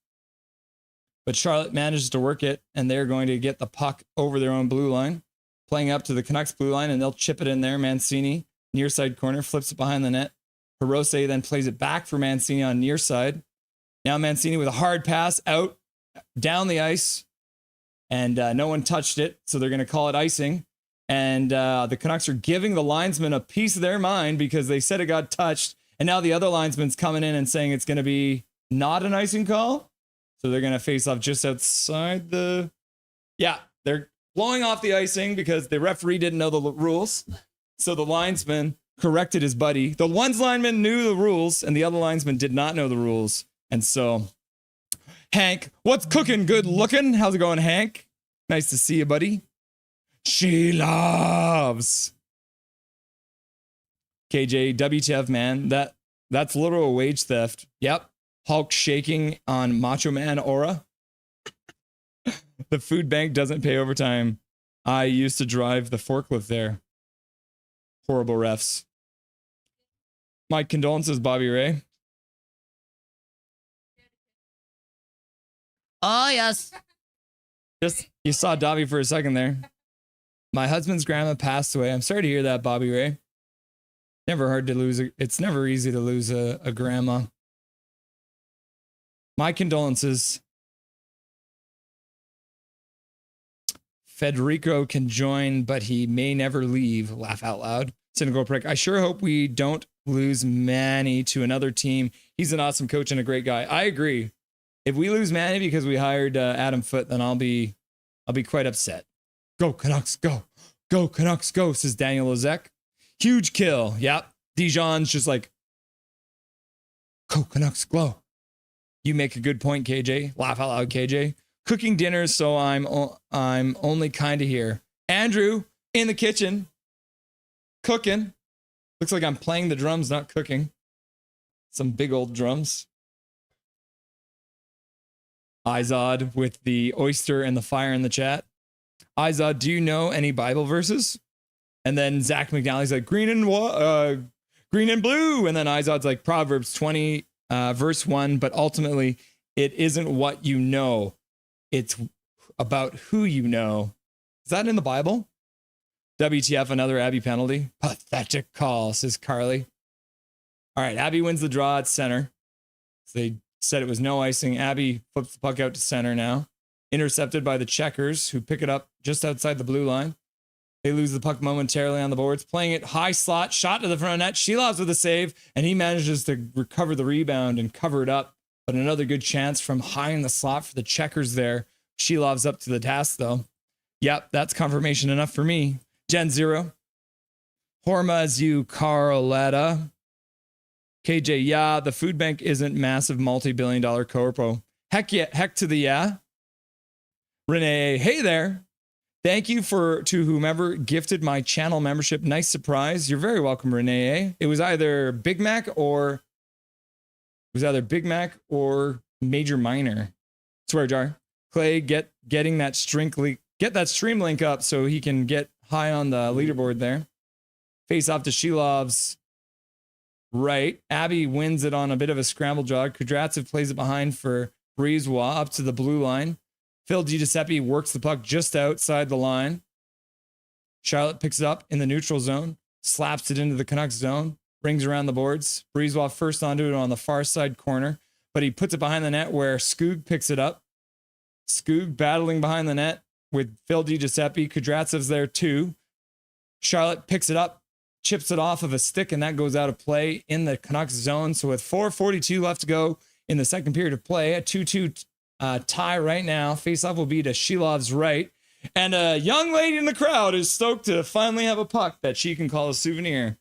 but Charlotte manages to work it, and they're going to get the puck over their own blue line, playing up to the Canucks blue line, and they'll chip it in there. Mancini, near side corner, flips it behind the net. Hirose then plays it back for Mancini on near side. Now Mancini with a hard pass out, down the ice, and no one touched it, so they're going to call it icing. And the Canucks are giving the linesman a piece of their mind because they said it got touched, and now the other linesman's coming in and saying it's going to be not an icing call. So they're going to face off just outside the... Yeah, they're blowing off the icing because the referee didn't know the rules. So the linesman corrected his buddy. The one lineman knew the rules, and the other linesman did not know the rules. And so, Hank, what's cooking? Good looking? How's it going, Hank? Nice to see you, buddy. She loves. KJ, WTF, man. That's literal wage theft. Yep. Hulk shaking on Macho Man aura. The food bank doesn't pay overtime. I used to drive the forklift there. Horrible refs. My condolences, Bobby Ray. Oh, yes. Just, you saw Dobby for a second there. My husband's grandma passed away. I'm sorry to hear that, Bobby Ray. Never hard to lose. It's never easy to lose a grandma. My condolences. Federico can join, but he may never leave. Laugh out loud. Cynical prick. I sure hope we don't lose Manny to another team. He's an awesome coach and a great guy. I agree. If we lose Manny because we hired Adam Foote, then I'll be quite upset. Go Canucks, go. Go Canucks, go, says Daniel Lozek. Huge kill. Yep. Dijon's just like, go Canucks, glow. You make a good point, KJ. Laugh out loud, KJ. Cooking dinner, so I'm only kind of here. Andrew in the kitchen, cooking. Looks like I'm playing the drums, not cooking. Some big old drums. Izod with the oyster and the fire in the chat. Izod, do you know any Bible verses? And then Zach McNally's like, green and blue. And then Izod's like, Proverbs 20, verse 1. But ultimately, it isn't what you know. It's about who you know. Is that in the Bible? WTF, another Abby penalty. Pathetic call, says Carly. All right, Abby wins the draw at center. So they said it was no icing. Abby flips the puck out to center now. Intercepted by the Checkers, who pick it up just outside the blue line. They lose the puck momentarily on the boards, playing it high slot, shot to the front of net. Shilov's with a save, and he manages to recover the rebound and cover it up. But another good chance from high in the slot for the Checkers there. Shilov's up to the task, though. Yep, that's confirmation enough for me. Gen 0. Hormazu Carletta. KJ, yeah, the food bank isn't massive multi-billion-dollar corpo. Heck yeah, heck to the yeah. Renee, hey there. Thank you to whomever gifted my channel membership. Nice surprise. You're very welcome, Renee. It was either Big Mac or Major Minor. Swear jar. Clay, getting that get that stream link up so he can get high on the leaderboard there. Face off to Shilov's right. Abby wins it on a bit of a scramble jog. Kudratsev plays it behind for Brisebois up to the blue line. Phil DiGiuseppe works the puck just outside the line. Charlotte picks it up in the neutral zone, slaps it into the Canucks zone, brings around the boards. Brisebois first onto it on the far side corner, but he puts it behind the net where Skoog picks it up. Skoog battling behind the net with Phil DiGiuseppe. Kudratsev's there too. Charlotte picks it up, chips it off of a stick, and that goes out of play in the Canucks zone. So with 4:42 left to go in the second period of play, a 2-2 tie right now. Face-off will be to Shilov's right. And a young lady in the crowd is stoked to finally have a puck that she can call a souvenir.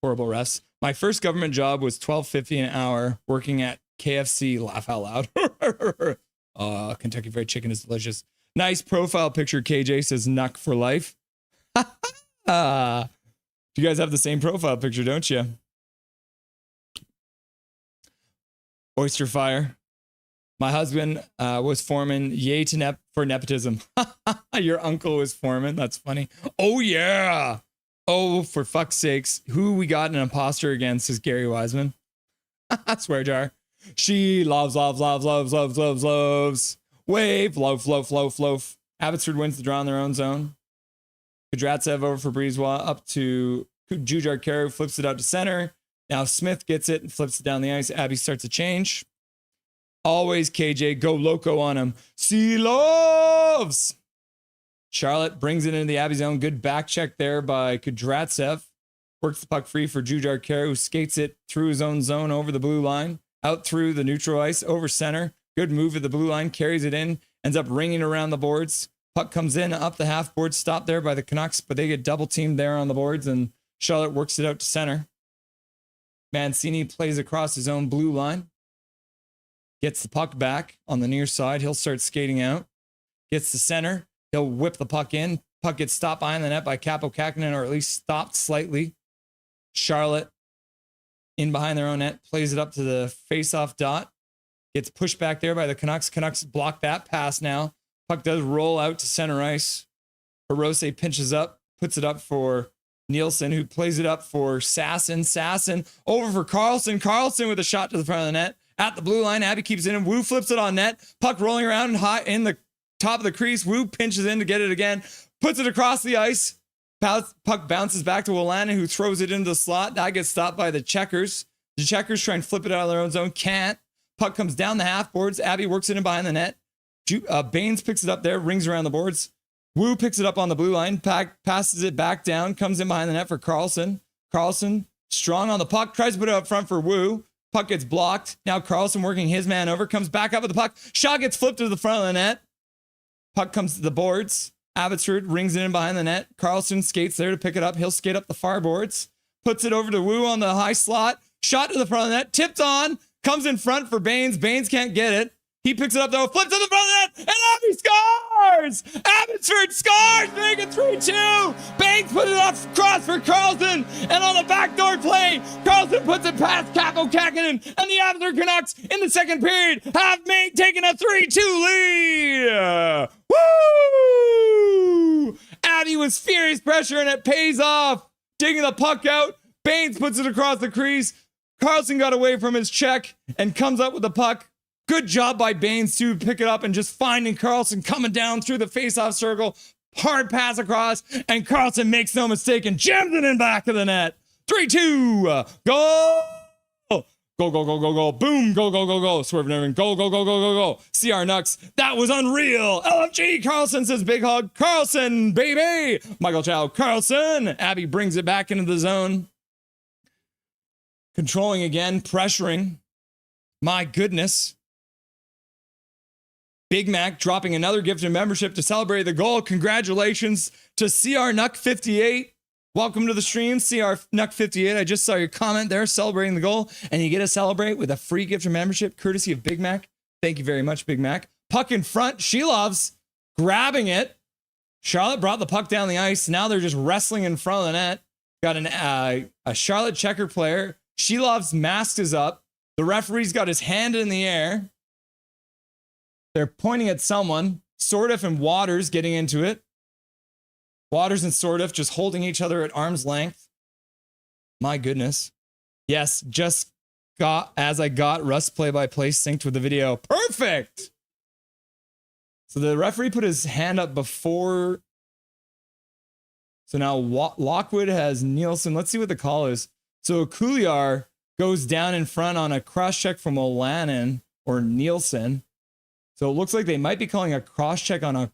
Horrible refs. My first government job was $12.50 an hour working at KFC. Laugh out loud. Kentucky Fried Chicken is delicious. Nice profile picture, KJ says Nuck for life. You guys have the same profile picture, don't you? Oyster Fire. My husband was foreman. Yay to for nepotism. Your uncle was foreman. That's funny. Oh, yeah. Oh, for fuck's sakes. Who we got an imposter against is Gary Wiseman. Swear jar. She loves. Wave. Loaf. Abbotsford wins the draw in their own zone. Kudratsev over for Brisebois. Up to Jujar Carew. Flips it out to center. Now Smith gets it and flips it down the ice. Abby starts a change. Always KJ, go loco on him. See loves. Charlotte brings it into the Abbey zone. Good back check there by Kudratsev. Works the puck free for Jujar Carew, who skates it through his own zone over the blue line, out through the neutral ice, over center. Good move at the blue line, carries it in, ends up ringing around the boards. Puck comes in, up the half board, stopped there by the Canucks, but they get double teamed there on the boards, and Charlotte works it out to center. Mancini plays across his own blue line. Gets the puck back on the near side. He'll start skating out. Gets to center. He'll whip the puck in. Puck gets stopped behind the net by Capo Kakinen, or at least stopped slightly. Charlotte in behind their own net. Plays it up to the face-off dot. Gets pushed back there by the Canucks. Canucks block that pass now. Puck does roll out to center ice. Hirose pinches up. Puts it up for Nielsen, who plays it up for Sasson. Sasson over for Carlson. Carlson with a shot to the front of the net. At the blue line, Abby keeps it in. Wu flips it on net. Puck rolling around and high in the top of the crease. Wu pinches in to get it again. Puts it across the ice. Puck bounces back to Wilana, who throws it into the slot. That gets stopped by the Checkers. The Checkers try and flip it out of their own zone. Can't. Puck comes down the half boards. Abby works it in behind the net. Baines picks it up there. Rings around the boards. Wu picks it up on the blue line. Passes it back down. Comes in behind the net for Carlson. Carlson strong on the puck. Tries to put it up front for Wu. Puck gets blocked. Now Carlson working his man over. Comes back up with the puck. Shot gets flipped to the front of the net. Puck comes to the boards. Abbotsford rings it in behind the net. Carlson skates there to pick it up. He'll skate up the far boards. Puts it over to Wu on the high slot. Shot to the front of the net. Tipped on. Comes in front for Baines. Baines can't get it. He picks it up though. Flips to the front of the net. And Abby scores! Abbotsford scores! Make it 3-2. Baines put it across for Carlson. And on the backdoor play, Carlson puts it past Capo Kakinen. And the Abbotsford Canucks in the second period have taken a 3-2 lead. Woo! Abby was furious pressure and it pays off. Digging the puck out. Baines puts it across the crease. Carlson got away from his check and comes up with the puck. Good job by Baines to pick it up and just finding Carlson coming down through the face-off circle. Hard pass across, and Carlson makes no mistake and jams it in back of the net. 3-2. Goal! Go, go, go, go, go. Boom, go, go, go, go. Swerving everything. Go, go, go, go, go, go. CR Nucks. That was unreal. LFG. Carlson says big hug. Carlson, baby. Michael Chow. Carlson. Abby brings it back into the zone. Controlling again. Pressuring. My goodness. Big Mac dropping another gift of membership to celebrate the goal. Congratulations to CR Nuck 58. Welcome to the stream, CR Nuck 58. I just saw your comment there celebrating the goal, and you get to celebrate with a free gift of membership courtesy of Big Mac. Thank you very much, Big Mac. Puck in front. Shilov's grabbing it. Charlotte brought the puck down the ice. Now they're just wrestling in front of the net. Got a Charlotte checker player. Shilov's mask is up. The referee's got his hand in the air. They're pointing at someone. Sordiff and Waters getting into it. Waters and Sordiff just holding each other at arm's length. My goodness. Yes, just got Russ play-by-play synced with the video. Perfect! So the referee put his hand up before. So now Lockwood has Nielsen. Let's see what the call is. So Couliar goes down in front on a cross-check from Olanin or Nielsen. So it looks like they might be calling a cross-check on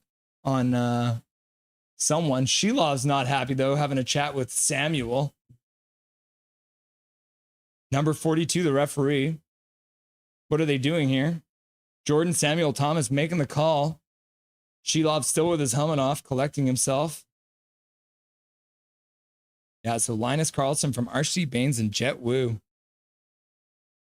someone. Shilov's not happy, though, having a chat with Samuel. Number 42, the referee. What are they doing here? Jordan Samuel Thomas making the call. Shilov still with his helmet off, collecting himself. Yeah, so Linus Carlson from RC Baines and Jet Wu.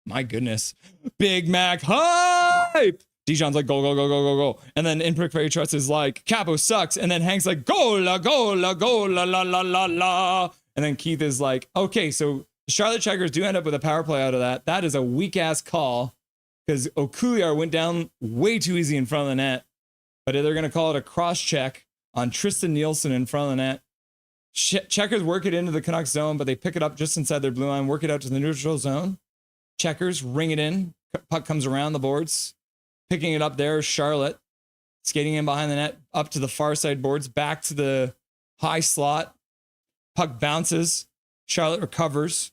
My goodness. Big Mac hype! Dijon's like, go, go, go, go, go, go. And then Inprick Fairy Trust is like, Capo sucks. And then Hank's like, go, la, la, la, la, la. And then Keith is like, okay, so the Charlotte Checkers do end up with a power play out of that. That is a weak-ass call because Okuliar went down way too easy in front of the net. But they're going to call it a cross-check on Tristan Nielsen in front of the net. Checkers work it into the Canucks zone, but they pick it up just inside their blue line, work it out to the neutral zone. Checkers ring it in. Puck comes around the boards. Picking it up there, Charlotte. Skating in behind the net, up to the far side boards, back to the high slot. Puck bounces. Charlotte recovers.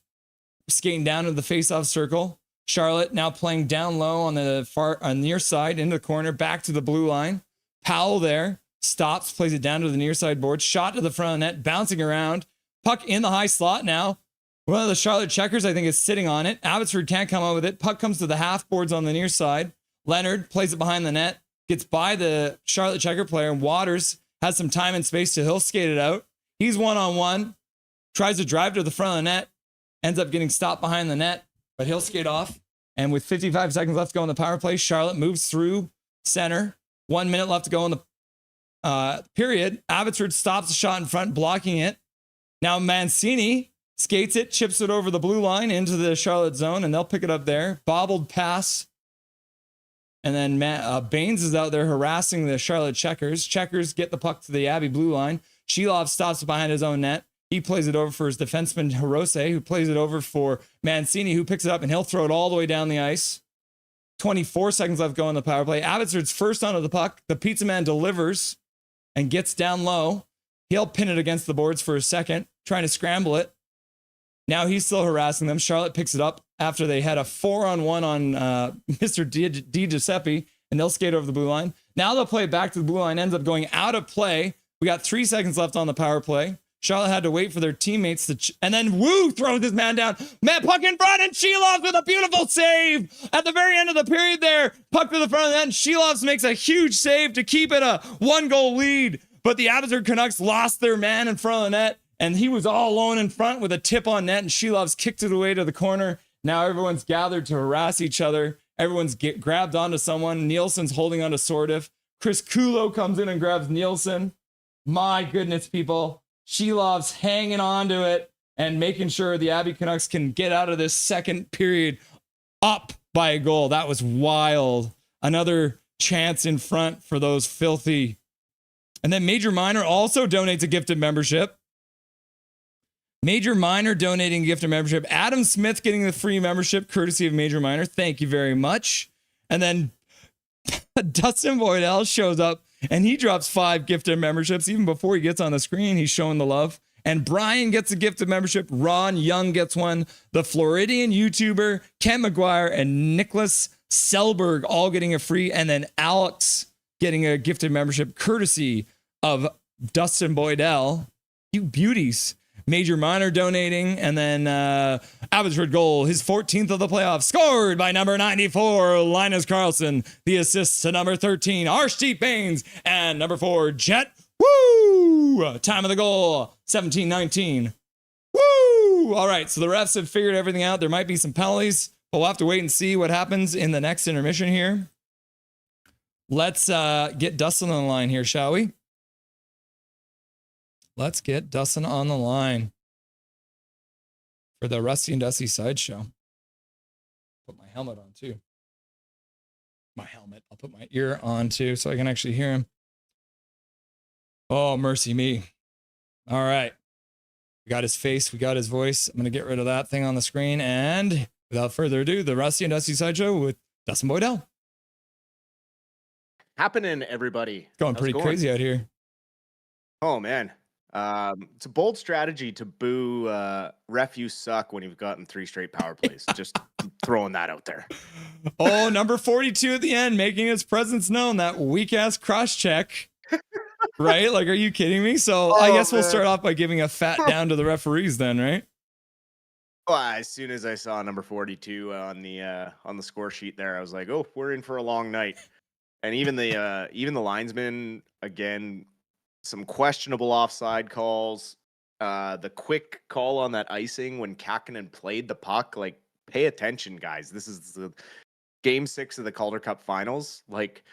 Skating down to the face-off circle. Charlotte now playing down low on the near side, into the corner, back to the blue line. Powell there. Stops, plays it down to the near side board. Shot to the front of the net, bouncing around. Puck in the high slot now. One of the Charlotte Checkers, I think, is sitting on it. Abbotsford can't come out with it. Puck comes to the half boards on the near side. Leonard plays it behind the net, gets by the Charlotte Checker player, and Waters has some time and space to he'll skate it out. He's one-on-one, tries to drive to the front of the net, ends up getting stopped behind the net, but he'll skate off. And with 55 seconds left to go in the power play, Charlotte moves through center. 1 minute left to go in the period. Abbotsford stops the shot in front, blocking it. Now Mancini skates it, chips it over the blue line into the Charlotte zone, and they'll pick it up there. Bobbled pass. And then Baines is out there harassing the Charlotte Checkers. Checkers get the puck to the Abbey blue line. Shilov stops behind his own net. He plays it over for his defenseman Hirose, who plays it over for Mancini, who picks it up, and he'll throw it all the way down the ice. 24 seconds left to go in the power play. Abbotsford's first onto the puck. The pizza man delivers and gets down low. He'll pin it against the boards for a second, trying to scramble it. Now he's still harassing them. Charlotte picks it up after they had a 4-on-1 on Mr. Di Giuseppe, and they'll skate over the blue line. Now they'll play it back to the blue line, ends up going out of play. We got 3 seconds left on the power play. Charlotte had to wait for their teammates to... and then Wu throws his man down. Man, puck in front, and Shilovs with a beautiful save. At the very end of the period there, puck to the front of the net, and Shilovs makes a huge save to keep it a 1-goal lead. But the Abbotsford Canucks lost their man in front of the net, and he was all alone in front with a tip on net, and Shilovs kicked it away to the corner. Now everyone's gathered to harass each other. Everyone's grabbed onto someone. Nielsen's holding onto Sordiff. Chris Kulo comes in and grabs Nielsen. My goodness, people. Shilov's hanging on to it and making sure the Abbey Canucks can get out of this second period up by a goal. That was wild. Another chance in front for those filthy. And then Major Minor also donates a gifted membership. Major Minor donating a gifted membership. Adam Smith getting the free membership courtesy of Major Minor. Thank you very much. And then Dustin Boydell shows up and he drops 5 gifted memberships. Even before he gets on the screen, he's showing the love. And Brian gets a gift of membership. Ron Young gets one. The Floridian YouTuber, Ken McGuire, and Nicholas Selberg all getting a free. And then Alex getting a gifted membership courtesy of Dustin Boydell. You beauties. Major Minor donating. And then Abbotsford goal, his 14th of the playoffs, scored by number 94, Linus Carlson. The assists to number 13, Arshdeep Baines. And number 4, Jet. Woo! Time of the goal, 17-19. Woo! All right, so the refs have figured everything out. There might be some penalties, but we'll have to wait and see what happens in the next intermission here. Let's get Dustin on the line here, shall we? Let's get Dustin on the line for the Rusty and Dusty Sideshow. Put my helmet on too. I'll put my ear on too so I can actually hear him. Oh, mercy me. All right. We got his face. We got his voice. I'm going to get rid of that thing on the screen. And without further ado, the Rusty and Dusty Sideshow with Dustin Boydell. Happening, everybody. Going pretty crazy out here. Oh, man. It's a bold strategy to boo ref you suck when you've gotten 3 straight power plays. Just throwing that out there. Oh, number 42 at the end, making his presence known. That weak-ass cross-check. Right? Like, are you kidding me? So I guess we'll start off by giving a fat down to the referees then, right? Well, as soon as I saw number 42 on the score sheet there, I was like, oh, we're in for a long night. And even the linesman, again, some questionable offside calls. The quick call on that icing when Kakkonen played the puck. Like, pay attention, guys. This is the Game 6 of the Calder Cup Finals. Like,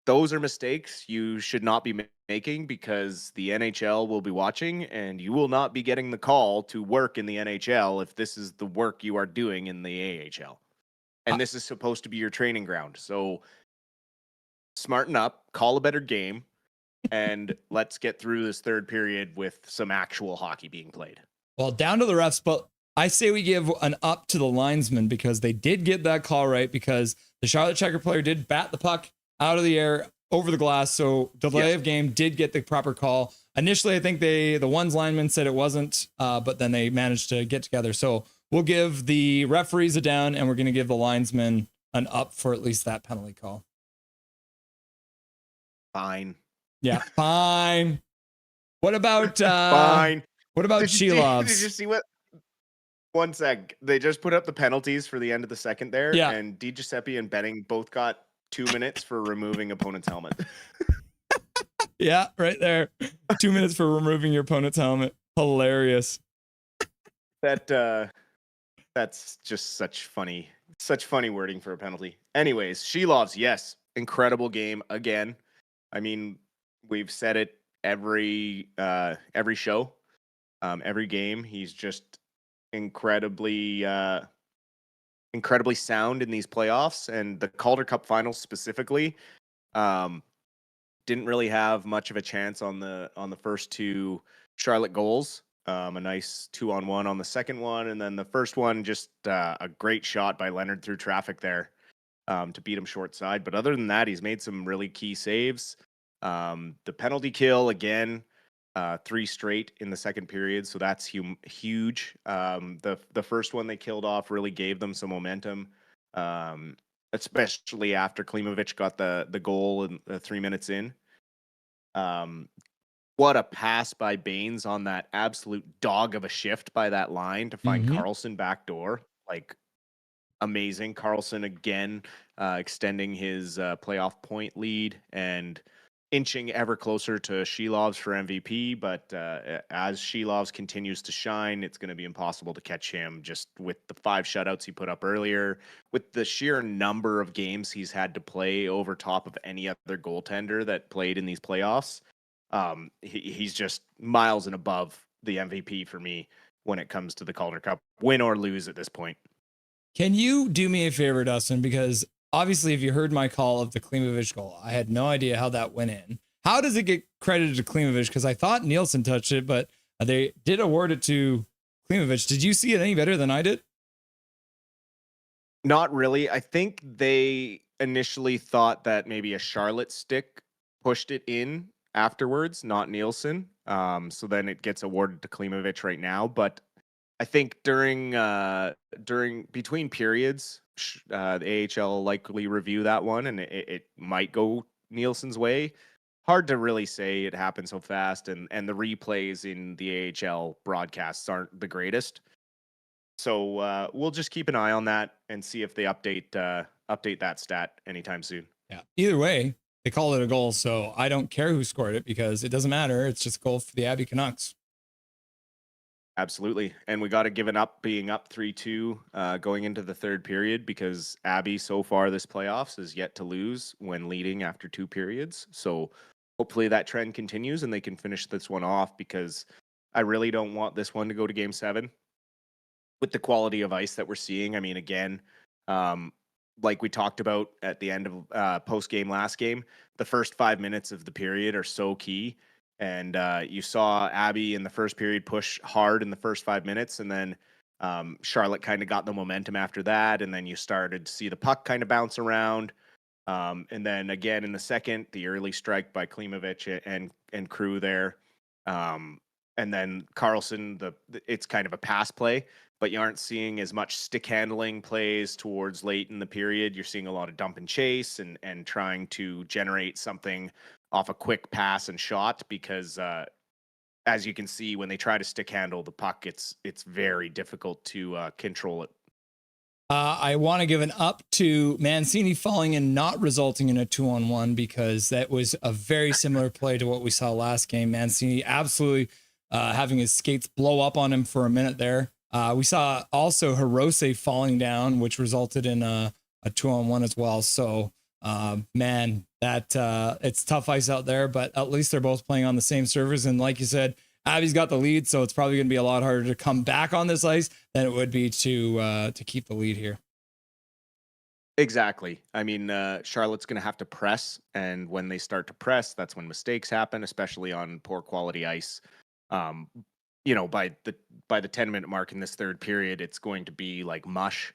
those are mistakes you should not be making because the NHL will be watching and you will not be getting the call to work in the NHL if this is the work you are doing in the AHL. And this is supposed to be your training ground. So smarten up, call a better game, and let's get through this third period with some actual hockey being played. Well, down to the refs, but I say we give an up to the linesman because they did get that call right because the Charlotte Checker player did bat the puck out of the air over the glass. So delay of game did get the proper call. Initially, I think the one's lineman said it wasn't, but then they managed to get together. So we'll give the referees a down and we're going to give the linesman an up for at least that penalty call. Fine. Yeah, fine. What about fine? What about Shelovs? Did you see what? One sec. They just put up the penalties for the end of the second there, and Di Giuseppe and Benning both got 2 minutes for removing opponent's helmet. Yeah, right there. 2 minutes for removing your opponent's helmet. Hilarious. That's just such funny wording for a penalty. Anyways, Shelovs, yes, incredible game again. I mean, we've said it every show, every game. He's just incredibly sound in these playoffs, and the Calder Cup Finals specifically didn't really have much of a chance on the first 2 Charlotte goals. A nice 2-on-1 on the second one, and then the first one just a great shot by Leonard through traffic there to beat him short side. But other than that, he's made some really key saves. The penalty kill again, 3 straight in the second period, so that's huge. The first one they killed off really gave them some momentum, especially after Klimovich got the goal in 3 minutes in. What a pass by Baines on that absolute dog of a shift by that line to find Carlson backdoor. Like, amazing. Carlson again extending his playoff point lead and inching ever closer to Shelovs for MVP, but as Shelovs continues to shine, it's going to be impossible to catch him just with the 5 shutouts he put up earlier, with the sheer number of games he's had to play over top of any other goaltender that played in these playoffs. He's just miles and above the MVP for me when it comes to the Calder Cup, win or lose at this point. Can you do me a favor, Dustin? Because obviously, if you heard my call of the Klimovich goal, I had no idea how that went in. How does it get credited to Klimovich? Because I thought Nielsen touched it, but they did award it to Klimovich. Did you see it any better than I did? Not really. I think they initially thought that maybe a Charlotte stick pushed it in afterwards, not Nielsen. So then it gets awarded to Klimovich right now. But I think during between periods, the AHL will likely review that one, and it might go Nielsen's way. Hard to really say. It happened so fast, and the replays in the AHL broadcasts aren't the greatest. So we'll just keep an eye on that and see if they update that stat anytime soon. Yeah. Either way, they call it a goal, so I don't care who scored it because it doesn't matter. It's just a goal for the Abbey Canucks. Absolutely. And we got to give it up being up 3-2 going into the third period, because Abbey so far this playoffs is yet to lose when leading after 2 periods. So hopefully that trend continues and they can finish this one off, because I really don't want this one to go to game 7 with the quality of ice that we're seeing. I mean, again, like we talked about at the end of post game last game, the first 5 minutes of the period are so key. And you saw Abbey in the first period push hard in the first 5 minutes, and then Charlotte kind of got the momentum after that, and then you started to see the puck kind of bounce around. And then again in the second, the early strike by Klimovich and crew there. And then Carlson, it's kind of a pass play, but you aren't seeing as much stick handling plays towards late in the period. You're seeing a lot of dump and chase and trying to generate something off a quick pass and shot, because as you can see, when they try to stick handle the puck, it's very difficult to control it. I want to give an up to Mancini falling and not resulting in a 2-on-1, because that was a very similar play to what we saw last game. Mancini absolutely having his skates blow up on him for a minute there. We saw also Hirose falling down, which resulted in a 2-on-1 as well. So, man, that it's tough ice out there, but at least they're both playing on the same servers. And like you said, Abbey's got the lead, so it's probably going to be a lot harder to come back on this ice than it would be to keep the lead here. Exactly. I mean, Charlotte's going to have to press, and when they start to press, that's when mistakes happen, especially on poor quality ice. You know, by the 10-minute mark in this third period, it's going to be like mush.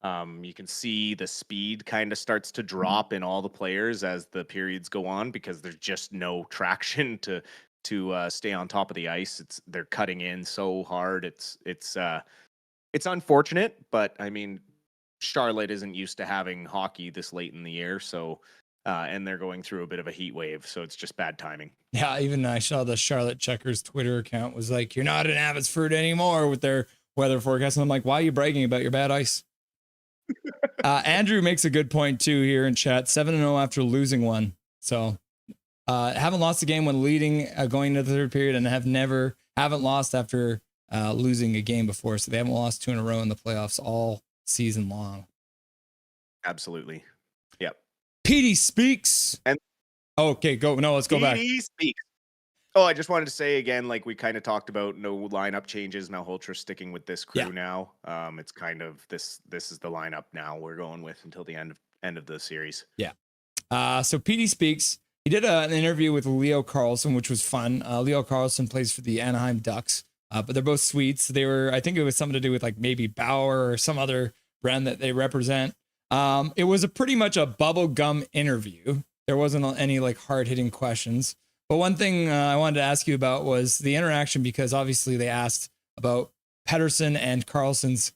You can see the speed kind of starts to drop in all the players as the periods go on, because there's just no traction to stay on top of the ice. They're cutting in so hard. It's unfortunate, but I mean, Charlotte isn't used to having hockey this late in the year, so and they're going through a bit of a heat wave, so it's just bad timing. Yeah, even I saw the Charlotte Checkers Twitter account was like, "You're not in Abbotsford anymore" with their weather forecast. And I'm like, why are you bragging about your bad ice? Andrew makes a good point too here in chat. 7-0 after losing one. So haven't lost a game when leading going into the third period, and haven't lost after losing a game before. So they haven't lost 2 in a row in the playoffs all season long. Absolutely. Yep. Petey speaks. And okay, go. No, let's go back. Petey speaks. Oh, I just wanted to say again, like we kind of talked about, no lineup changes. Malhotra sticking with this crew now. It's kind of this is the lineup now we're going with until the end of the series. Yeah. So Petey speaks. He did an interview with Leo Carlson, which was fun. Leo Carlson plays for the Anaheim Ducks, but they're both Swedes. They were, I think it was something to do with like maybe Bauer or some other brand that they represent. It was pretty much a bubblegum interview. There wasn't any like hard hitting questions. But one thing I wanted to ask you about was the interaction, because obviously they asked about Pettersson and Carlson's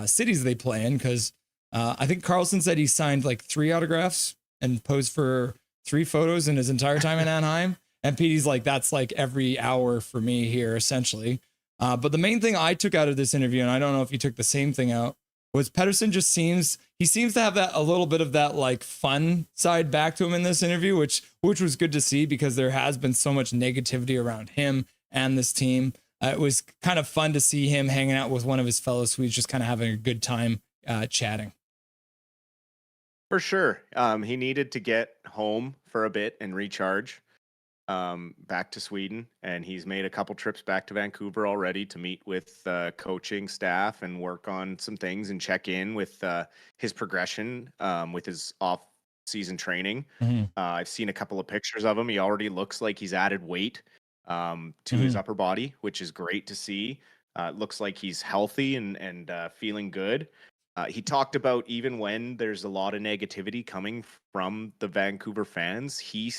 cities they play in, because I think Carlson said he signed like 3 autographs and posed for 3 photos in his entire time in Anaheim. And Petey's like, that's like every hour for me here, essentially. But the main thing I took out of this interview, and I don't know if you took the same thing out, was Pettersson just seems to have that a little bit of that like fun side back to him in this interview, which was good to see, because there has been so much negativity around him and this team. It was kind of fun to see him hanging out with one of his fellow Swedes, just kind of having a good time chatting. For sure. He needed to get home for a bit and recharge back to Sweden. And he's made a couple trips back to Vancouver already to meet with coaching staff and work on some things and check in with his progression with his off-season training. Mm-hmm. I've seen a couple of pictures of him. He already looks like he's added weight to his upper body, which is great to see. It looks like he's healthy and feeling good. He talked about even when there's a lot of negativity coming from the Vancouver fans, he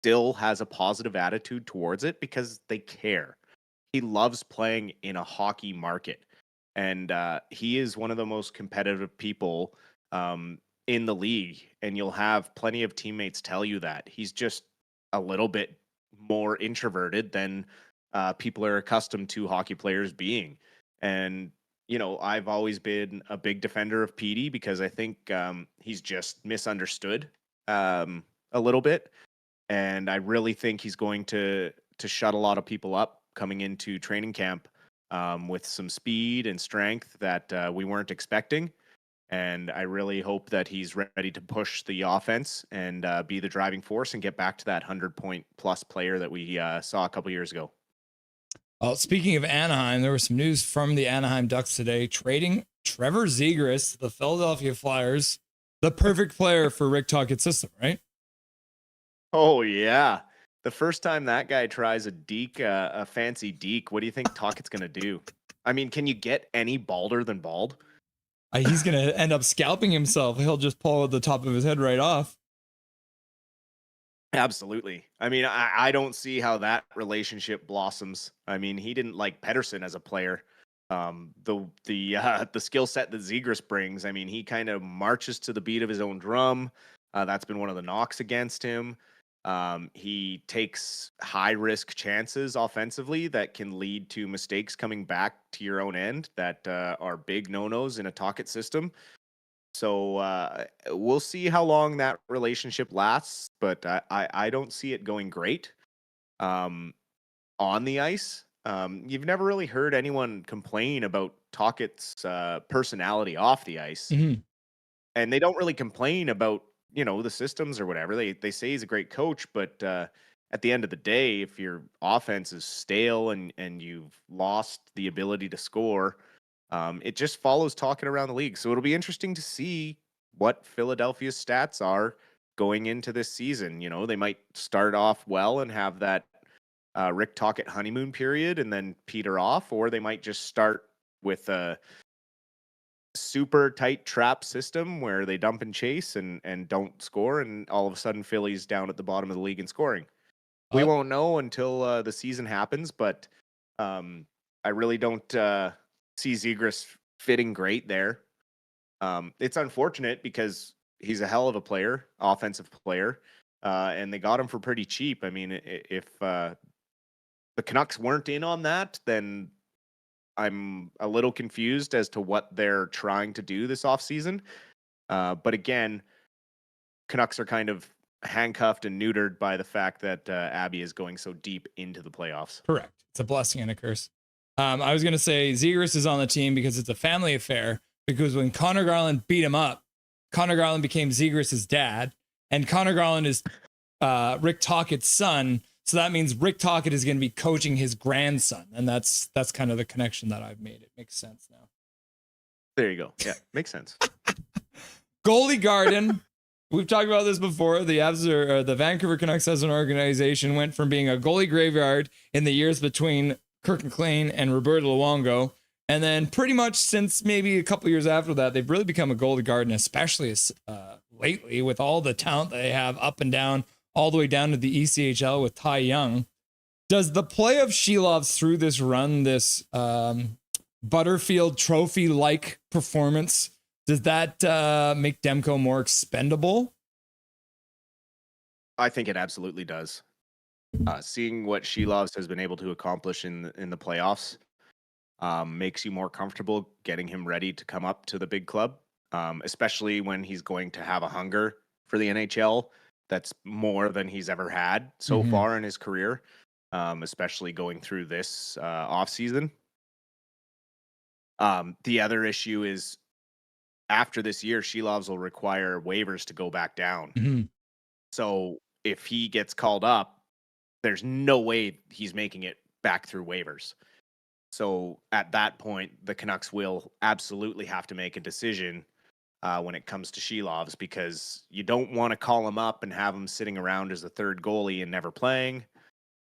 still has a positive attitude towards it because they care. He loves playing in a hockey market. And he is one of the most competitive people in the league. And you'll have plenty of teammates tell you that. He's just a little bit more introverted than people are accustomed to hockey players being. And, you know, I've always been a big defender of Petey because I think he's just misunderstood a little bit. And I really think he's going to shut a lot of people up coming into training camp with some speed and strength that we weren't expecting. And I really hope that he's ready to push the offense and be the driving force and get back to that 100-point plus player that we saw a couple years ago. Well, speaking of Anaheim, there was some news from the Anaheim Ducks today trading Trevor Zegras to the Philadelphia Flyers, the perfect player for Rick Tocchet's system, right? Oh, yeah. The first time that guy tries a fancy deke, what do you think Tocchet's going to do? I mean, can you get any balder than bald? He's going to end up scalping himself. He'll just pull the top of his head right off. Absolutely. I mean, I don't see how that relationship blossoms. I mean, he didn't like Pedersen as a player. The skill set that Zegras brings, I mean, he kind of marches to the beat of his own drum. That's been one of the knocks against him. He takes high risk chances offensively that can lead to mistakes coming back to your own end that are big no-nos in a Tocchet system. So we'll see how long that relationship lasts, but I don't see it going great on the ice. You've never really heard anyone complain about Tocchet's personality off the ice. Mm-hmm. And they don't really complain about, you know, the systems or whatever. They say he's a great coach, but at the end of the day, if your offense is stale and you've lost the ability to score, it just follows Tocchet around the league. So it'll be interesting to see what Philadelphia's stats are going into this season. You know, they might start off well and have that Rick Tocchet honeymoon period and then peter off, or they might just start with a super tight trap system where they dump and chase and don't score, and all of a sudden Philly's down at the bottom of the league in scoring. We won't know until the season happens, but I really don't see Zegras fitting great there. It's unfortunate because he's a hell of a player, offensive player, and they got him for pretty cheap. I mean, if the Canucks weren't in on that, then I'm a little confused as to what they're trying to do this offseason. But again, Canucks are kind of handcuffed and neutered by the fact that Abby is going so deep into the playoffs. Correct. It's a blessing and a curse. I was going to say Zegras is on the team because it's a family affair, because when Connor Garland beat him up, Connor Garland became Zegras' dad, and Connor Garland is Rick Tocchet's son. So that means Rick Tocchet is going to be coaching his grandson. And that's kind of the connection that I've made. It makes sense now. There you go. Yeah, makes sense. Goalie Garden. We've talked about this before. The Vancouver Canucks as an organization went from being a goalie graveyard in the years between Kirk McLean and Roberto Luongo. And then pretty much since maybe a couple years after that, they've really become a goalie garden, especially lately with all the talent they have up and down, all the way down to the ECHL with Ty Young. Does the play of Shilovs through this run, this Butterfield Trophy-like performance, does that make Demko more expendable? I think it absolutely does. Seeing what Shilovs has been able to accomplish in the playoffs makes you more comfortable getting him ready to come up to the big club, especially when he's going to have a hunger for the NHL that's more than he's ever had so far in his career, especially going through this offseason. The other issue is after this year, Shilovs will require waivers to go back down. Mm-hmm. So if he gets called up, there's no way he's making it back through waivers. So at that point, the Canucks will absolutely have to make a decision when it comes to Shilovs, because you don't want to call him up and have him sitting around as the third goalie and never playing.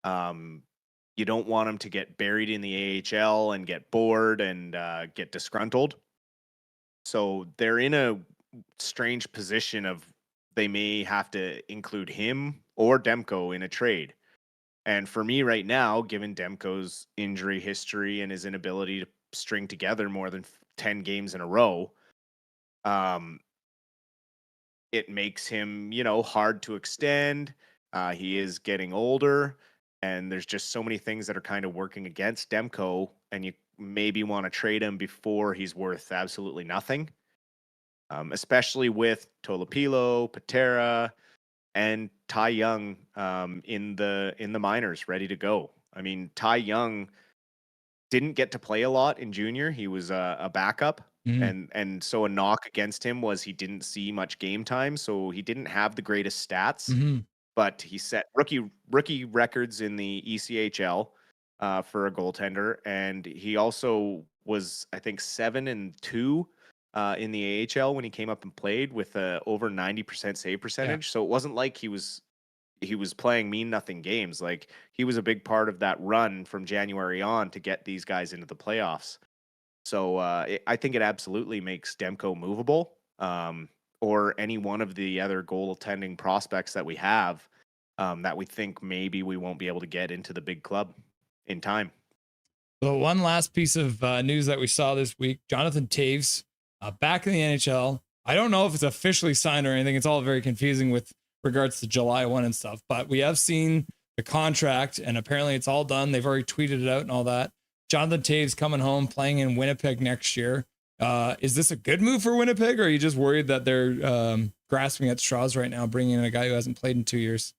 You don't want him to get buried in the AHL and get bored and get disgruntled. So they're in a strange position of they may have to include him or Demko in a trade. And for me right now, given Demko's injury history and his inability to string together more than 10 games in a row, it makes him, hard to extend. He is getting older, and there's just so many things that are kind of working against Demko, and you maybe want to trade him before he's worth absolutely nothing. Especially with Tolopilo, Patera, and Ty Young in the minors ready to go. I mean, Ty Young didn't get to play a lot in junior. He was a backup. And so a knock against him was he didn't see much game time, so he didn't have the greatest stats. But he set rookie records in the ECHL for a goaltender, and he also was, I think, 7-2 in the AHL when he came up and played with over 90% save percentage. So it wasn't like he was playing mean nothing games. Like, he was a big part of that run from January on to get these guys into the playoffs. So I think it absolutely makes Demko movable, or any one of the other goaltending prospects that we have that we think maybe we won't be able to get into the big club in time. So one last piece of news that we saw this week, Jonathan Toews back in the NHL. I don't know if it's officially signed or anything. It's all very confusing with regards to July 1 and stuff, but we have seen the contract, and apparently it's all done. They've already tweeted it out and all that. Jonathan Toews coming home, playing in Winnipeg next year. Is this a good move for Winnipeg, or are you just worried that they're grasping at straws right now, bringing in a guy who hasn't played in 2 years?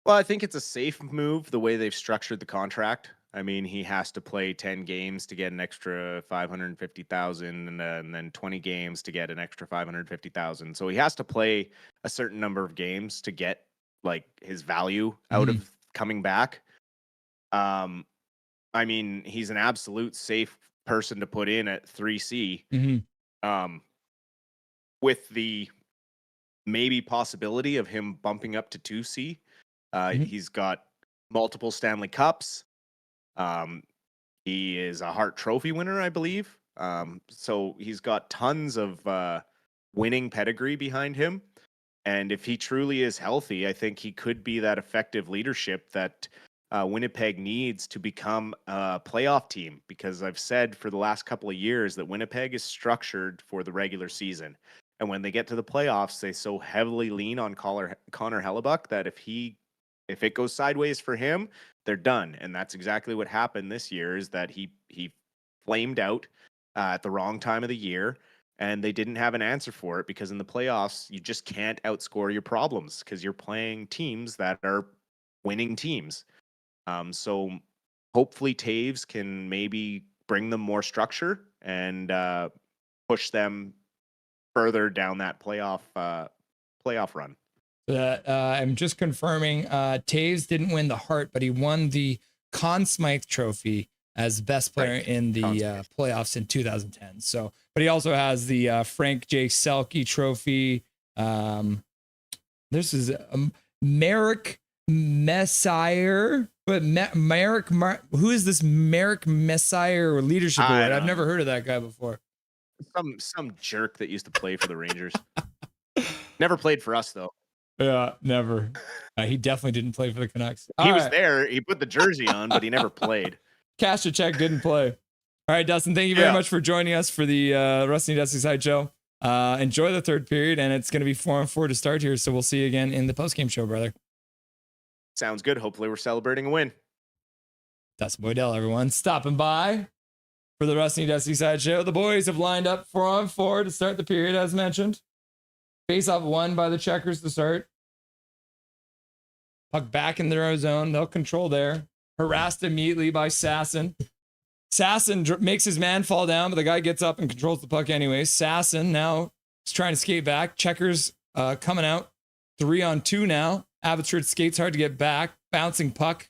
Well, I think it's a safe move the way they've structured the contract. I mean, he has to play 10 games to get an extra $550,000, and then 20 games to get an extra $550,000. So he has to play a certain number of games to get like his value out of coming back. I mean, he's an absolute safe person to put in at 3C, with the maybe possibility of him bumping up to 2C. He's got multiple Stanley Cups. He is a Hart Trophy winner, I believe. So he's got tons of winning pedigree behind him. And if he truly is healthy, I think he could be that effective leadership that Winnipeg needs to become a playoff team, because I've said for the last couple of years that Winnipeg is structured for the regular season. And when they get to the playoffs, they so heavily lean on Connor Hellebuck that if it goes sideways for him, they're done. And that's exactly what happened this year, is that he flamed out at the wrong time of the year, and they didn't have an answer for it, because in the playoffs, you just can't outscore your problems because you're playing teams that are winning teams. So hopefully Toews can maybe bring them more structure and push them further down that playoff run. I'm just confirming, Toews didn't win the Hart, but he won the Conn Smythe Trophy as best player in the playoffs in 2010. So, but he also has the Frank J. Selke Trophy. This is Merrick Messier, but who is this Merrick Messier leadership award? I've never heard of that guy before. Some jerk that used to play for the Rangers. Never played for us though. Yeah, never. He definitely didn't play for the Canucks. He was there. He put the jersey on, but he never played. Cashed a check, didn't play. All right, Dustin, thank you very much for joining us for the Rusty and Dusty Sideshow. Enjoy the third period, and it's going to be 4-on-4 to start here, so we'll see you again in the postgame show, brother. Sounds good. Hopefully we're celebrating a win. Dustin Boydell, everyone, stopping by for the Rusty and Dusty Sideshow. The boys have lined up 4-on-4 to start the period, as mentioned. Face-off won by the Checkers to start. Puck back in their own zone. They'll control there. Harassed immediately by Sasson. Sasson makes his man fall down, but the guy gets up and controls the puck anyways. Sasson now is trying to skate back. Checkers coming out. 3-on-2 now. Abbotsford skates hard to get back. Bouncing puck.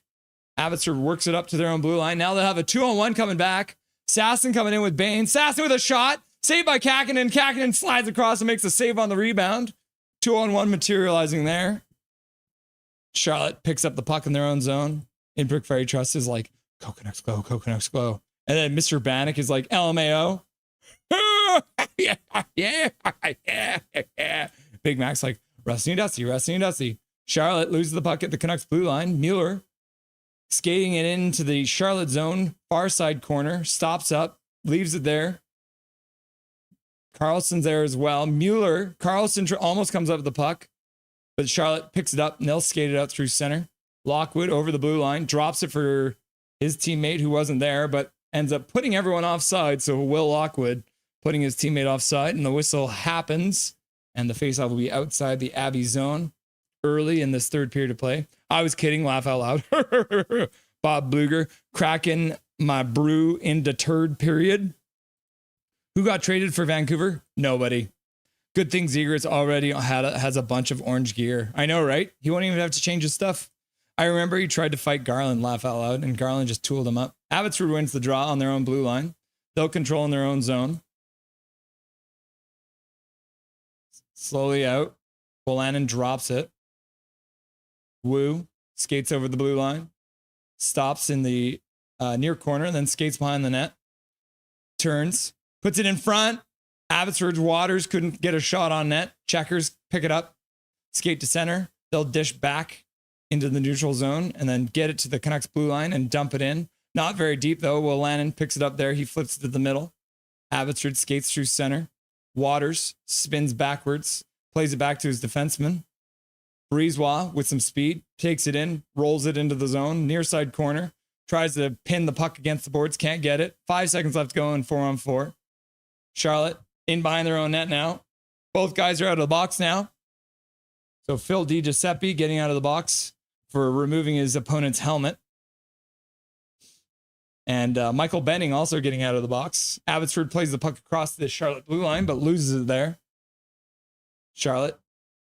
Abbotsford works it up to their own blue line. Now they'll have a 2-on-1 coming back. Sasson coming in with Bain. Sasson with a shot. Saved by Kakinen. Kakinen slides across and makes a save on the rebound. 2-on-1 materializing there. Charlotte picks up the puck in their own zone. In Brick Ferry Trust is like, go Canucks, go, go Canucks, go. And then Mr. Bannock is like, LMAO. yeah. Big Mac's like, Rusty and Dusty, Rusty and Dusty. Charlotte loses the puck at the Canucks blue line. Mueller skating it into the Charlotte zone, far side corner, stops up, leaves it there. Carlson's there as well. Carlson almost comes up with the puck, but Charlotte picks it up. They'll skate it out through center. Lockwood over the blue line, drops it for his teammate who wasn't there, but ends up putting everyone offside. So Will Lockwood putting his teammate offside, and the whistle happens, and the faceoff will be outside the Abbey zone early in this third period of play. I was kidding, laugh out loud. Bob Bluger cracking my brew into third period. Who got traded for Vancouver? Nobody. Good thing Zegras already has a bunch of orange gear. I know, right? He won't even have to change his stuff. I remember he tried to fight Garland, laugh out loud, and Garland just tooled him up. Abbotsford wins the draw on their own blue line. They'll control in their own zone. Slowly out. Bolannon drops it. Wu skates over the blue line. Stops in the near corner, then skates behind the net. Turns. Puts it in front. Abbotsford's Waters couldn't get a shot on net. Checkers pick it up. Skate to center. They'll dish back into the neutral zone and then get it to the Canucks blue line and dump it in. Not very deep though. Will Lannon picks it up there. He flips it to the middle. Abbotsford skates through center. Waters spins backwards. Plays it back to his defenseman. Brisebois with some speed. Takes it in. Rolls it into the zone. Near side corner. Tries to pin the puck against the boards. Can't get it. 5 seconds left to go in 4-on-4. Charlotte in behind their own net now. Both guys are out of the box now. So Phil DiGiuseppe getting out of the box for removing his opponent's helmet. And Michael Benning also getting out of the box. Abbotsford plays the puck across the Charlotte blue line, but loses it there. Charlotte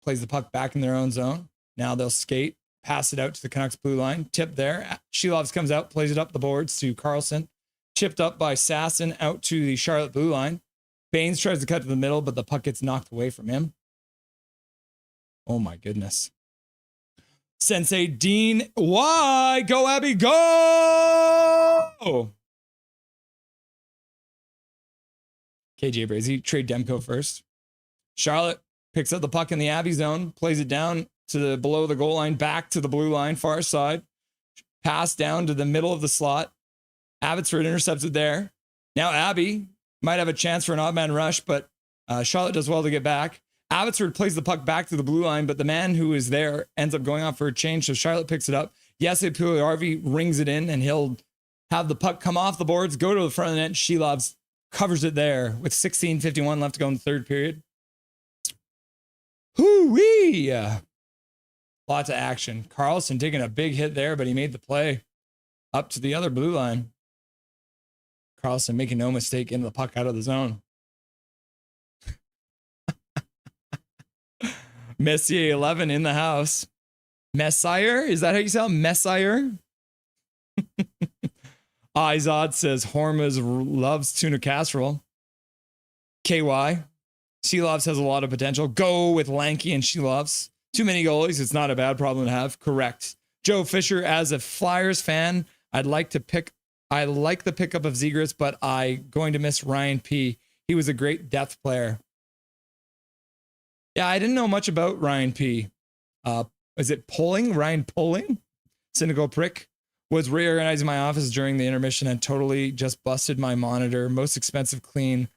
plays the puck back in their own zone. Now they'll skate, pass it out to the Canucks blue line. Tip there. Shelovs comes out, plays it up the boards to Carlson. Chipped up by Sasson out to the Charlotte blue line. Baines tries to cut to the middle, but the puck gets knocked away from him. Oh my goodness. Sensei Dean, why? Go Abby, go! KJ Brazy, trade Demko first. Charlotte picks up the puck in the Abbey zone, plays it down to the below the goal line, back to the blue line, far side. Pass down to the middle of the slot. Abbotsford intercepts it there. Now Abbey might have a chance for an odd man rush, but Charlotte does well to get back. Abbotsford plays the puck back to the blue line, but the man who is there ends up going off for a change, so Charlotte picks it up. Jesse Puljujärvi rings it in, and he'll have the puck come off the boards, go to the front of the net. Shelovs covers it there with 16:51 left to go in the third period. Hoo-wee! Lots of action. Carlson taking a big hit there, but he made the play up to the other blue line. Carlson making no mistake, getting the puck out of the zone. Messier 11 in the house. Messier? Is that how you say it? Messier? Izod says Hormuz loves tuna casserole. KY. Shelovs has a lot of potential. Go with Lanky and Shelovs. Too many goalies. It's not a bad problem to have. Correct. Joe Fisher, as a Flyers fan, I like the pickup of Zegras, but I'm going to miss Ryan P. He was a great depth player. Yeah, I didn't know much about Ryan P. Is it Polling? Ryan Polling? Cynical prick. Was reorganizing my office during the intermission and totally just busted my monitor. Most expensive clean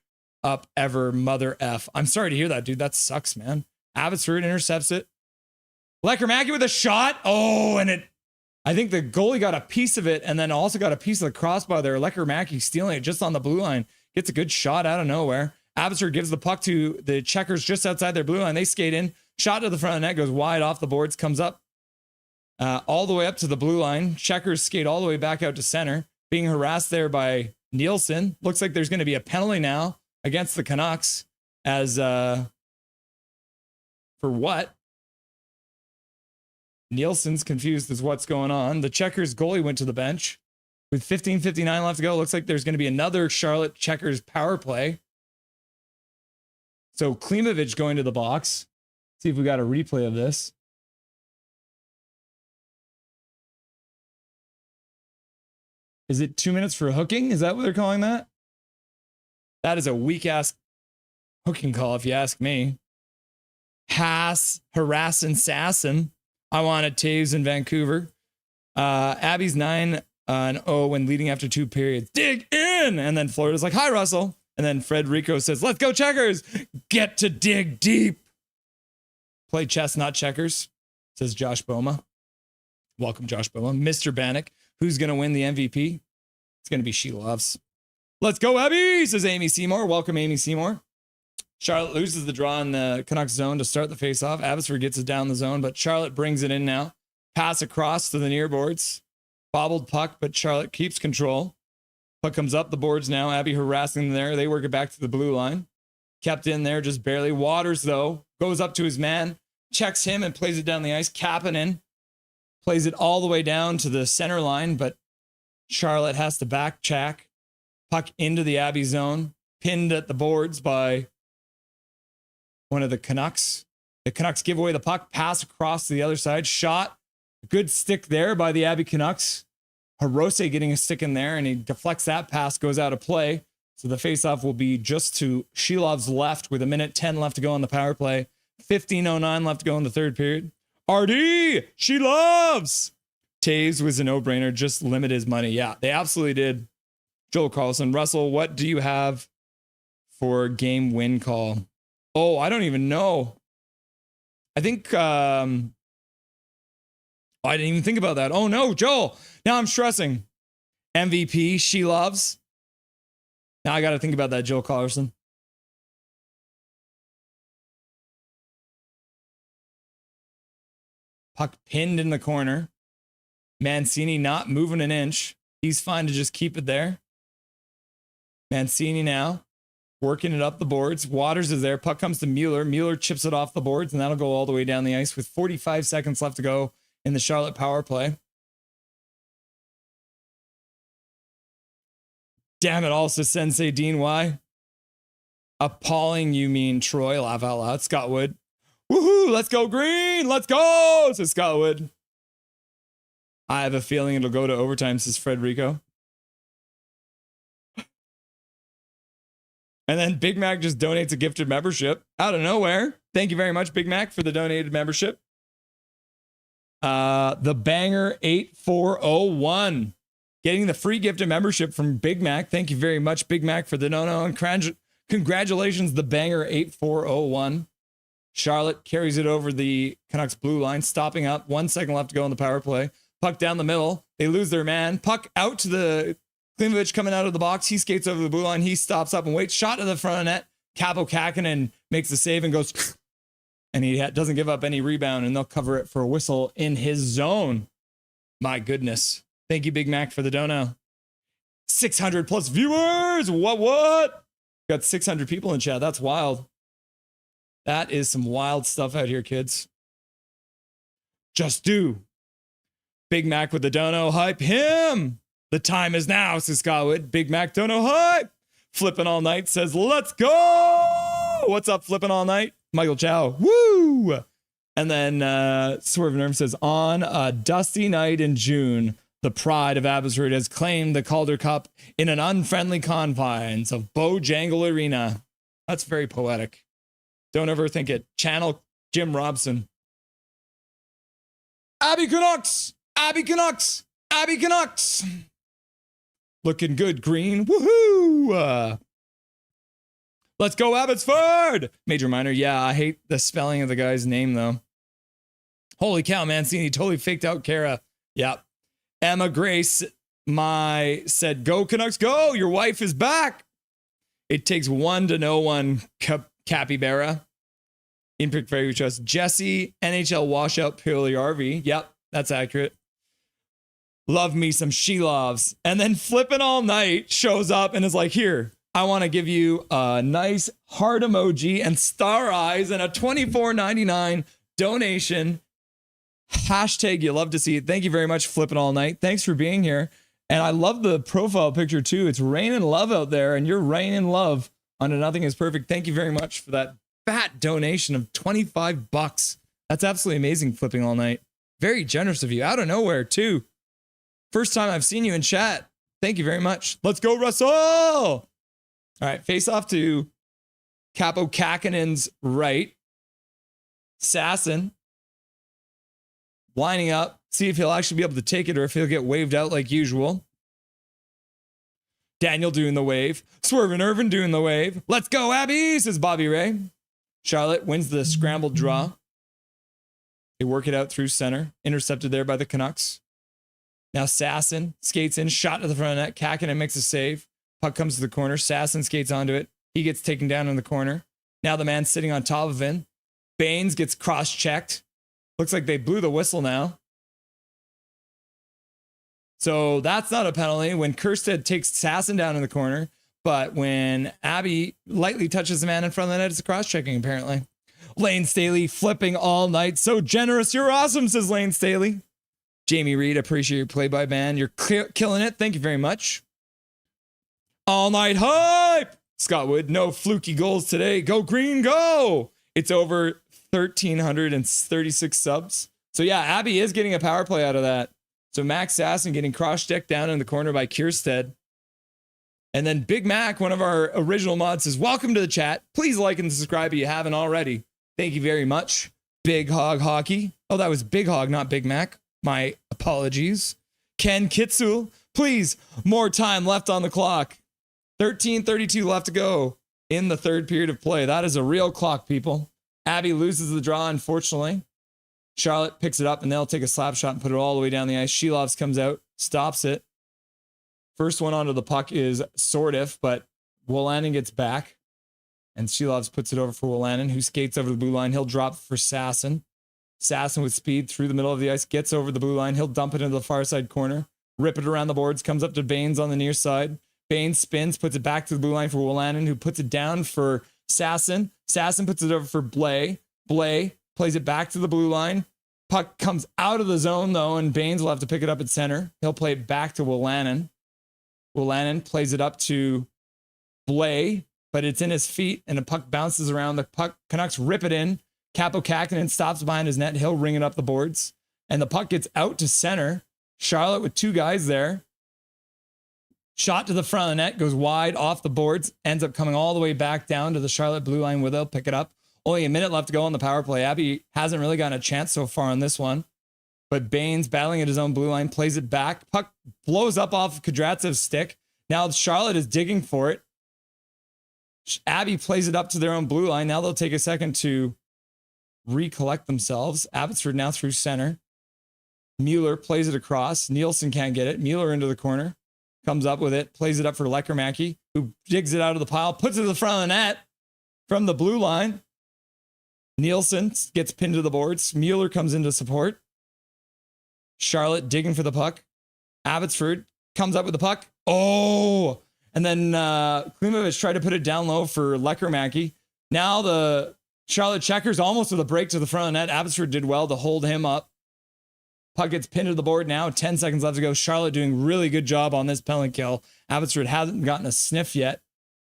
up ever, mother F. I'm sorry to hear that, dude. That sucks, man. Abbotsford intercepts it. Lecker-Mackey with a shot. Oh, and I think the goalie got a piece of it and then also got a piece of the crossbar there. Lecker-Mackey stealing it just on the blue line. Gets a good shot out of nowhere. Abbotsford gives the puck to the Checkers just outside their blue line. They skate in. Shot to the front of the net. Goes wide off the boards. Comes up all the way up to the blue line. Checkers skate all the way back out to center. Being harassed there by Nielsen. Looks like there's going to be a penalty now against the Canucks. As for what? Nielsen's confused as what's going on. The Checkers goalie went to the bench. With 15:59 left to go, looks like there's going to be another Charlotte Checkers power play. So Klimovich going to the box. See if we got a replay of this. Is it 2 minutes for hooking? Is that what they're calling that? That is a weak-ass hooking call, if you ask me. Haas, harass and sass him. I wanted Taves in Vancouver. Abby's 9-0 when leading after 2 periods. Dig in! And then Florida's like, hi, Russell. And then Frederico says, let's go checkers. Get to dig deep. Play chess, not checkers, says Josh Boma. Welcome, Josh Boma. Mr. Bannock. Who's going to win the MVP? It's going to be She Loves. Let's go, Abby, says Amy Seymour. Welcome, Amy Seymour. Charlotte loses the draw in the Canucks zone to start the faceoff. Abbotsford gets it down the zone, but Charlotte brings it in now. Pass across to the near boards. Bobbled puck, but Charlotte keeps control. Puck comes up the boards now. Abby harassing them there. They work it back to the blue line. Kept in there just barely. Waters, though, goes up to his man, checks him and plays it down the ice. Kapanen plays it all the way down to the center line, but Charlotte has to back check. Puck into the Abbey zone. Pinned at the boards by one of the Canucks. The Canucks give away the puck, pass across to the other side. Shot. Good stick there by the Abbey Canucks. Hirose getting a stick in there, and he deflects that pass, goes out of play. So the faceoff will be just to Shilov's left with 1:10 left to go on the power play. 15:09 left to go in the third period. RD! She loves! Taves was a no-brainer. Just limit his money. Yeah, they absolutely did. Joel Carlson. Russell, what do you have for game win call? Oh, I don't even know. I think, I didn't even think about that. Oh no, Joel. Now I'm stressing. MVP, She Loves. Now I got to think about that, Joel Carlson. Puck pinned in the corner. Mancini not moving an inch. He's fine to just keep it there. Mancini now working it up the boards. Waters is there. Puck comes to Mueller. Mueller chips it off the boards, and that'll go all the way down the ice with 45 seconds left to go in the Charlotte power play. Damn it, also Sensei Dean Y. Appalling, you mean Troy? Laugh out loud. Scott Wood. Woohoo, let's go green. Let's go, says Scott Wood. I have a feeling it'll go to overtime, says Frederico. And then Big Mac just donates a gifted membership out of nowhere. Thank you very much, Big Mac, for the donated membership. The Banger 8401 getting the free gifted membership from Big Mac. Thank you very much, Big Mac, for the no. And congratulations, the Banger 8401. Charlotte carries it over the Canucks blue line, stopping up. 1 second left to go in the power play. Puck down the middle. They lose their man. Puck out to the Klimovich coming out of the box. He skates over the blue line. He stops up and waits. Shot to the front of net. Capo Kakinen makes the save and goes, and he doesn't give up any rebound, and they'll cover it for a whistle in his zone. My goodness. Thank you, Big Mac, for the dono. 600 plus viewers. What? Got 600 people in chat. That's wild. That is some wild stuff out here, kids. Just do. Big Mac with the dono. Hype him. The time is now, says Scotwood. Big Mac dono hype. Flipping All Night says, let's go. What's up, Flipping All Night? Michael Chow. Woo. And then Swerve Nerve says, on a dusty night in June, the pride of Abbotsford has claimed the Calder Cup in an unfriendly confines of Bojangle Arena. That's very poetic. Don't ever think it. Channel Jim Robson. Abbey Canucks! Abbey Canucks! Abbey Canucks! Looking good, green. Woohoo! Let's go, Abbotsford! Major Minor. Yeah, I hate the spelling of the guy's name, though. Holy cow, Mancini totally faked out Kara. Yep. Emma Grace said, go Canucks, go! Your wife is back! It takes one to know one, Capybara. In Pick Fairy Trust. Jesse, NHL washout Pilly RV. Yep, that's accurate. Love me some She Loves. And then Flippin' All Night shows up and is like, here, I want to give you a nice heart emoji and star eyes and a $24.99 donation. Hashtag you love to see it. Thank you very much, Flippin' All Night. Thanks for being here. And I love the profile picture too. It's raining love out there, and you're raining love on a Nothing is Perfect. Thank you very much for that fat donation of $25. That's absolutely amazing, Flipping All Night. Very generous of you. Out of nowhere too. First time I've seen you in chat. Thank you very much. Let's go, Russell! All right, face off to Capo Kakinen's right. Sasson lining up, see if he'll actually be able to take it or if he'll get waved out like usual. Daniel doing the wave. Swervin' Irvin doing the wave. Let's go, Abby, says Bobby Ray. Charlotte wins the scrambled draw. They work it out through center. Intercepted there by the Canucks. Now Sasson skates in, shot to the front of the net. Kakinen makes a save. Puck comes to the corner. Sasson skates onto it. He gets taken down in the corner. Now the man sitting on top of him. Baines gets cross-checked. Looks like they blew the whistle now. So that's not a penalty when Kirstead takes Sasson down in the corner. But when Abby lightly touches the man in front of the net, it's a cross-checking apparently. Lane Staley flipping all night. So generous. You're awesome, says Lane Staley. Jamie Reed, appreciate your play-by-man. You're killing it. Thank you very much. All night hype. Scott Wood, no fluky goals today. Go green, go. It's over 1,336 subs. So yeah, Abby is getting a power play out of that. So Max Sasson getting cross-checked down in the corner by Kierstead. And then Big Mac, one of our original mods, says, welcome to the chat. Please like and subscribe if you haven't already. Thank you very much. Big Hog Hockey. Oh, that was Big Hog, not Big Mac. My apologies. Ken Kitsul, please, more time left on the clock. 13:32 left to go in the third period of play. That is a real clock, people. Abby loses the draw, unfortunately. Charlotte picks it up, and they'll take a slap shot and put it all the way down the ice. Shelovs comes out, stops it. First one onto the puck is Sordiff, but Wolanin gets back, and Shelovs puts it over for Wolanin, who skates over the blue line. He'll drop for Sasson. Sasson with speed through the middle of the ice, gets over the blue line. He'll dump it into the far side corner, rip it around the boards, comes up to Baines on the near side. Baines spins, puts it back to the blue line for Wolanin, who puts it down for Sasson. Sasson puts it over for Blais. Blais plays it back to the blue line. Puck comes out of the zone, though, and Baines will have to pick it up at center. He'll play it back to Wolanin. Wolanin plays it up to Blais, but it's in his feet, and the puck bounces around. The puck, Canucks rip it in. Capo Kakinen stops behind his net. He'll ring it up the boards, and the puck gets out to center. Charlotte with two guys there. Shot to the front of the net, goes wide off the boards, ends up coming all the way back down to the Charlotte blue line where they'll pick it up. Only a minute left to go on the power play. Abby hasn't really gotten a chance so far on this one, but Baines battling at his own blue line, plays it back. Puck blows up off of Kadratsev's stick. Now Charlotte is digging for it. Abby plays it up to their own blue line. Now they'll take a second to recollect themselves. Abbotsford now through center. Mueller plays it across. Nielsen can't get it. Mueller into the corner. Comes up with it, plays it up for Leckermacki, who digs it out of the pile, puts it to the front of the net from the blue line. Nielsen gets pinned to the boards. Mueller comes in to support. Charlotte digging for the puck. Abbotsford comes up with the puck. Oh! And then Klimovich tried to put it down low for Leckermacki. Now the Charlotte checkers almost with a break to the front of the net. Abbotsford did well to hold him up. Puck gets pinned to the board now. 10 seconds left to go. Charlotte doing really good job on this penalty kill. Abbotsford hasn't gotten a sniff yet.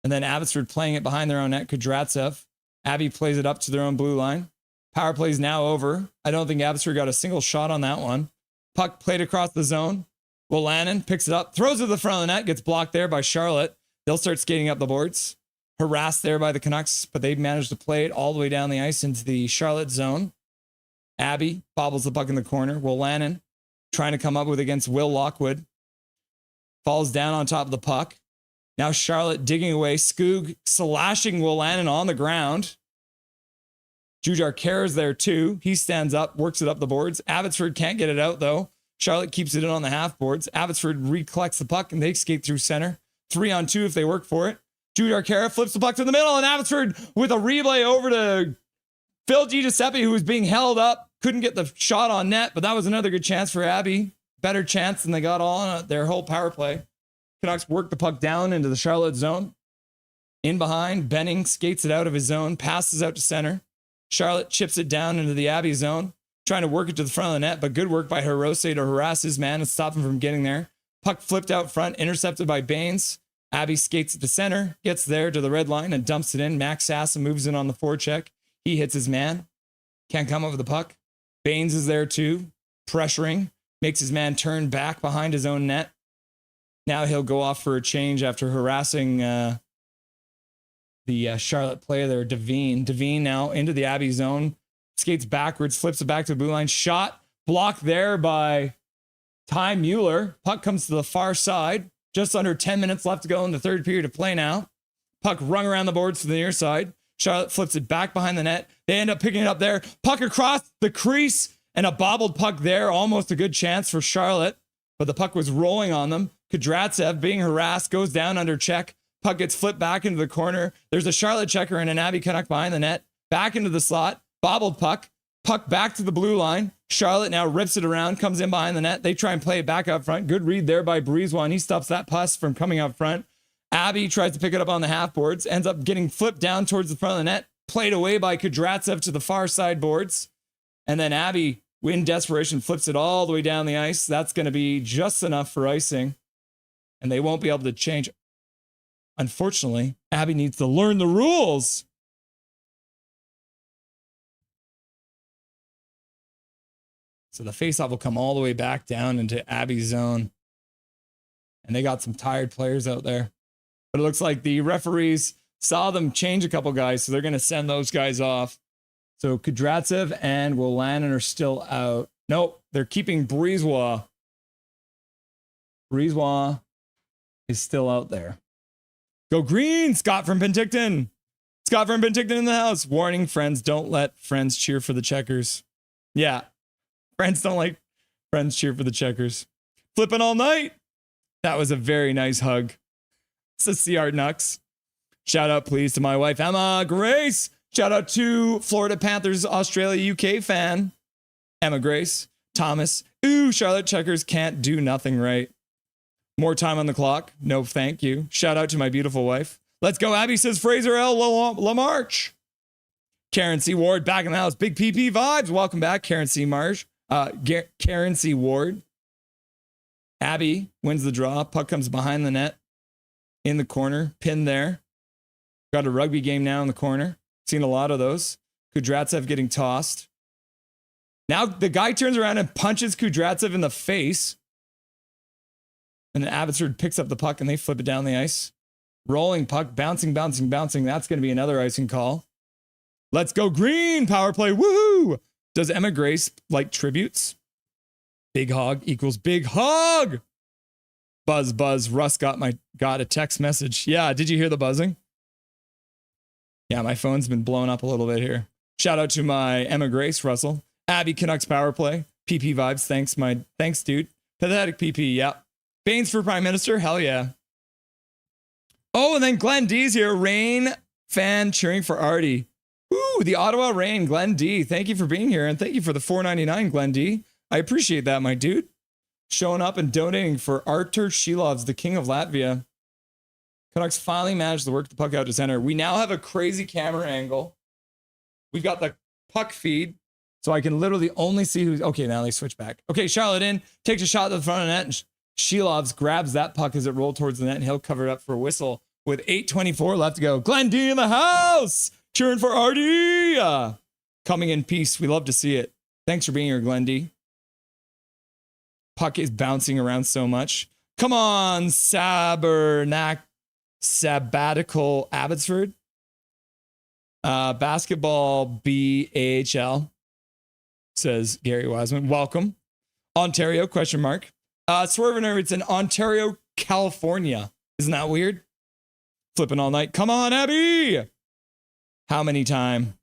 And then Abbotsford playing it behind their own net. Kudratsev. Abby plays it up to their own blue line. Power play is now over. I don't think Abbotsford got a single shot on that one. Puck played across the zone. Wolanin picks it up, throws it to the front of the net, gets blocked there by Charlotte. They'll start skating up the boards. Harassed there by the Canucks, but they managed to play it all the way down the ice into the Charlotte zone. Abby bobbles the puck in the corner. Wolanin trying to come up with against Will Lockwood. Falls down on top of the puck. Now Charlotte digging away. Skoog slashing Wolanin on the ground. Jujar Kerr's there too. He stands up, works it up the boards. Abbotsford can't get it out though. Charlotte keeps it in on the half boards. Abbotsford recollects the puck and they skate through center. 3-on-2 if they work for it. Jujar Kerr flips the puck to the middle and Abbotsford with a replay over to Phil Giuseppe, who was being held up, couldn't get the shot on net, but that was another good chance for Abby. Better chance than they got on their whole power play. Canucks work the puck down into the Charlotte zone. In behind, Benning skates it out of his zone, passes out to center. Charlotte chips it down into the Abby zone, trying to work it to the front of the net, but good work by Hirose to harass his man and stop him from getting there. Puck flipped out front, intercepted by Baines. Abby skates at the center, gets there to the red line and dumps it in. Max Sasson moves in on the forecheck. He hits his man. Can't come over the puck. Baines is there too, pressuring. Makes his man turn back behind his own net. Now he'll go off for a change after harassing the Charlotte player there, Devine. Devine now into the Abbey zone. skates backwards, flips it back to the blue line. Shot blocked there by Ty Mueller. Puck comes to the far side. Just under 10 minutes left to go in the third period of play now. Puck rung around the boards to the near side. Charlotte flips it back behind the net. They end up picking it up there. Puck across the crease and a bobbled puck there. Almost a good chance for Charlotte, but the puck was rolling on them. Kudratsev being harassed, goes down under check. Puck gets flipped back into the corner. There's a Charlotte checker and an Abby Canuck behind the net. Back into the slot. Bobbled puck. Puck back to the blue line. Charlotte now rips it around, comes in behind the net. They try and play it back up front. Good read there by Breezewell. He stops that pass from coming up front. Abby tries to pick it up on the half boards, ends up getting flipped down towards the front of the net, played away by Kudratsev to the far side boards. And then Abby, in desperation, flips it all the way down the ice. That's going to be just enough for icing. And they won't be able to change. Unfortunately, Abby needs to learn the rules. So the faceoff will come all the way back down into Abby's zone. And they got some tired players out there. But it looks like the referees saw them change a couple guys, so they're going to send those guys off. So Kudratsev and Wolanin are still out. Nope, they're keeping Breezewell. Breezewell is still out there. Go green, Scott from Penticton. Scott from Penticton in the house. Warning, friends, don't let friends cheer for the Checkers. Yeah, friends don't like friends cheer for the Checkers. Flipping all night. That was a very nice hug. It's a CR Nux. Shout out, please, to my wife, Emma Grace. Shout out to Florida Panthers, Australia, UK fan, Emma Grace. Thomas. Ooh, Charlotte Checkers can't do nothing right. More time on the clock. No, thank you. Shout out to my beautiful wife. Let's go, Abby, says Fraser L. Lamarche. Karen C. Ward back in the house. Big PP vibes. Welcome back, Karen C. Marsh. Karen C. Ward. Abby wins the draw. Puck comes behind the net. In the corner. Pinned there. Got a rugby game now in the corner. Seen a lot of those. Kudratsev getting tossed. Now the guy turns around and punches Kudratsev in the face. And then Abbotsford picks up the puck and they flip it down the ice. Rolling puck. Bouncing. That's going to be another icing call. Let's go green. Power play. Woohoo! Does Emma Grace like tributes? Big hog equals big hog. Buzz. Russ got a text message. Yeah, did you hear the buzzing? Yeah, my phone's been blown up a little bit here. Shout out to my Emma Grace, Russell. Abby Canucks power play. PP vibes. Thanks, dude. Pathetic PP. Yeah. Baines for Prime Minister. Hell yeah. Oh, and then Glenn D's here. Rain fan cheering for Artie. Ooh, the Ottawa Rain. Glenn D. Thank you for being here. And thank you for the $4.99, Glenn D. I appreciate that, my dude. Showing up and donating for Artur Shilovs, the king of Latvia. Canucks finally managed to work the puck out to center. We now have a crazy camera angle. We've got the puck feed, so I can literally only see who's... Okay, now they switch back. Okay, Charlotte in, takes a shot to the front of the net, and Shilovs grabs that puck as it rolled towards the net, and he'll cover it up for a whistle with 8:24 left to go. Glenn D in the house! Cheering for Artie! Coming in peace. We love to see it. Thanks for being here, Glenn D. Puck is bouncing around so much. Come on, Sabbatical Abbotsford. Basketball BAHL, says Gary Wiseman. Welcome. Ontario, question mark. Swervener, it's in Ontario, California. Isn't that weird? Flipping all night. Come on, Abby. How many time?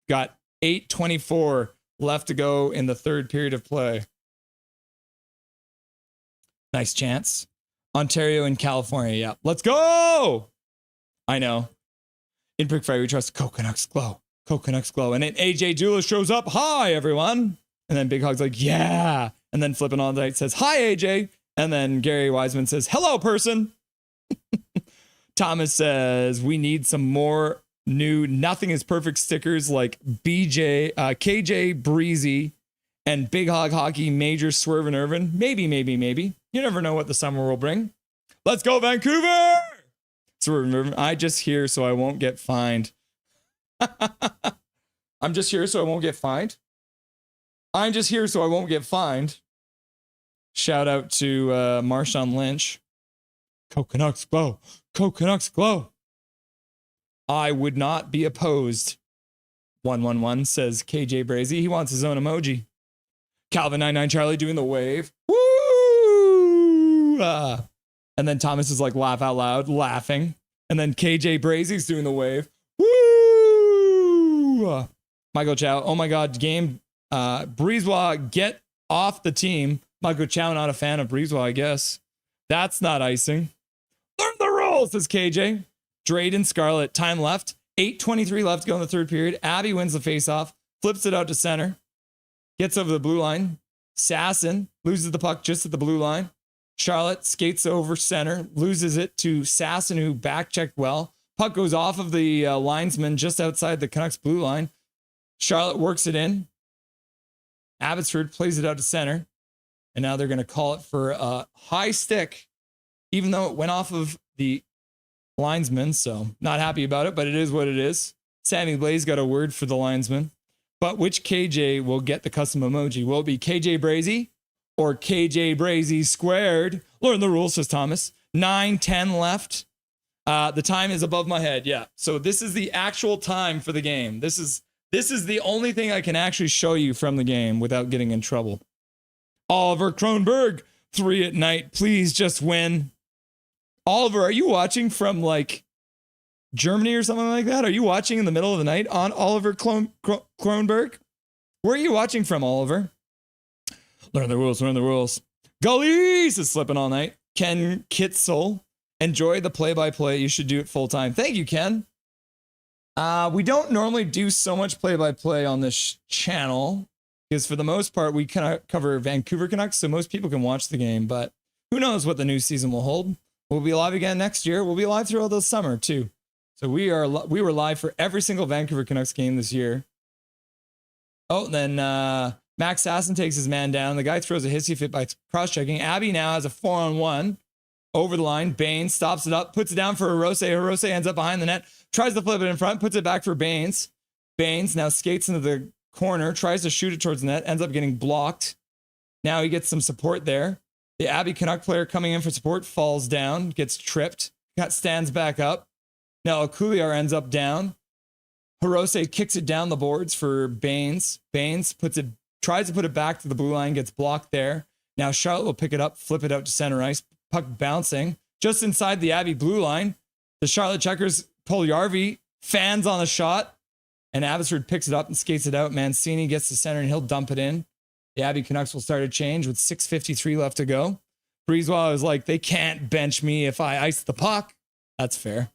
Got 8:24 left to go in the third period of play. Nice chance. Ontario and California. Yeah. Let's go. I know. In Pick Friday, we trust Canucks glow. Canucks glow. And then AJ Dula shows up. Hi, everyone. And then Big Hog's like, yeah. And then Flipping All Night says, hi, AJ. And then Gary Wiseman says, hello, person. Thomas says, we need some more new Nothing is Perfect stickers like KJ Breezy and Big Hog Hockey Major Swerve and Irvin. Maybe. You never know what the summer will bring. Let's go, Vancouver! Swerve and Irvin. I just here so I won't get fined. I'm just here so I won't get fined. Shout out to Marshawn Lynch. Canucks glow. Canucks glow. I would not be opposed 111 says KJ Brazy. He wants his own emoji. Calvin 99 Charlie doing the wave. Woo! And then Thomas is like laugh out loud, laughing. And then KJ Brazy's doing the wave. Woo! Michael Chow. Oh my God, game. Breezewa, get off the team. Michael Chow, not a fan of Breezewa, I guess. That's not icing. Learn the rules, says KJ. Drayden Scarlett, time left. 8:23 left to go in the third period. Abby wins the faceoff, flips it out to center, gets over the blue line. Sasson loses the puck just at the blue line. Charlotte skates over center, loses it to Sasson, who back-checked well. Puck goes off of the linesman just outside the Canucks blue line. Charlotte works it in. Abbotsford plays it out to center. And now they're going to call it for a high stick, even though it went off of the linesman. So not happy about it, but it is what it is. Sammy Blaze got a word for the linesman. But which KJ will get the custom emoji? Will it be KJ Brazy or KJ Brazy squared? Learn the rules, says Thomas. 9:10 left. The time is above my head. Yeah. So this is the actual time for the game. This is the only thing I can actually show you from the game without getting in trouble. Oliver Kronberg, 3 at night. Please just win. Oliver, are you watching from like Germany or something like that? Are you watching in the middle of the night on Oliver Kronberg? Where are you watching from, Oliver? Learn the rules, learn the rules. Gullies is slipping all night. Ken Kitzel, enjoy the play-by-play. You should do it full time. Thank you, Ken. We don't normally do so much play-by-play on this channel because for the most part, we kind of cover Vancouver Canucks, so most people can watch the game, but who knows what the new season will hold. We'll be live again next year. We'll be live throughout the summer, too. So we were live for every single Vancouver Canucks game this year. Oh, then Max Sasson takes his man down. The guy throws a hissy fit by cross-checking. Abby now has a 4-on-1 over the line. Baines stops it up, puts it down for Hirose. Hirose ends up behind the net, tries to flip it in front, puts it back for Baines. Baines now skates into the corner, tries to shoot it towards the net, ends up getting blocked. Now he gets some support there. The Abbey Canuck player coming in for support falls down, gets tripped, stands back up. Now Okuliar ends up down. Hirose kicks it down the boards for Baines. Baines tries to put it back to the blue line, gets blocked there. Now Charlotte will pick it up, flip it out to center ice. Puck bouncing just inside the Abbey blue line. The Charlotte Checkers, Puljujarvi fans on the shot, and Abbotsford picks it up and skates it out. Mancini gets to center and he'll dump it in. The Abbey Canucks will start a change with 6:53 left to go. Breezewa was like, they can't bench me if I ice the puck. That's fair.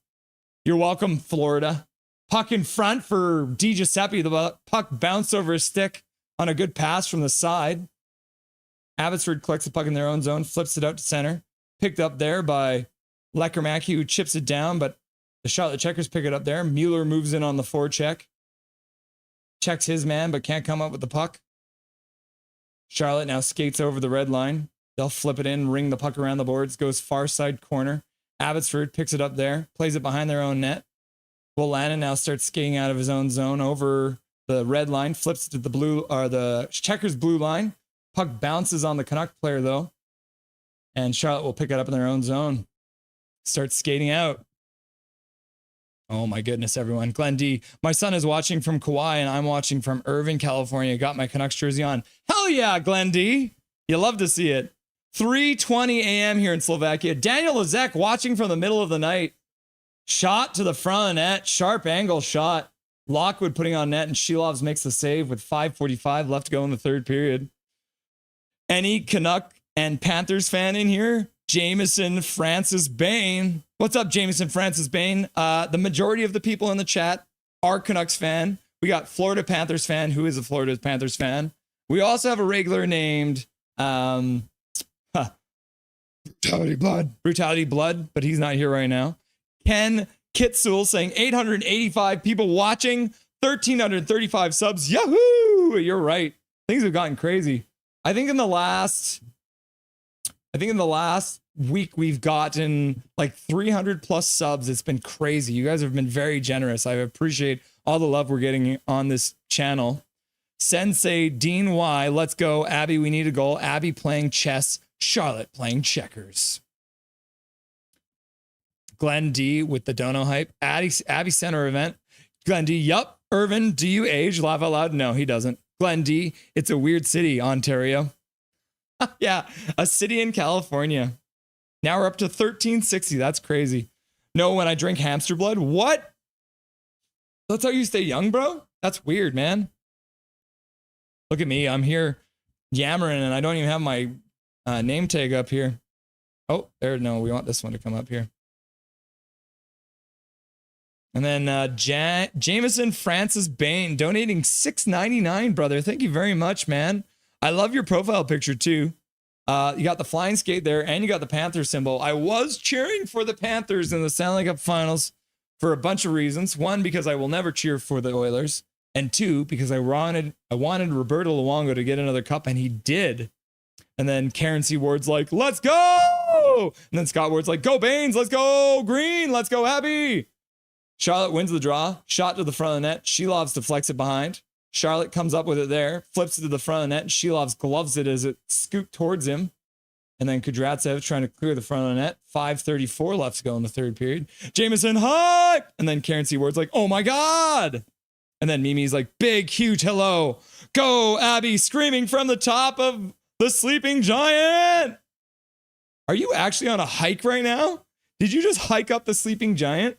You're welcome, Florida. Puck in front for Di Giuseppe. The puck bounced over his stick on a good pass from the side. Abbotsford collects the puck in their own zone, flips it out to center. Picked up there by Lekermacki, who chips it down, but the Charlotte Checkers pick it up there. Mueller moves in on the forecheck. Checks his man, but can't come up with the puck. Charlotte now skates over the red line. They'll flip it in, ring the puck around the boards, goes far side corner. Abbotsford picks it up there, plays it behind their own net. Wolanin now starts skating out of his own zone over the red line, flips to the Checkers blue line. Puck bounces on the Canuck player though. And Charlotte will pick it up in their own zone. Starts skating out. Oh my goodness, everyone. Glenn D. My son is watching from Kauai and I'm watching from Irvine, California. Got my Canucks jersey on. Hell yeah, Glenn D. You love to see it. 3:20 a.m. here in Slovakia. Daniel Lezek watching from the middle of the night. Shot to the front of the net. Sharp angle shot. Lockwood putting on net and Shilovs makes the save with 5:45 left to go in the third period. Any Canuck and Panthers fan in here? Jameson Francis Bain. What's up, Jameson Francis Bain? The majority of the people in the chat are Canucks fan. We got Florida Panthers fan, who is a Florida Panthers fan. We also have a regular named Brutality Blood, but he's not here right now. Ken Kitsul saying 885 people watching, 1,335 subs. Yahoo! You're right. Things have gotten crazy. I think in the last week we've gotten like 300 plus subs. It's been crazy. You guys have been very generous. I appreciate all the love we're getting on this channel. Sensei Dean Y, let's go. Abby, we need a goal. Abby playing chess. Charlotte playing checkers. Glenn D with the dono hype. Abby Center event. Glenn D, yup. Irvin, do you age? Laugh out loud. No, he doesn't. Glenn D, it's a weird city, Ontario. Yeah, a city in California. Now we're up to 1360. That's crazy. No, when I drink hamster blood. What? That's how you stay young, bro? That's weird, man. Look at me. I'm here yammering and I don't even have my name tag up here. Oh, there. No, we want this one to come up here. And then Jameson Francis Bain donating $6.99, brother. Thank you very much, man. I love your profile picture too. You got the flying skate there and you got the Panther symbol. I was cheering for the Panthers in the Stanley Cup Finals for a bunch of reasons. One, because I will never cheer for the Oilers. And two, because I wanted Roberto Luongo to get another cup, and he did. And then Karen C. Ward's like, let's go! And then Scott Ward's like, go Baines, let's go Green, let's go Abby. Charlotte wins the draw, shot to the front of the net. Shelovs deflects it behind. Charlotte comes up with it there, flips it to the front of the net, and Shelovs gloves it as it scooped towards him. And then Kudratsev trying to clear the front of the net. 5:34 left to go in the third period. Jameson, hi! And then Karen C. Ward's like, oh my God! And then Mimi's like, big, huge hello. Go, Abby, screaming from the top of the sleeping giant. Are you actually on a hike right now? Did you just hike up the sleeping giant?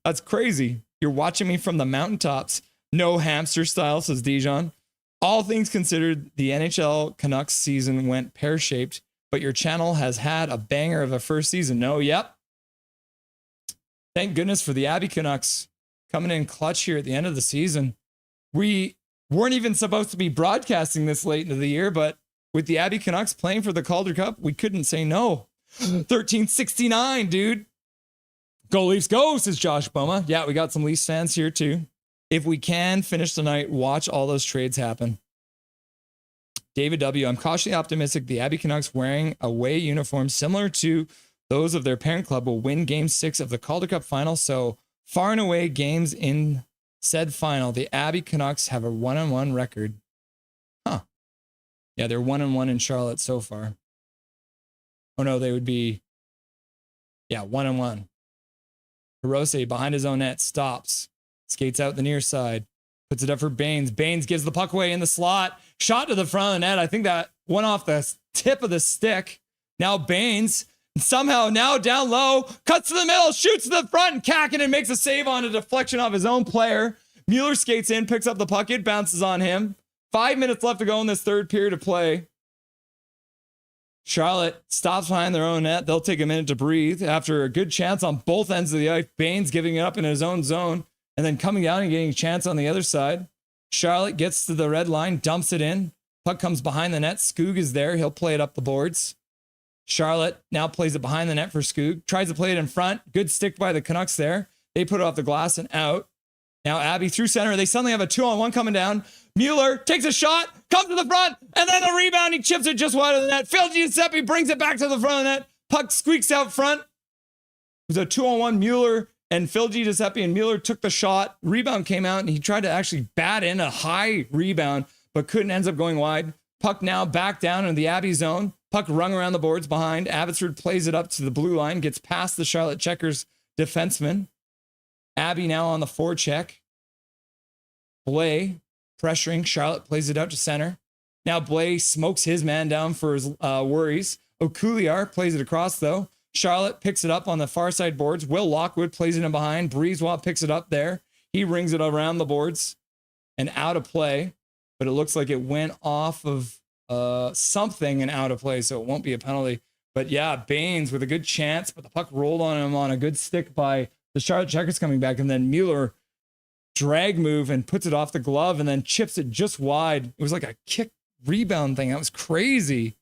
That's crazy. You're watching me from the mountaintops. No hamster style, says Dijon. All things considered, the NHL Canucks season went pear-shaped, but your channel has had a banger of a first season. No, yep. Thank goodness for the Abby Canucks coming in clutch here at the end of the season. We weren't even supposed to be broadcasting this late into the year, but with the Abby Canucks playing for the Calder Cup, we couldn't say no. 1369, dude. Go Leafs, go, says Josh Boma. Yeah, we got some Leafs fans here too. If we can finish the night, watch all those trades happen. David W., I'm cautiously optimistic the Abby Canucks wearing away uniforms similar to those of their parent club will win Game 6 of the Calder Cup Final. So far and away games in said final, the Abby Canucks have a 1-1 record. Huh. Yeah, they're 1-1 in Charlotte so far. Oh no, they would be, 1-1. Hirose behind his own net, stops. Skates out the near side. Puts it up for Baines. Baines gives the puck away in the slot. Shot to the front of the net. I think that went off the tip of the stick. Now Baines, somehow now down low, cuts to the middle, shoots to the front, and Kakinen makes a save on a deflection off his own player. Mueller skates in, picks up the puck. It bounces on him. 5 minutes left to go in this third period of play. Charlotte stops behind their own net. They'll take a minute to breathe after a good chance on both ends of the ice. Baines giving it up in his own zone. And then coming down and getting a chance on the other side. Charlotte gets to the red line, dumps it in. Puck comes behind the net. Skoog is there. He'll play it up the boards. Charlotte now plays it behind the net for Skoog. Tries to play it in front. Good stick by the Canucks there. They put it off the glass and out. Now Abby through center. They suddenly have a 2-on-1 coming down. Mueller takes a shot, comes to the front, and then the rebound. He chips it just wide of the net. Phil Giuseppe brings it back to the front of the net. Puck squeaks out front. It was a 2-on-1. Mueller and Phil Giuseppe and Mueller took the shot. Rebound came out, and he tried to actually bat in a high rebound, but couldn't, ends up going wide. Puck now back down in the Abbey zone. Puck rung around the boards behind. Abbotsford plays it up to the blue line, gets past the Charlotte Checkers defenseman. Abby now on the forecheck. Blais pressuring. Charlotte plays it out to center. Now Blais smokes his man down for his worries. Okuliar plays it across, though. Charlotte picks it up on the far side boards. Will Lockwood plays it in behind. Breezewell picks it up there. He rings it around the boards and out of play, but it looks like it went off of something and out of play, so it won't be a penalty. But yeah, Baines with a good chance, but the puck rolled on him on a good stick by the Charlotte Checkers coming back, and then Mueller drag move and puts it off the glove and then chips it just wide. It was like a kick rebound thing. That was crazy.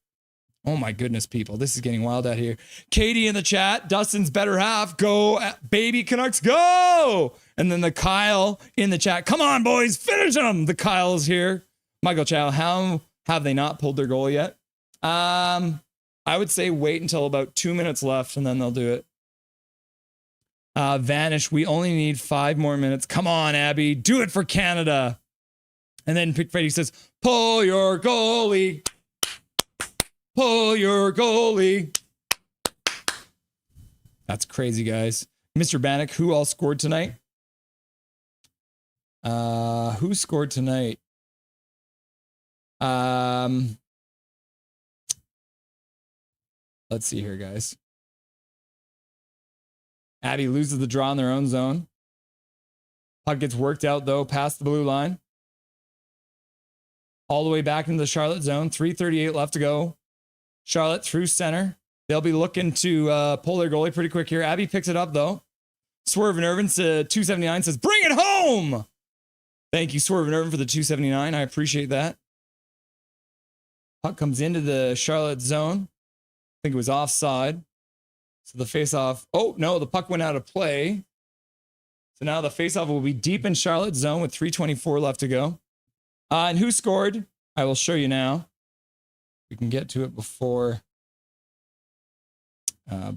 Oh my goodness, people. This is getting wild out here. Katie in the chat. Dustin's better half. Go, baby Canucks, go! And then the Kyle in the chat. Come on, boys, finish them. The Kyle's here. Michael Chow, how have they not pulled their goal yet? I would say wait until about 2 minutes left and then they'll do it. Vanish, we only need 5 more minutes. Come on, Abby. Do it for Canada. And then Pick Freddy says, pull your goalie. Pull your goalie. That's crazy, guys. Mr. Bannock, who all scored tonight? Who scored tonight? Let's see here, guys. Abby loses the draw in their own zone. Puck gets worked out, though, past the blue line. All the way back into the Charlotte zone. 3:38 left to go. Charlotte through center. They'll be looking to pull their goalie pretty quick here. Abby picks it up, though. Swerve and Irvin, 279, says, bring it home! Thank you, Swerve and Irvin, for the 279. I appreciate that. Puck comes into the Charlotte zone. I think it was offside. So the faceoff. Oh, no, the puck went out of play. So now the faceoff will be deep in Charlotte's zone with 3:24 left to go. And who scored? I will show you now. We can get to it before they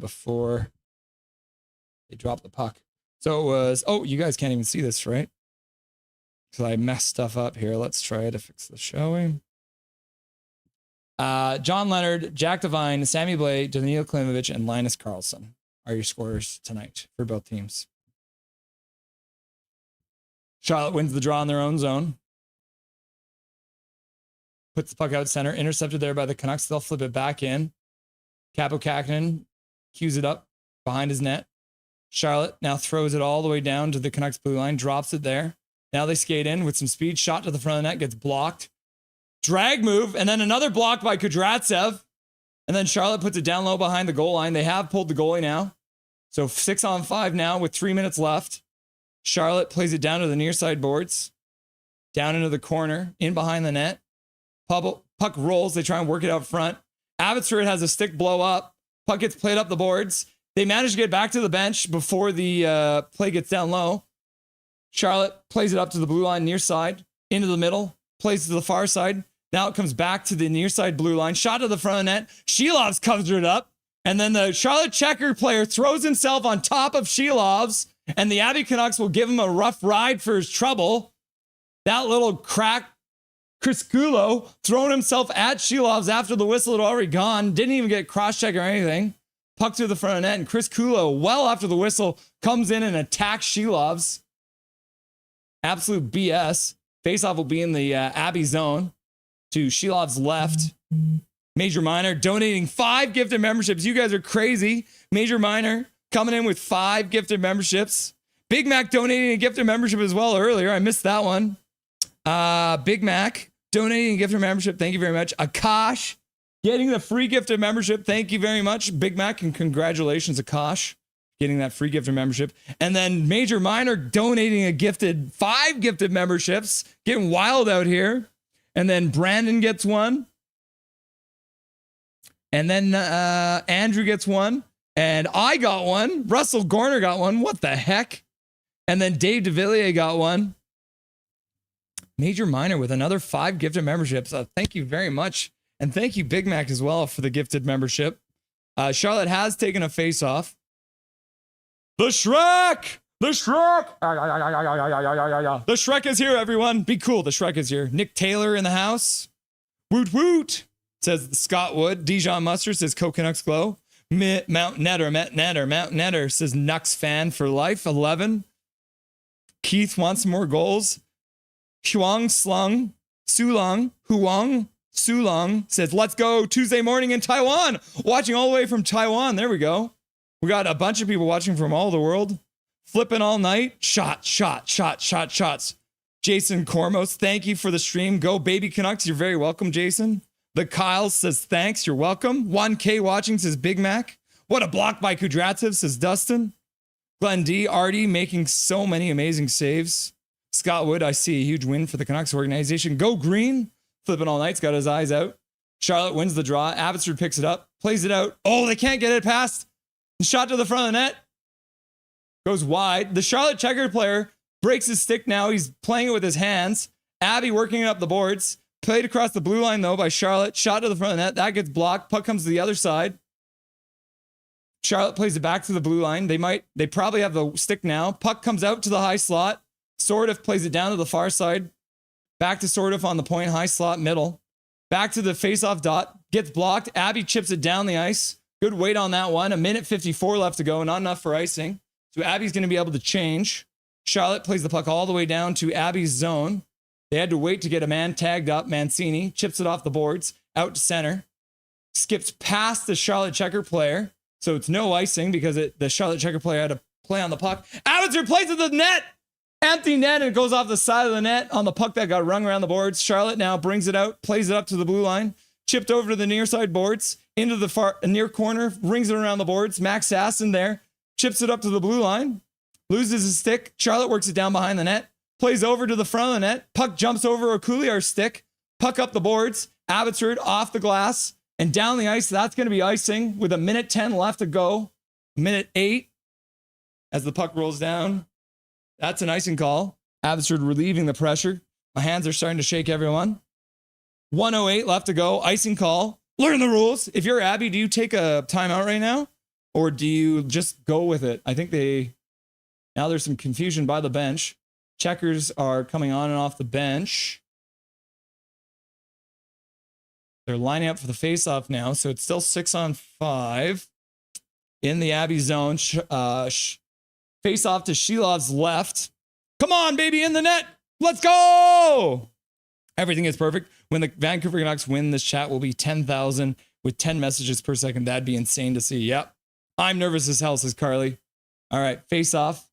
drop the puck. So it was, oh, you guys can't even see this, right? Because I messed stuff up here. Let's try to fix the showing. John Leonard, Jack Devine, Sammy Blay, Danilo Klimovich, and Linus Karlsson are your scorers tonight for both teams. Charlotte wins the draw in their own zone. Puts the puck out center, intercepted there by the Canucks. They'll flip it back in. Capo Kakinen cues it up behind his net. Charlotte now throws it all the way down to the Canucks blue line, drops it there. Now they skate in with some speed, shot to the front of the net, gets blocked. Drag move, and then another block by Kudratsev. And then Charlotte puts it down low behind the goal line. They have pulled the goalie now. So 6-on-5 now with 3 minutes left. Charlotte plays it down to the near side boards. Down into the corner, in behind the net. Puck rolls. They try and work it out front. Abbotsford has a stick blow up. Puck gets played up the boards. They manage to get back to the bench before the play gets down low. Charlotte plays it up to the blue line near side, into the middle, plays to the far side. Now it comes back to the near side blue line. Shot to the front of the net. Shilov's covers it up. And then the Charlotte checker player throws himself on top of Shilov's. And the Abbey Canucks will give him a rough ride for his trouble. That little crack, Chris Kulo, throwing himself at Shilov's after the whistle had already gone. Didn't even get cross-check or anything. Puck to the front of the net. And Chris Kulo, well after the whistle, comes in and attacks Shilov's. Absolute BS. Faceoff will be in the Abbey zone to Shilov's left. Major Minor donating 5 gifted memberships. You guys are crazy. Major Minor coming in with 5 gifted memberships. Big Mac donating a gifted membership as well earlier. I missed that one. Big Mac donating a gifted membership. Thank you very much. Akash getting the free gifted membership. Thank you very much, Big Mac, and congratulations, Akash, getting that free gifted membership. And then Major Minor donating a 5 gifted memberships. Getting wild out here. And then Brandon gets one. And then Andrew gets one. And I got one. Russell Gorner got one. What the heck? And then Dave DeVilliers got one. Major Minor with another 5 gifted memberships. Thank you very much. And thank you, Big Mac, as well for the gifted membership. Charlotte has taken a face-off. The Shrek! The Shrek! The Shrek is here, everyone. Be cool. The Shrek is here. Nick Taylor in the house. Woot woot, says Scott Wood. Dijon Mustard says Canucks Glow. Mount Netter says Nux fan for life. 11. Keith wants more goals. Huang Sulong says, let's go Tuesday morning in Taiwan. Watching all the way from Taiwan. There we go. We got a bunch of people watching from all the world. Flipping all night. Shots. Jason Cormos, thank you for the stream. Go Baby Canucks. You're very welcome, Jason. The Kyle says, thanks. You're welcome. 1K watching says Big Mac. What a block by Kudratsev, says Dustin. Glenn D. Artie making so many amazing saves. Scott Wood, I see a huge win for the Canucks organization. Go Green. Flipping all night's got his eyes out. Charlotte wins the draw. Abbotsford picks it up. Plays it out. Oh, they can't get it past. Shot to the front of the net. Goes wide. The Charlotte checkered player breaks his stick now. He's playing it with his hands. Abby working it up the boards. Played across the blue line, though, by Charlotte. Shot to the front of the net. That gets blocked. Puck comes to the other side. Charlotte plays it back to the blue line. They probably have the stick now. Puck comes out to the high slot. Sordiff plays it down to the far side. Back to Sordiff on the point. High slot, middle. Back to the face-off dot. Gets blocked. Abby chips it down the ice. Good weight on that one. 1:54 left to go. Not enough for icing. So Abby's going to be able to change. Charlotte plays the puck all the way down to Abby's zone. They had to wait to get a man tagged up. Mancini chips it off the boards, out to center. Skips past the Charlotte checker player. So it's no icing because the Charlotte checker player had to play on the puck. Abbotsford plays at the net. Empty net, and it goes off the side of the net on the puck that got rung around the boards. Charlotte now brings it out, plays it up to the blue line. Chipped over to the near side boards, into the far near corner, rings it around the boards. Max Sasson there, chips it up to the blue line, loses his stick. Charlotte works it down behind the net, plays over to the front of the net. Puck jumps over Okuliar's stick, puck up the boards. Abbotsford off the glass and down the ice. That's going to be icing with 1:10 left to go. 8 as the puck rolls down. That's an icing call. Abbotsford relieving the pressure. My hands are starting to shake, everyone. 1:08 left to go. Icing call. Learn the rules. If you're Abby, do you take a timeout right now? Or do you just go with it? I think now there's some confusion by the bench. Checkers are coming on and off the bench. They're lining up for the face-off now, so it's still 6-on-5. In the Abbey zone. Face-off to Shilov's left. Come on, baby, in the net. Let's go! Everything is perfect. When the Vancouver Canucks win, this chat will be 10,000 with 10 messages per second. That'd be insane to see. Yep. I'm nervous as hell, says Carly. All right, face off.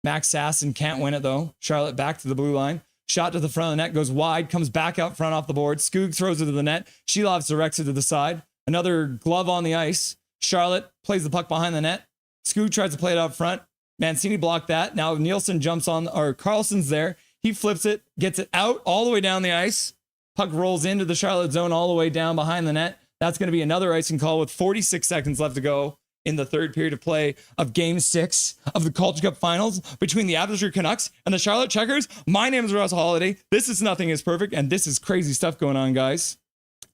Max Sasson can't win it, though. Charlotte back to the blue line. Shot to the front of the net, goes wide, comes back out front off the board. Skoog throws it to the net. Shilov directs it to the side. Another glove on the ice. Charlotte plays the puck behind the net. Skoog tries to play it out front. Mancini blocked that. Now Nielsen jumps on, or Carlson's there. He flips it, gets it out all the way down the ice. Puck rolls into the Charlotte zone all the way down behind the net. That's going to be another icing call with 46 seconds left to go in the third period of play of Game 6 of the Calder Cup Finals between the Abbotsford Canucks and the Charlotte Checkers. My name is Russ Holiday. This is Nothing is Perfect, and this is crazy stuff going on, guys.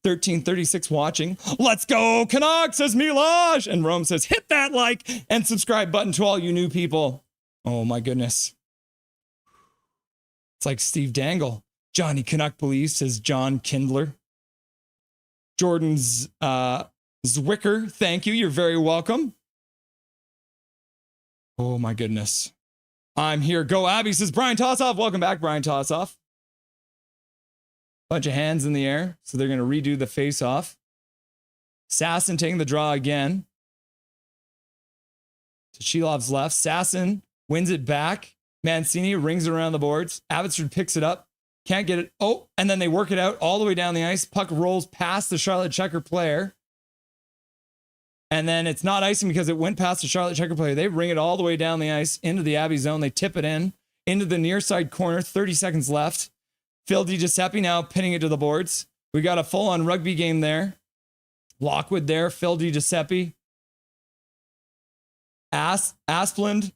1336 watching. Let's go, Canucks, says Milosh. And Rome says, hit that like and subscribe button to all you new people. Oh, my goodness. It's like Steve Dangle. Johnny Canuck believes, says John Kindler. Jordan's Zwicker, thank you. You're very welcome. Oh, my goodness. I'm here. Go Abby, says Brian Tossoff. Welcome back, Brian Tossoff. Bunch of hands in the air, so they're going to redo the face-off. Sasson taking the draw again. To Shilov's left. Sasson wins it back. Mancini rings it around the boards. Abbotsford picks it up. Can't get it. Oh, and then they work it out all the way down the ice. Puck rolls past the Charlotte Checker player. And then it's not icing because it went past the Charlotte Checker player. They ring it all the way down the ice into the Abbey zone. They tip it in into the near side corner. 30 seconds left. Phil DiGiuseppe now pinning it to the boards. We got a full-on rugby game there. Lockwood there. Phil DiGiuseppe. Asplund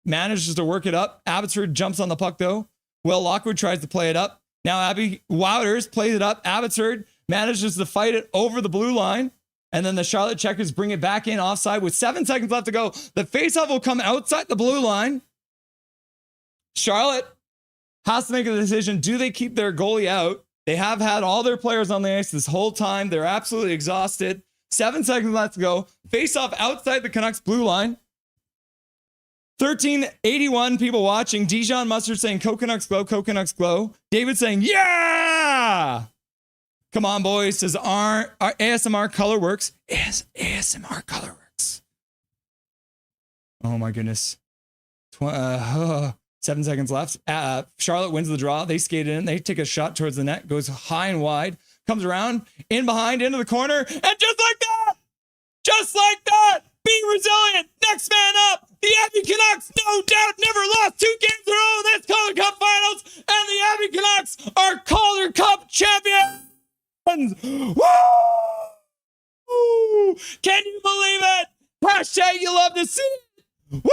manages to work it up. Abbotsford jumps on the puck, though. Will Lockwood tries to play it up. Now Abby Wouters plays it up. Abbotsford manages to fight it over the blue line. And then the Charlotte Checkers bring it back in offside with 7 seconds left to go. The faceoff will come outside the blue line. Charlotte has to make a decision. Do they keep their goalie out? They have had all their players on the ice this whole time. They're absolutely exhausted. 7 seconds left to go. Faceoff outside the Canucks blue line. 1381 people watching. Dijon Mustard saying, Canucks glow, Canucks glow. David saying, yeah! Come on, boys, says our ASMR Colorworks. ASMR Colorworks. Oh, my goodness. 7 seconds left. Charlotte wins the draw. They skate in. They take a shot towards the net. Goes high and wide. Comes around. In behind. Into the corner. And just like that, be resilient. Next man up. The Abbey Canucks, no doubt, never lost 2 games in a row in this Calder Cup Finals. And the Abbey Canucks are Calder Cup champions. Woo! Can you believe it? Hashtag you love to see it. Woo!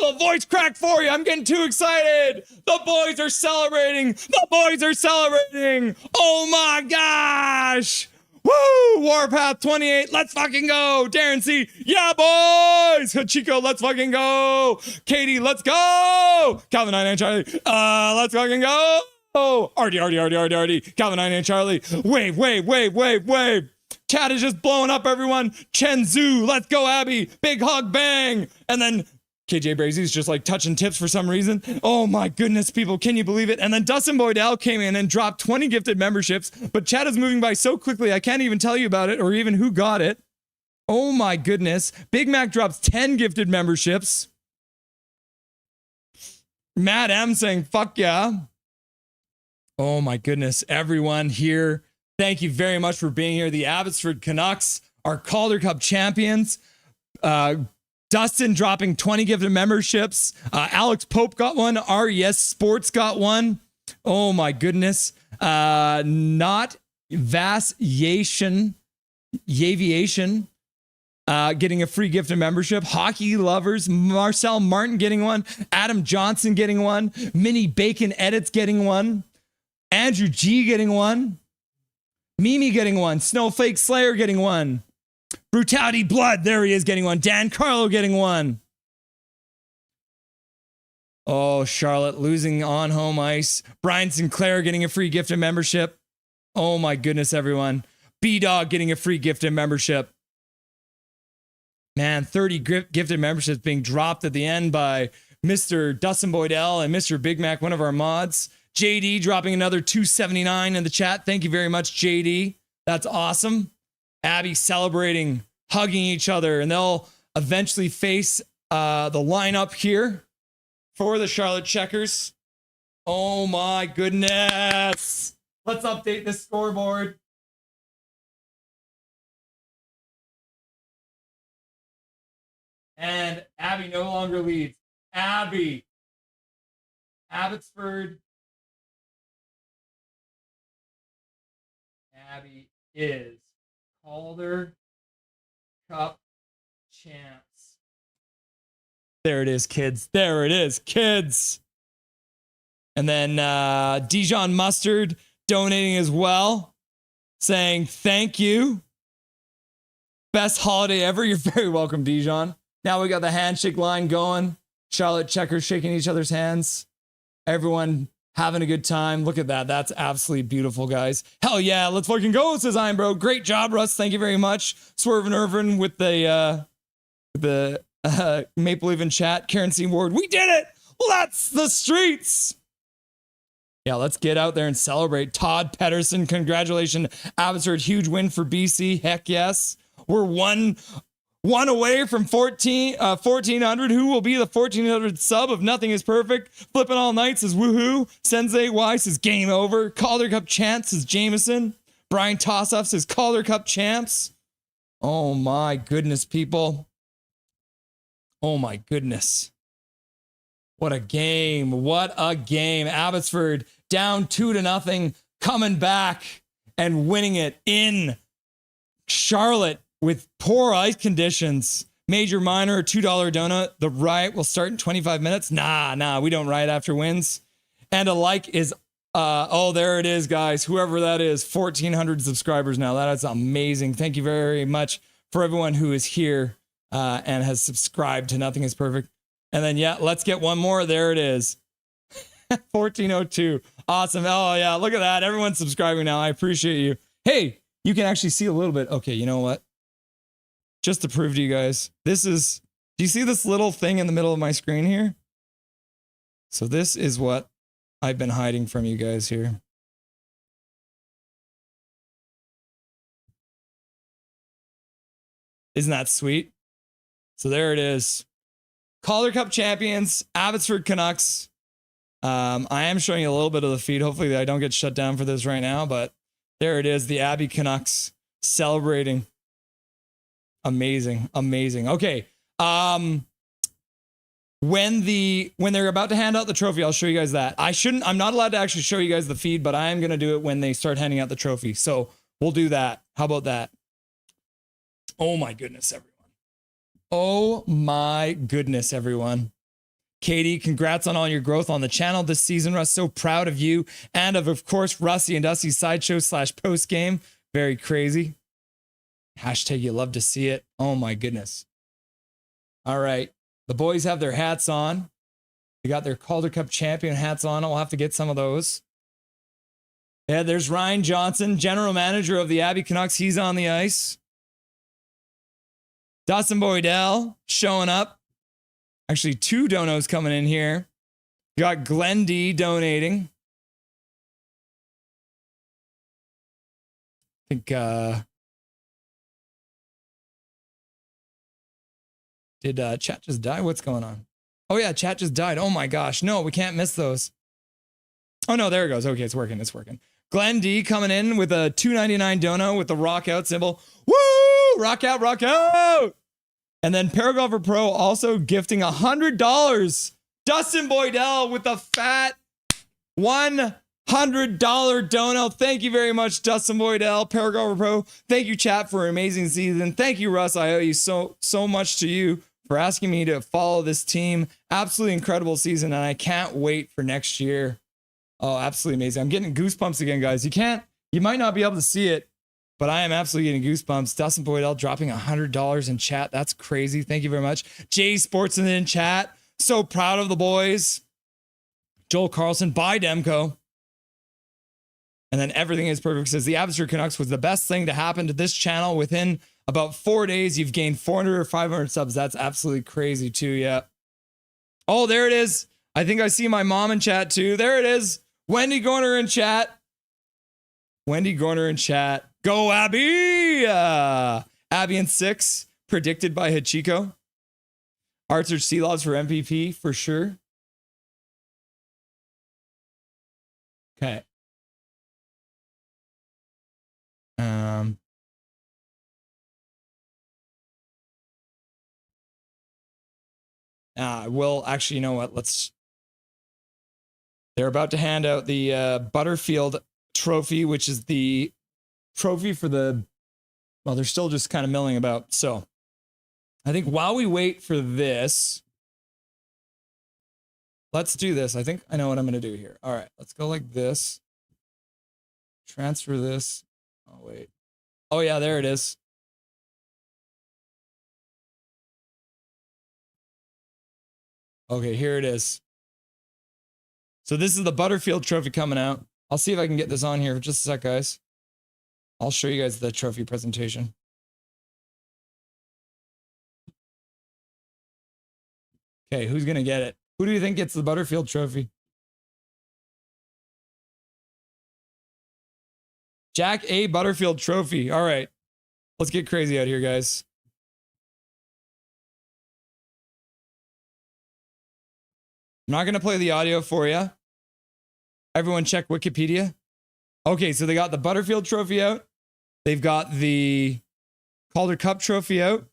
Little voice crack for you. I'm getting too excited. The boys are celebrating. The boys are celebrating. Oh my gosh. Woo! Warpath 28. Let's fucking go. Darren C. Yeah, boys. Hachiko, let's fucking go. Katie, let's go. Calvin 99 Charlie. Let's fucking go. Artie. Calvin 99 Charlie. Wave. Chat is just blowing up, everyone. Chen Zhu, let's go, Abby. Big hug, bang. And then KJ Brazy's just like touching tips for some reason. Oh my goodness, people, can you believe it? And then Dustin Boydell came in and dropped 20 gifted memberships, but chat is moving by so quickly, I can't even tell you about it or even who got it. Oh my goodness. Big Mac drops 10 gifted memberships. Matt M saying, fuck yeah. Oh my goodness, everyone here. Thank you very much for being here. The Abbotsford Canucks are Calder Cup champions. Dustin dropping 20 gifted memberships. Alex Pope got one. RES Sports got one. Oh my goodness. Not Vasyation. Yaviation. Getting a free gift of membership. Hockey Lovers, Marcel Martin getting one. Adam Johnson getting one. Mini Bacon Edits getting one. Andrew G getting one. Mimi getting one. Snowflake Slayer getting one. Brutality Blood, there he is getting one. Dan Carlo getting one. Oh, Charlotte losing on home ice. Brian Sinclair getting a free gift of membership. Oh my goodness, everyone. B-Dog getting a free gift of membership. Man, 30 gifted memberships being dropped at the end by Mr. Dustin Boydell and Mr. Big Mac, one of our mods. JD dropping another $2.79 in the chat. Thank you very much, JD. That's awesome. Abby celebrating, hugging each other, and they'll eventually face the lineup here for the Charlotte Checkers. Oh my goodness. Let's update the scoreboard. And Abby no longer leads. Abbotsford Abby is Calder Cup champs. There it is, kids. There it is, kids. And then Dijon Mustard donating as well, saying thank you. Best holiday ever. You're very welcome, Dijon. Now we got the handshake line going. Charlotte Checkers shaking each other's hands. Everyone having a good time. Look at that. That's absolutely beautiful, guys. Hell yeah. Let's fucking go, says I'm bro. Great job, Russ. Thank you very much. Swerve and Irvin with the Maple Leaf in chat. Karen C. Ward. We did it. Let's the streets. Yeah, let's get out there and celebrate. Todd Pedersen. Congratulations. Abbotsford. Huge win for BC. Heck yes. We're one away from 1400. Who will be the 1400 sub of Nothing is Perfect? Flipping All Night says woohoo. Sensei Y says game over. Calder Cup champs says Jameson. Brian Tossoff says Calder Cup champs. Oh my goodness, people. Oh my goodness. What a game. What a game. Abbotsford down 2-0, coming back and winning it in Charlotte with poor ice conditions. Major, minor, $2 donut. The riot will start in 25 minutes. Nah, we don't riot after wins. And a like is, oh, there it is, guys. Whoever that is, 1,400 subscribers now. That is amazing. Thank you very much for everyone who is here and has subscribed to Nothing is Perfect. And then, yeah, let's get one more. There it is. 1402. Awesome. Oh, yeah, look at that. Everyone's subscribing now. I appreciate you. Hey, you can actually see a little bit. Okay, you know what? Just to prove to you guys, do you see this little thing in the middle of my screen here? So this is what I've been hiding from you guys here. Isn't that sweet? So there it is. Calder Cup champions, Abbotsford Canucks. I am showing you a little bit of the feed. Hopefully I don't get shut down for this right now, but there it is. The Abbey Canucks celebrating. Amazing. Okay. When they're about to hand out the trophy, I'll show you guys that. I'm not allowed to actually show you guys the feed, but I am going to do it when they start handing out the trophy. So we'll do that. How about that? Oh my goodness, everyone. Oh my goodness, everyone. Katie, congrats on all your growth on the channel this season, Russ. So proud of you. And of course, Rusty and Dusty Sideshow / post game. Very crazy. Hashtag you love to see it. Oh my goodness. All right. The boys have their hats on. They got their Calder Cup champion hats on. I'll have to get some of those. Yeah, there's Ryan Johnson, general manager of the Abbey Canucks. He's on the ice. Dustin Boydell showing up. Actually, 2 donos coming in here. Got Glenn D donating. I think, did chat just die? What's going on? Oh yeah, chat just died. Oh my gosh. No, we can't miss those. Oh no, there it goes. Okay, it's working. It's working. Glenn D coming in with a $2.99 dono with the rock out symbol. Woo! Rock out, rock out! And then Paragolfer Pro also gifting $100. Dustin Boydell with a fat $100 dono. Thank you very much, Dustin Boydell, Paragolfer Pro. Thank you, chat, for an amazing season. Thank you, Russ. I owe you so much to you for asking me to follow this team. Absolutely incredible season, and I can't wait for next year. Oh, absolutely amazing. I'm getting goosebumps again, guys. You might not be able to see it, but I am absolutely getting goosebumps. Dustin Boydell dropping $100 in chat. That's crazy. Thank you very much. Jay Sports in chat. So proud of the boys. Joel Carlson, bye Demko. And then everything is perfect. Says the Abbotsford Canucks was the best thing to happen to this channel. Within about 4 days, you've gained 400 or 500 subs. That's absolutely crazy too. Yeah. Oh, there it is. I think I see my mom in chat too. There it is. Wendy Gorner in chat. Wendy Gorner in chat. Go Abby. Abby in 6, predicted by Hachiko. Arthur Sealoves for MVP for sure. Okay. Well, actually, you know what? They're about to hand out the Butterfield trophy, which is the trophy for well, they're still just kind of milling about. So I think while we wait for this, let's do this. I think I know what I'm going to do here. All right, let's go like this. Transfer this. Oh, wait. Oh, yeah, there it is. Okay, here it is. So this is the Butterfield trophy coming out. I'll see if I can get this on here for just a sec, guys. I'll show you guys the trophy presentation. Okay, who's going to get it? Who do you think gets the Butterfield trophy? Jack A. Butterfield trophy. All right. Let's get crazy out here, guys. I'm not going to play the audio for you. Everyone check Wikipedia. Okay, so they got the Butterfield trophy out. They've got the Calder Cup trophy out.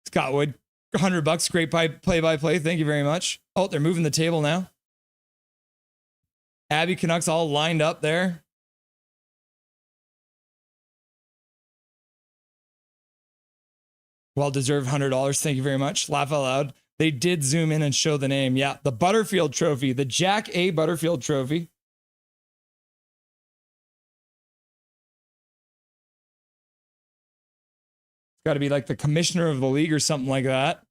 Scott Wood, $100. Great play-by-play. Thank you very much. Oh, they're moving the table now. Abby Canucks all lined up there. Well-deserved $100. Thank you very much. Laugh out loud. They did zoom in and show the name. Yeah, the Butterfield trophy. The Jack A. Butterfield trophy. It's got to be like the commissioner of the league or something like that.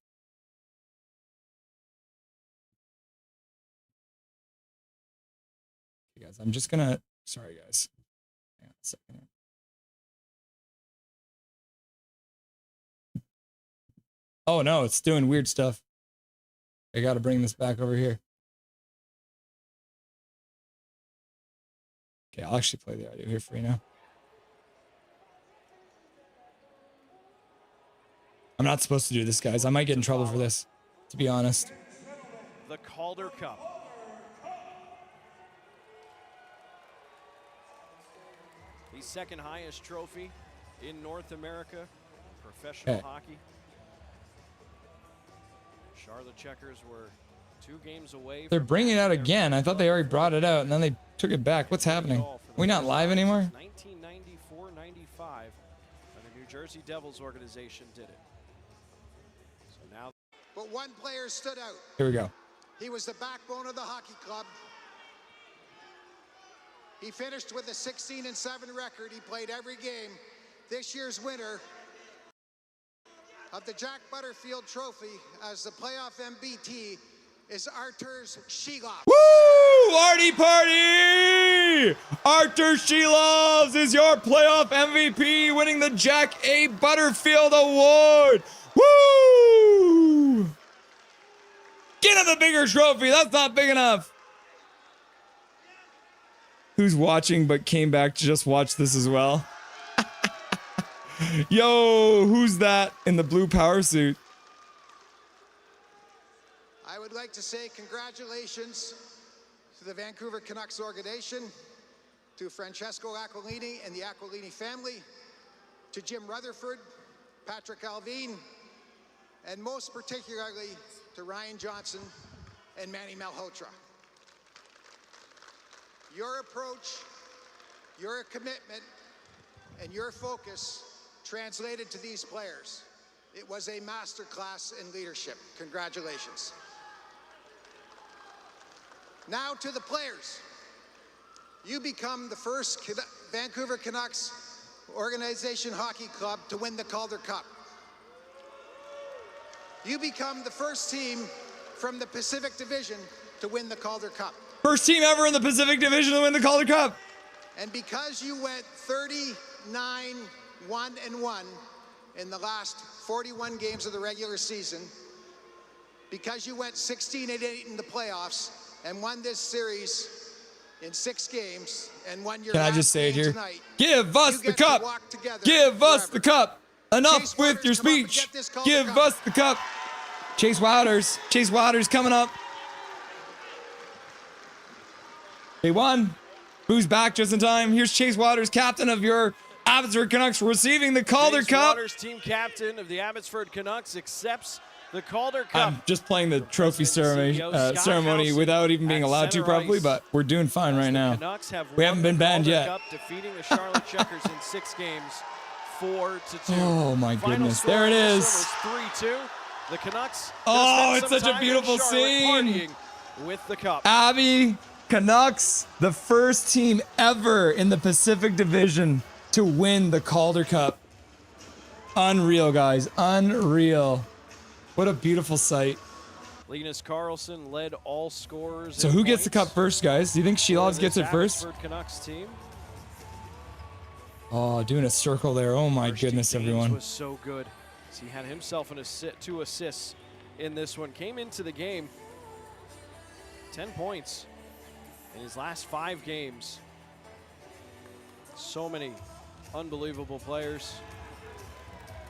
Okay, guys, I'm just going to... Sorry, guys. Hang on a second. Oh, no, it's doing weird stuff. I got to bring this back over here. Okay, I'll actually play the audio here for you now. I'm not supposed to do this, guys. I might get in trouble for this, to be honest. The Calder Cup. The second highest trophy in North America, professional hockey. Charlotte Checkers were 2 games away. They're bringing it out again. I thought they already brought it out, and then they took it back. What's happening? Are we not live anymore? 1994-95, and the New Jersey Devils organization did it. So now. But one player stood out. Here we go. He was the backbone of the hockey club. He finished with a 16-7 record. He played every game. This year's winner of the Jack Butterfield Trophy as the playoff MVP is Artur Sheeloves. Woo! Artie party! Artur Sheeloves is your playoff MVP, winning the Jack A. Butterfield Award. Woo! Get him the bigger trophy. That's not big enough. Who's watching but came back to just watch this as well? Yo, who's that in the blue power suit? I would like to say congratulations to the Vancouver Canucks organization, to Francesco Aquilini and the Aquilini family, to Jim Rutherford, Patrick Alvin, and most particularly to Ryan Johnson and Manny Malhotra. Your approach, your commitment, and your focus translated to these players. It was a masterclass in leadership. Congratulations. Now to the players. You become the first Vancouver Canucks organization hockey club to win the Calder Cup. You become the first team from the Pacific Division to win the Calder Cup. First team ever in the Pacific Division to win the Calder Cup. And because you went 39-1-1 in the last 41 games of the regular season, because you went 16-8 in the playoffs and won this series in 6 games and won your Can I last just say it game here? tonight, Give us you the get to cup. walk together Give us forever. the cup. Enough Chase with Wouters, your come up and speech. get this Calder Give Cup. us the cup. Chase Wouters. Chase Wouters coming up. They won. Who's back just in time? Here's Chase Wouters, captain of your Abbotsford Canucks, receiving the Calder Chase Cup. Wouters, team captain of the Abbotsford Canucks, accepts the Calder Cup. I'm just playing the trophy ceremony, Scott ceremony Howson without even being at allowed to center probably, ice. but we're doing fine right now. Canucks have We won haven't been the banned Calder yet. Cup, defeating the Charlotte Checkers in 6 games, 4-2. Oh my Final goodness, score there it of this is. one was 3-2. The Canucks. Oh, just it's spent such a some time in beautiful Charlotte scene. partying with the cup. Abby Canucks, the first team ever in the Pacific Division to win the Calder Cup. Unreal, guys. Unreal. What a beautiful sight. Linus Carlson led all scorers. So in who gets the points cup first, guys? Do you think for Shilovs gets this it first? Abbotsford Canucks team. Oh, doing a circle there. Oh my goodness, James everyone. was so good. He had himself 2 assists in this one. Came into the game 10 points in his last 5 games. So many unbelievable players.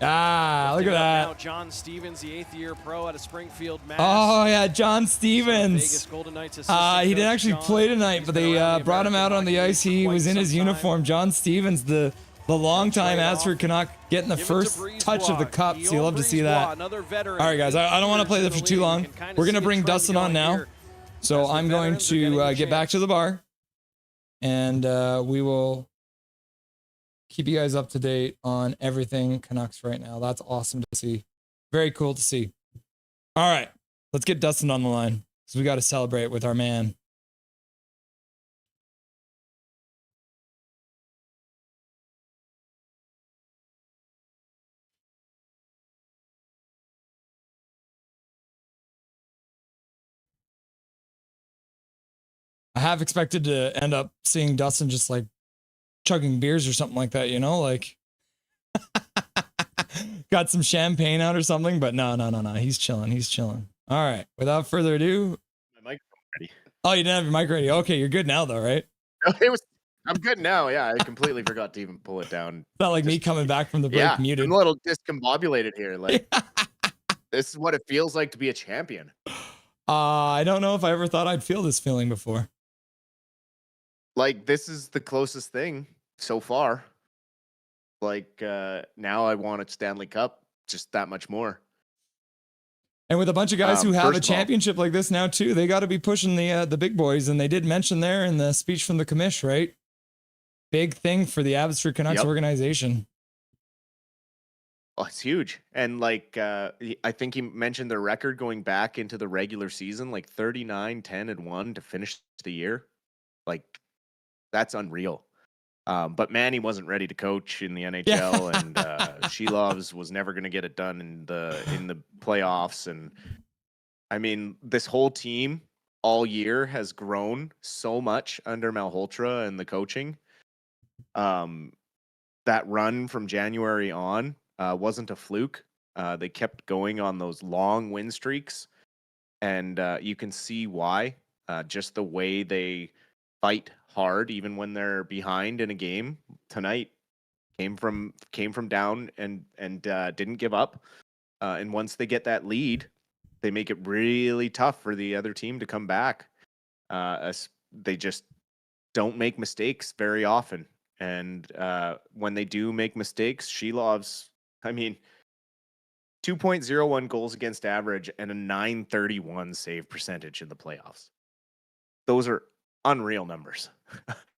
Ah, look at Now that. John Stevens, the 8th-year pro out of Springfield, Mass. Oh yeah, John Vegas Stevens. Golden Knights assistant He didn't coach actually John. play tonight, He's but been they around the brought him out American on the Hockey ice. League He for was quite in his some time. uniform. John Stevens, the longtime trade Abbotsford off. Canuck, getting the Give it first to Breeze touch of the Blois. cup. So you Guillaume love to see Breeze that. Blois, another veteran, All right, guys. I don't want to 8 play years that for in the too league. long. You can kinda We're gonna see a bring trend Dustin on going now. here So as the I'm going veterans are getting a to get back chance. to the bar, and we will keep you guys up to date on everything Canucks right now. That's awesome to see. Very cool to see. All right, let's get Dustin on the line because we got to celebrate with our man. I have expected to end up seeing Dustin just like chugging beers or something like that, you know, like got some champagne out or something, but no. He's chilling. He's chilling. All right. Without further ado. My microphone ready. Oh, you didn't have your mic ready. Okay, you're good now though, right? I'm good now. Yeah, I completely forgot to even pull it down. It's not like me coming back from the break Yeah, muted. I'm a little discombobulated here. Like, this is what it feels like to be a champion. I don't know if I ever thought I'd feel this feeling before. Like, this is the closest thing so far. Like, now I want a Stanley Cup just that much more. And with a bunch of guys who have a first of all- championship like this now too, they got to be pushing the big boys. And they did mention there in the speech from the commish, right? Big thing for the Abbotsford Canucks Yep. organization. Oh, it's huge. And like, I think he mentioned their record going back into the regular season, like 39-10-1 to finish the year. Like, that's unreal. But Manny wasn't ready to coach in the NHL, and Shilovs was never going to get it done in the playoffs. And I mean, this whole team all year has grown so much under Malhotra and the coaching. That run from January on wasn't a fluke. They kept going on those long win streaks, and you can see why. Just the way they fight hard, even when they're behind in a game. Tonight came from down and didn't give up. And once they get that lead, they make it really tough for the other team to come back. They just don't make mistakes very often. And when they do make mistakes, Shilov's, 2.01 goals against average and a 931 save percentage in the playoffs. Those are unreal numbers.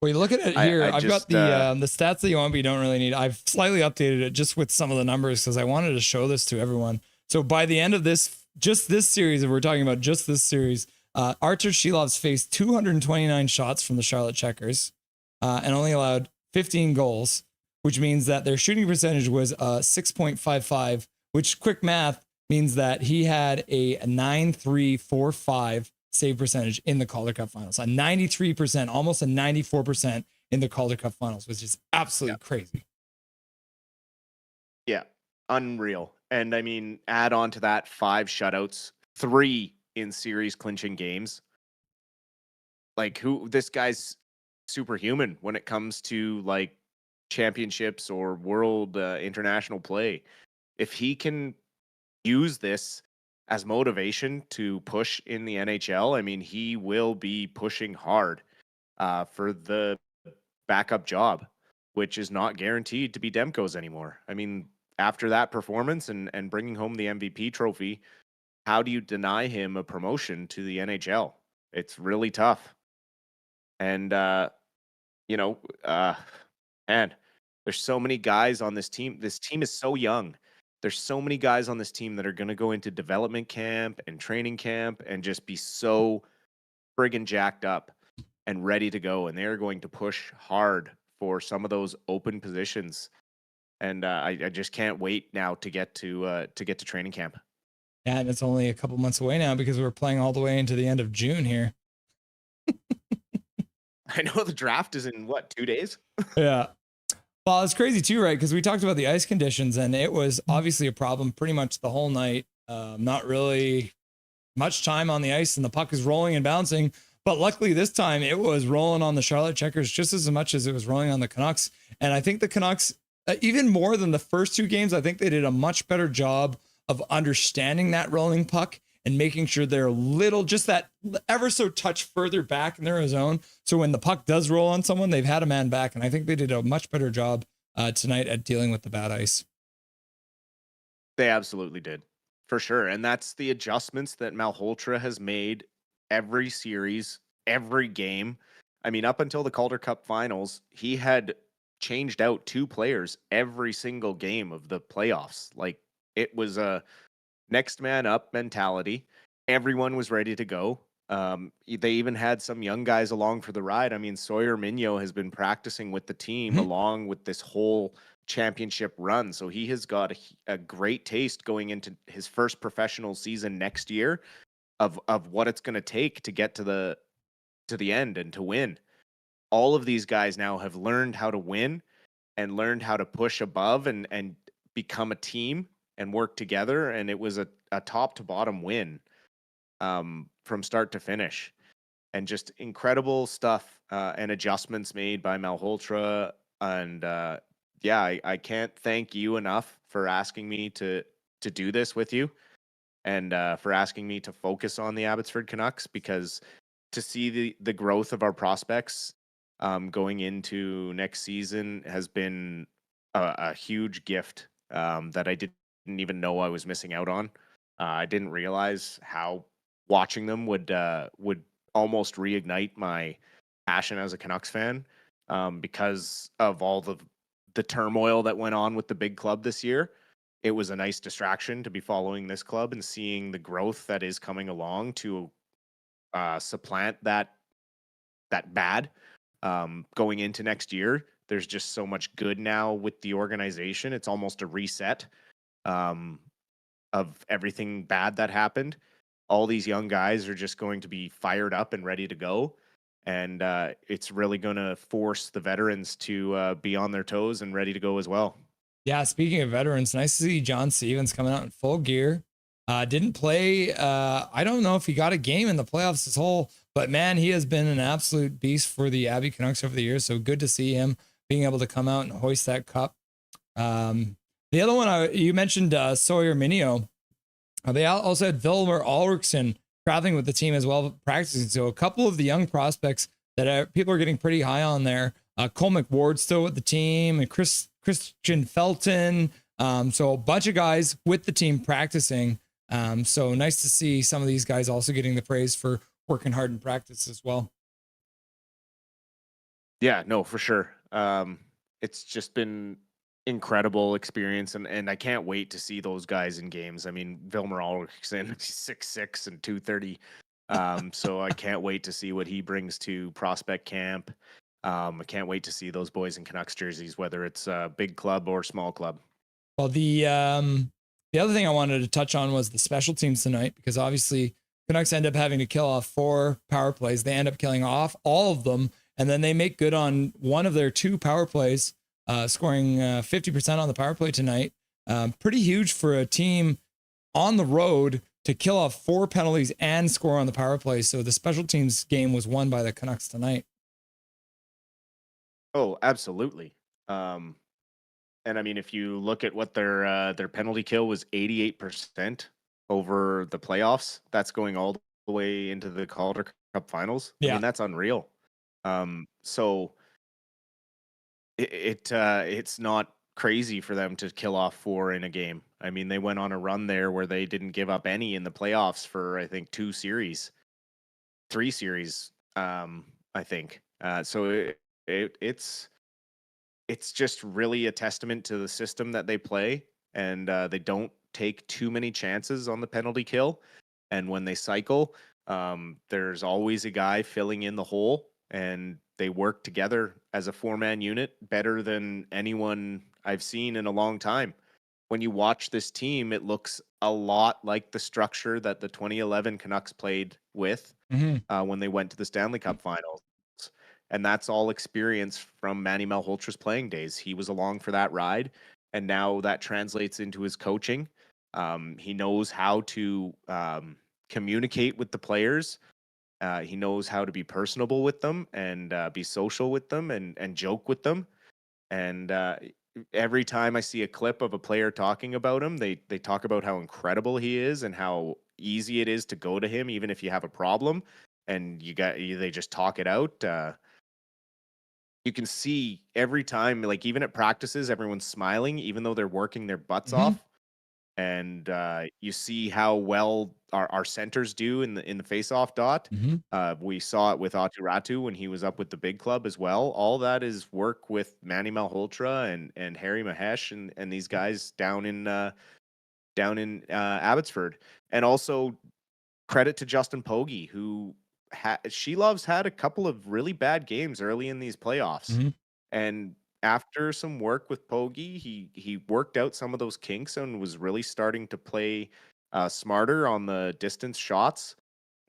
Well, you look at it here. I've got the stats that you want, but you don't really need. I've slightly updated it just with some of the numbers because I wanted to show this to everyone. So by the end of this series, if we're talking about just this series, Artur Shilov's faced 229 shots from the Charlotte Checkers and only allowed 15 goals, which means that their shooting percentage was 6.55, which quick math means that he had a 9.345 save percentage in the Calder Cup Finals, a 93%, almost a 94% in the Calder Cup Finals, which is absolutely crazy. Yeah, unreal. And add on to that 5 shutouts, 3 in series clinching games. This guy's superhuman when it comes to championships or world international play. If he can use this as motivation to push in the NHL, he will be pushing hard for the backup job, which is not guaranteed to be Demko's anymore. After that performance and bringing home the MVP trophy, how do you deny him a promotion to the NHL? It's really tough. And, man, there's so many guys on this team. This team is so young. There's so many guys on this team that are going to go into development camp and training camp and just be so friggin' jacked up and ready to go. And they're going to push hard for some of those open positions. And I just can't wait now to get to training camp. Yeah, and it's only a couple months away now because we're playing all the way into the end of June here. I know the draft is in 2 days? Yeah. Well, it's crazy too, right? Because we talked about the ice conditions, and it was obviously a problem pretty much the whole night. Not really much time on the ice, and the puck is rolling and bouncing. But luckily this time it was rolling on the Charlotte Checkers just as much as it was rolling on the Canucks. And I think the Canucks, even more than the first 2 games, I think they did a much better job of understanding that rolling puck and making sure they're just that ever so touch further back in their zone. So when the puck does roll on someone, they've had a man back. And I think they did a much better job tonight at dealing with the bad ice. They absolutely did, for sure. And that's the adjustments that Malhotra has made every series, every game. Up until the Calder Cup Finals, he had changed out 2 players every single game of the playoffs. It was a next man up mentality. Everyone was ready to go. They even had some young guys along for the ride. Sawyer Mignot has been practicing with the team along with this whole championship run. So he has got a great taste going into his first professional season next year of what it's going to take to get to the end and to win. All of these guys now have learned how to win and learned how to push above and become a team and work together. And it was a top to bottom win from start to finish, and just incredible stuff and adjustments made by Malhotra. And I can't thank you enough for asking me to do this with you and for asking me to focus on the Abbotsford Canucks, because to see the growth of our prospects going into next season has been a huge gift that I didn't even know I was missing out on. I didn't realize how watching them would almost reignite my passion as a Canucks fan because of all the turmoil that went on with the big club this year. It was a nice distraction to be following this club and seeing the growth that is coming along to supplant that bad going into next year. There's just so much good now with the organization. It's almost a reset of everything bad that happened. All these young guys are just going to be fired up and ready to go. And it's really going to force the veterans to be on their toes and ready to go as well. Yeah, speaking of veterans, nice to see John Stevens coming out in full gear. Didn't play. I don't know if he got a game in the playoffs as whole, but man, he has been an absolute beast for the Abbey Canucks over the years. So good to see him being able to come out and hoist that cup. The other one you mentioned, Sawyer Minio. They also had Vilmer Ulrichsen traveling with the team as well, practicing. So a couple of the young prospects that people are getting pretty high on there. Cole McWard still with the team, and Christian Felton. So a bunch of guys with the team practicing. So nice to see some of these guys also getting the praise for working hard in practice as well. Yeah, no, for sure. It's just been incredible experience, and I can't wait to see those guys in games. I mean, Vilmer Ulrichsen, 6'6" and 230. So I can't wait to see what he brings to prospect camp. I can't wait to see those boys in Canucks jerseys, whether it's a big club or small club. Well, the other thing I wanted to touch on was the special teams tonight, because obviously Canucks end up having to kill off 4 power plays. They end up killing off all of them, and then they make good on one of their 2 power plays, scoring 50% on the power play tonight. Pretty huge for a team on the road to kill off 4 penalties and score on the power play. So the special teams game was won by the Canucks tonight. Oh, absolutely. And I mean, if you look at what their penalty kill was, 88% over the playoffs. That's going all the way into the Calder Cup Finals. Yeah. I mean, that's unreal. So it's not crazy for them to kill off 4 in a game. I mean, they went on a run there where they didn't give up any in the playoffs for, I think, 3 series, I think. So it's just really a testament to the system that they play, and they don't take too many chances on the penalty kill. And when they cycle, there's always a guy filling in the hole, and they work together as a 4-man unit better than anyone I've seen in a long time. When you watch this team, it looks a lot like the structure that the 2011 Canucks played with when they went to the Stanley Cup Finals. And that's all experience from Manny Malholtra's playing days. He was along for that ride, and now that translates into his coaching. He knows how to communicate with the players. He knows how to be personable with them and be social with them and joke with them. And every time I see a clip of a player talking about him, they talk about how incredible he is and how easy it is to go to him, even if you have a problem, and they just talk it out. You can see every time, like even at practices, everyone's smiling, even though they're working their butts off. And you see how well our centers do in the face-off dot. We saw it with Aturatu when he was up with the big club as well. All that is work with Manny Malhotra and Harry Mahesh and these guys down in Abbotsford. And also credit to Justin Pogge, who Shelov's had a couple of really bad games early in these playoffs. And after some work with Pogge, he worked out some of those kinks and was really starting to play smarter on the distance shots.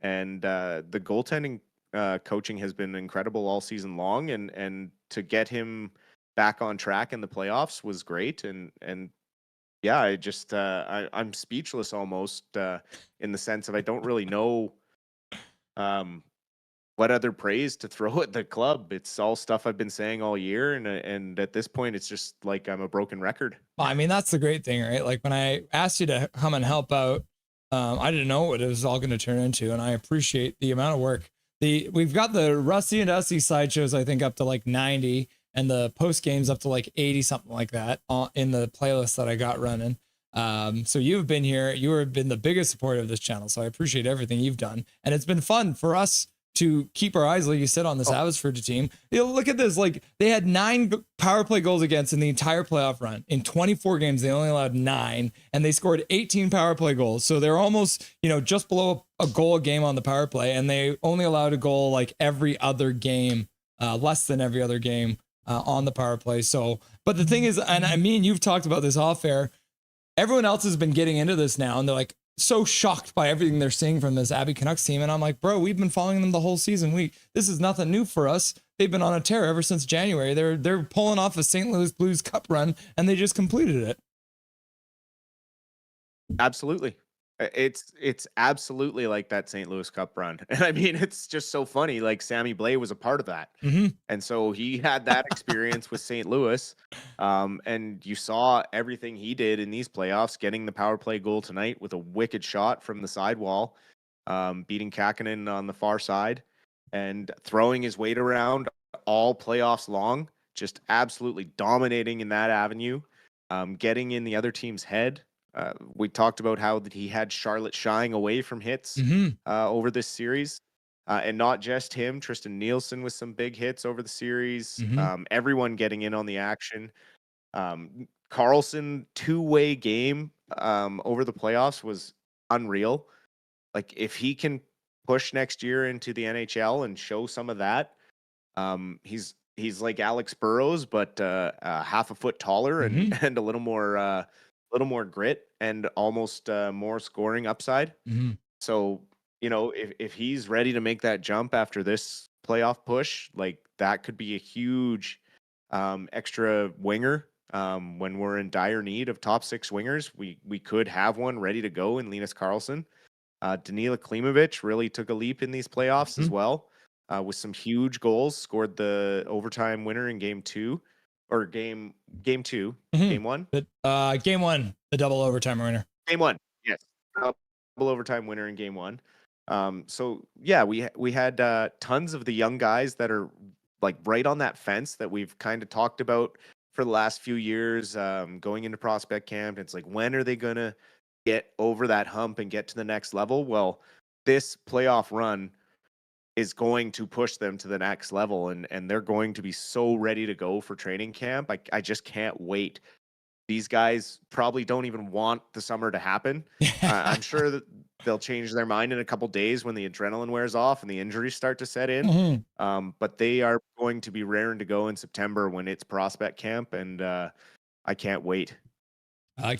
And the goaltending coaching has been incredible all season long. And to get him back on track in the playoffs was great. And yeah, I'm speechless almost in the sense of I don't really know what other praise to throw at the club. It's all stuff I've been saying all year, and at this point, it's just like I'm a broken record. Well, I mean, that's the great thing, right? Like when I asked you to come and help out, I didn't know what it was all going to turn into, and I appreciate the amount of work. We've got the Rusty and Dusty Sideshows, I think, up to like 90, and the post games up to like 80, something like that, in the playlist that I got running. So you've been here, you have been the biggest supporter of this channel. So I appreciate everything you've done. And it's been fun for us to keep our eyes, like you said, on this Abbotsford team. Look at this. Like they had 9 power play goals against in the entire playoff run. In 24 games, they only allowed 9, and they scored 18 power play goals. So they're almost, just below a goal a game on the power play. And they only allowed a goal like every other game, less than every other game on the power play. So, but the thing is, and I mean, you've talked about this off air, everyone else has been getting into this now, and they're like, so shocked by everything they're seeing from this Abbey Canucks team. And I'm like, bro, we've been following them the whole season. This is nothing new for us. They've been on a tear ever since January. They're pulling off a St. Louis Blues Cup run, and they just completed it. Absolutely. It's absolutely like that St. Louis Cup run. And I mean, it's just so funny. Like Sammy Blais was a part of that. Mm-hmm. And so he had that experience with St. Louis. And you saw everything he did in these playoffs, getting the power play goal tonight with a wicked shot from the sidewall, beating Kakkonen on the far side and throwing his weight around all playoffs long, just absolutely dominating in that avenue, getting in the other team's head. We talked about how that he had Charlotte shying away from hits over this series. And not just him, Tristan Nielsen with some big hits over the series. Everyone getting in on the action. Carlson, two-way game over the playoffs was unreal. Like, if he can push next year into the NHL and show some of that, he's like Alex Burrows, but half a foot taller and a little more grit and almost more scoring upside. So, if he's ready to make that jump after this playoff push, like that could be a huge extra winger. When we're in dire need of top 6 wingers, we could have one ready to go in Linus Karlsson. Danila Klimovich really took a leap in these playoffs as well, with some huge goals. Scored the overtime winner in game 2. Or game 2, game 1? Game 1, the double overtime winner. Game 1, yes. Double overtime winner in game 1. So yeah, we had tons of the young guys that are like right on that fence that we've kind of talked about for the last few years, going into prospect camp. It's like, when are they going to get over that hump and get to the next level? Well, this playoff run is going to push them to the next level, and they're going to be so ready to go for training camp. I just can't wait. These guys probably don't even want the summer to happen. I'm sure that they'll change their mind in a couple days when the adrenaline wears off and the injuries start to set in. But they are going to be raring to go in September when it's prospect camp, and I can't wait.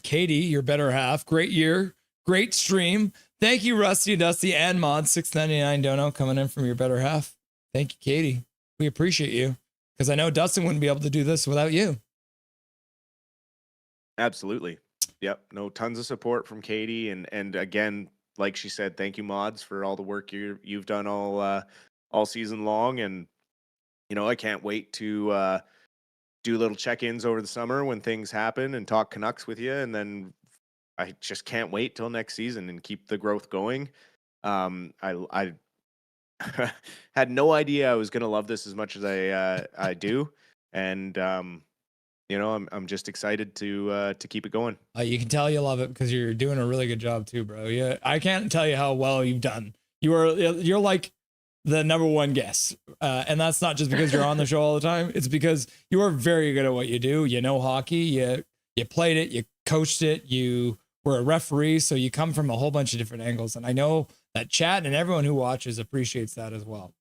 Katie, your better half, great year, great stream. Thank you, Rusty, Dusty, and Mod. $6.99 dono coming in from your better half. Thank you, Katie. We appreciate you, because I know Dustin wouldn't be able to do this without you. Absolutely. Yep. No, tons of support from Katie, and again, like she said, thank you, Mods, for all the work you've done all season long, and I can't wait to do little check-ins over the summer when things happen and talk Canucks with you, and then I just can't wait till next season and keep the growth going. I had no idea I was going to love this as much as I do. And, I'm just excited to keep it going. You can tell you love it because you're doing a really good job too, bro. Yeah. I can't tell you how well you've done. You're like the number one guest. And that's not just because you're on the show all the time. It's because you are very good at what you do. You know hockey, you played it, you coached it, you were a referee, so you come from a whole bunch of different angles. And I know that chat and everyone who watches appreciates that as well.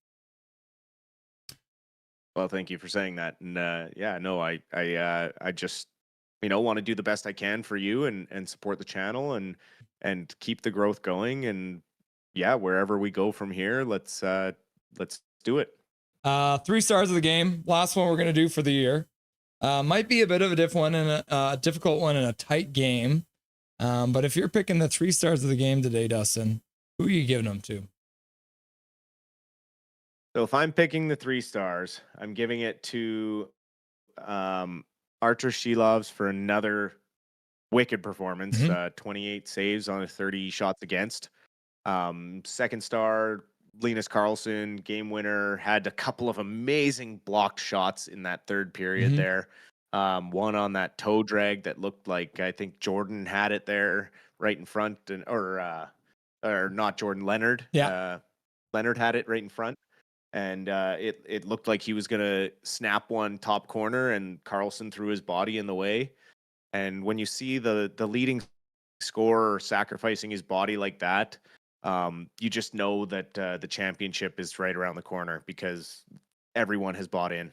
Well, thank you for saying that. And I just want to do the best I can for you and support the channel and keep the growth going. And yeah, wherever we go from here, let's do it. 3 stars of the game. Last one we're gonna do for the year. Might be a bit of a difficult one in a tight game. But if you're picking the 3 stars of the game today, Dustin, who are you giving them to? So if I'm picking the 3 stars, I'm giving it to Artur Shilovs for another wicked performance. 28 saves on 30 shots against. Second star, Linus Karlsson, game winner, had a couple of amazing blocked shots in that third period there. One on that toe drag that looked like, I think Jordan had it there right in front, or not Jordan, Leonard. Yeah. Leonard had it right in front. And it looked like he was going to snap one top corner, and Karlsson threw his body in the way. And when you see the leading scorer sacrificing his body like that, you just know that the championship is right around the corner because everyone has bought in.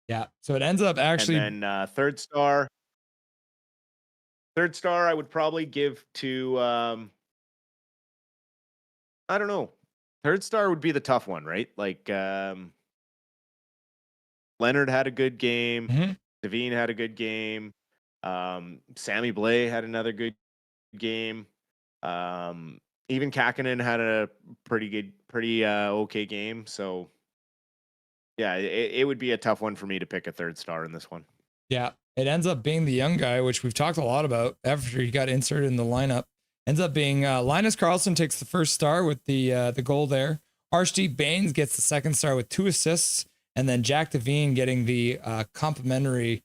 Yeah. So it ends up actually. And then third star. Third star, I would probably give to, I don't know. Third star would be the tough one, right? Like, Leonard had a good game. Mhm. Devine had a good game. Sammy Blais had another good game. Even Kakinen had a pretty okay game. So, yeah, it would be a tough one for me to pick a third star in this one. Yeah, it ends up being the young guy, which we've talked a lot about after he got inserted in the lineup. Ends up being Linus Karlsson takes the first star with the goal there. Archdeep Baines gets the second star with 2 assists, and then Jack Devine getting the complimentary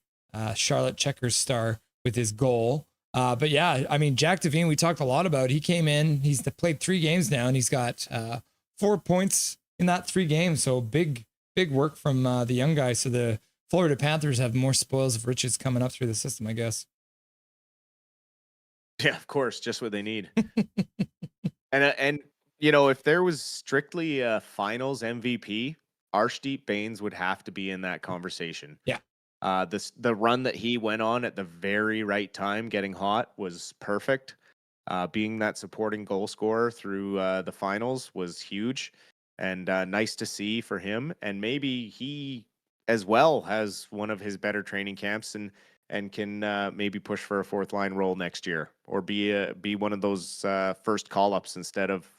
Charlotte Checkers star with his goal. But yeah, I mean, Jack Devine, we talked a lot about. He came in, he's played 3 games now, and he's got 4 points in that 3 games. So big work from the young guy. So the Florida Panthers have more spoils of riches coming up through the system, I guess. Yeah, of course, just what they need. and you know, if there was strictly a finals MVP, Archdeep Baines would have to be in that conversation. Yeah. The run that he went on at the very right time, getting hot, was perfect. Being that supporting goal scorer through the finals was huge, and nice to see for him. And maybe he as well has one of his better training camps and can maybe push for a 4th line role next year, or be one of those first call ups instead of,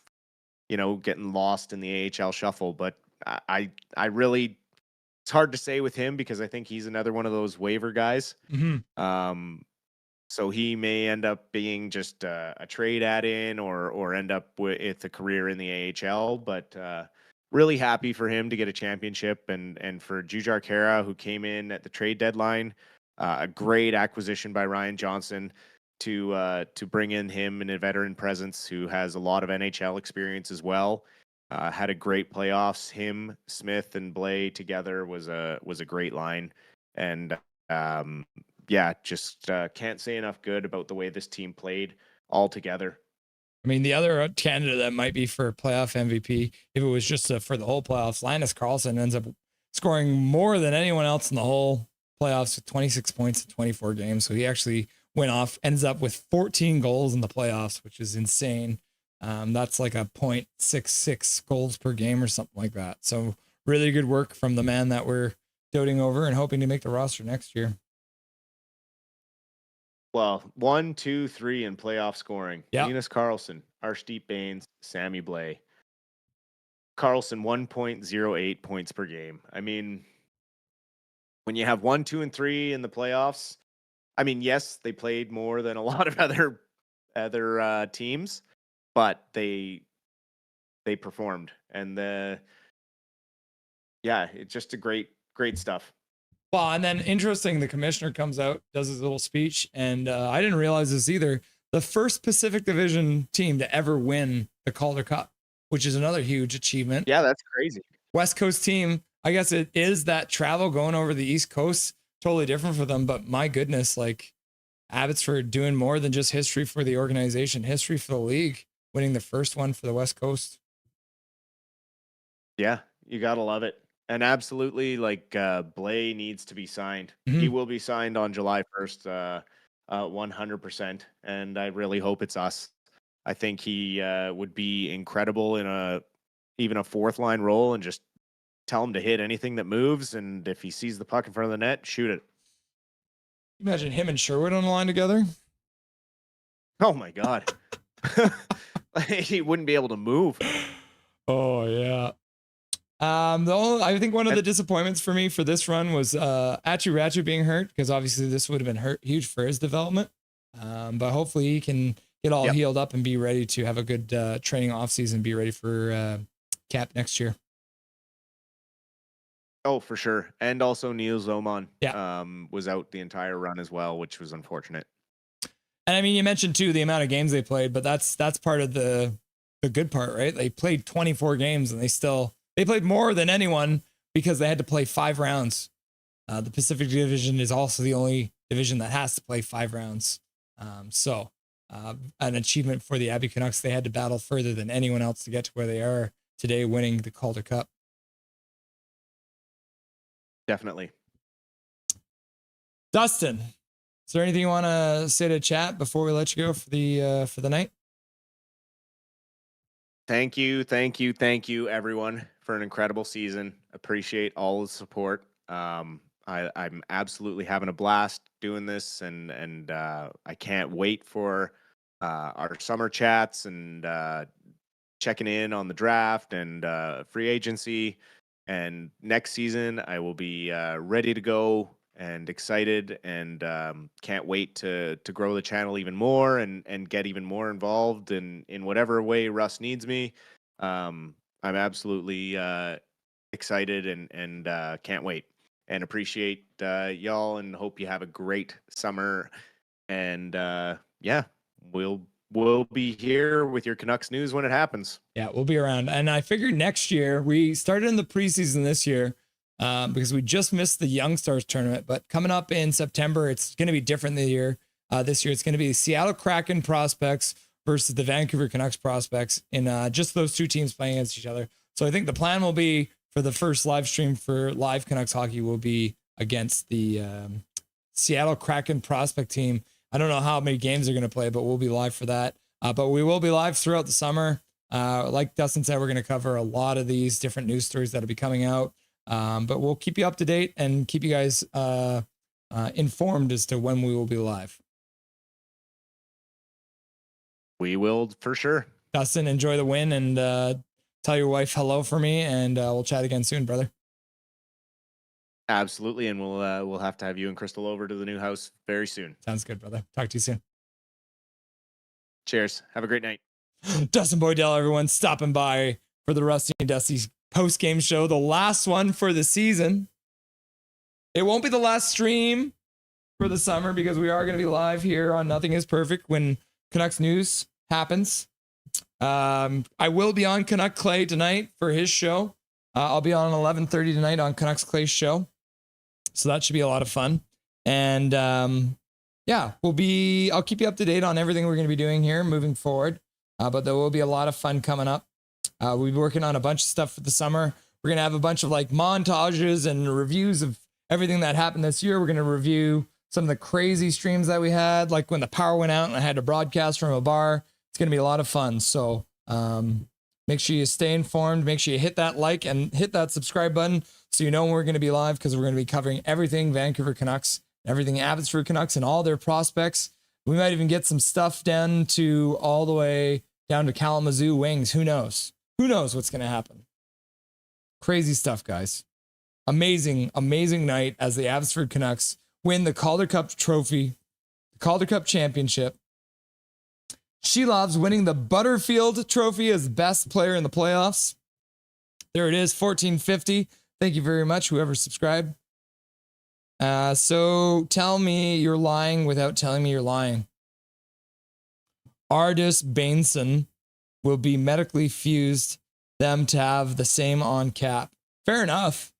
you know, getting lost in the AHL shuffle. But I really, it's hard to say with him because I think he's another one of those waiver guys. Mm-hmm. So he may end up being just a trade add-in or end up with a career in the AHL. But really happy for him to get a championship, and for Jujhar Khaira, who came in at the trade deadline. A great acquisition by Ryan Johnson to bring in him and a veteran presence who has a lot of NHL experience as well. Had a great playoffs. Him, Smith, and Blais together was a great line, and yeah, just can't say enough good about the way this team played all together. I mean, the other candidate that might be for playoff MVP, if it was just for the whole playoffs, Linus Karlsson ends up scoring more than anyone else in the whole playoffs with 26 points in 24 games. So he actually went off, ends up with 14 goals in the playoffs, which is insane. That's like a 0.66 goals per game or something like that. So really good work from the man that we're doting over and hoping to make the roster next year. Well, 1, 2, 3 in playoff scoring. Yeah. Linus Karlsson, Archdeep Baines, Sammy Blais. Karlsson 1.08 points per game. I mean, when you have 1, 2, and 3 in the playoffs, I mean, yes, they played more than a lot of other teams, but they performed, and it's just a great stuff. Well, and then interesting, the commissioner comes out, does his little speech, and I didn't realize this either. The first Pacific Division team to ever win the Calder Cup, which is another huge achievement. Yeah, that's crazy. West Coast team, I guess it is that travel going over the East Coast, totally different for them. But my goodness, like Abbotsford doing more than just history for the organization, history for the league, winning the first one for the West Coast. Yeah, you got to love it. And absolutely, like Blais needs to be signed. Mm-hmm. He will be signed on July 1st, 100%. And I really hope it's us. I think he would be incredible in even a 4th line role, and just tell him to hit anything that moves. And if he sees the puck in front of the net, shoot it. Imagine him and Sherwood on the line together. Oh my God. He wouldn't be able to move. Oh yeah. I think one of the disappointments for me for this run was Achu Ratu being hurt, because obviously this would have been huge for his development. But hopefully he can get all healed up and be ready to have a good training off season, be ready for cap next year. Oh, for sure. And also Neil Zoman Yeah. Was out the entire run as well, which was unfortunate. And I mean, you mentioned too the amount of games they played, but that's part of the good part, right? They played 24 games and they played more than anyone because they had to play 5 rounds. The Pacific Division is also the only division that has to play 5 rounds. So an achievement for the Abbey Canucks. They had to battle further than anyone else to get to where they are today, winning the Calder Cup. Definitely. Dustin, Is there anything you want to say to chat before we let you go for the night? Thank you, everyone, for an incredible season. Appreciate all the support. I'm absolutely having a blast doing this, and I can't wait for our summer chats and checking in on the draft and free agency. And next season, I will be ready to go and excited, and can't wait to grow the channel even more and get even more involved in whatever way Russ needs me. I'm absolutely excited and can't wait and appreciate y'all, and hope you have a great summer. And yeah, we'll be here with your Canucks news when it happens. Yeah, we'll be around. And I figured next year, we started in the preseason this year because we just missed the Young Stars tournament. But coming up in September, it's going to be different this year. This year, it's going to be the Seattle Kraken prospects versus the Vancouver Canucks prospects in just those two teams playing against each other. So I think the plan will be for the first live stream for live Canucks hockey will be against the Seattle Kraken prospect team. I don't know how many games they're going to play, but we'll be live for that. But we will be live throughout the summer. Like Dustin said, we're going to cover a lot of these different news stories that'll be coming out. But we'll keep you up to date and keep you guys informed as to when we will be live. We will for sure. Dustin, enjoy the win and tell your wife hello for me, and we'll chat again soon, brother. Absolutely, and we'll have to have you and Crystal over to the new house very soon. Sounds good, brother. Talk to you soon. Cheers. Have a great night. Dustin Boydell, everyone, stopping by for the Rusty and Dusty post-game show, the last one for the season. It won't be the last stream for the summer because we are going to be live here on Nothing Is Perfect when Canucks news happens. I will be on Canuck Clay tonight for his show. I'll be on 11:30 tonight on Canucks Clay's show. So that should be a lot of fun. And yeah, I'll keep you up to date on everything we're going to be doing here moving forward. But there will be a lot of fun coming up. We'll be working on a bunch of stuff for the summer. We're going to have a bunch of like montages and reviews of everything that happened this year. We're going to review some of the crazy streams that we had, like when the power went out and I had to broadcast from a bar. It's going to be a lot of fun. So make sure you stay informed. Make sure you hit that like and hit that subscribe button so you know when we're going to be live, because we're going to be covering everything Vancouver Canucks, everything Abbotsford Canucks and all their prospects. We might even get some stuff down to all the way down to Kalamazoo Wings. Who knows? Who knows what's going to happen? Crazy stuff, guys. Amazing, amazing night as the Abbotsford Canucks win the Calder Cup trophy, the Calder Cup championship. Shelov's winning the Butterfield trophy as best player in the playoffs. There it is, 1450. Thank you very much, whoever subscribed. So tell me you're lying without telling me you're lying. Ardis Bainson will be medically fused, them to have the same on cap. Fair enough.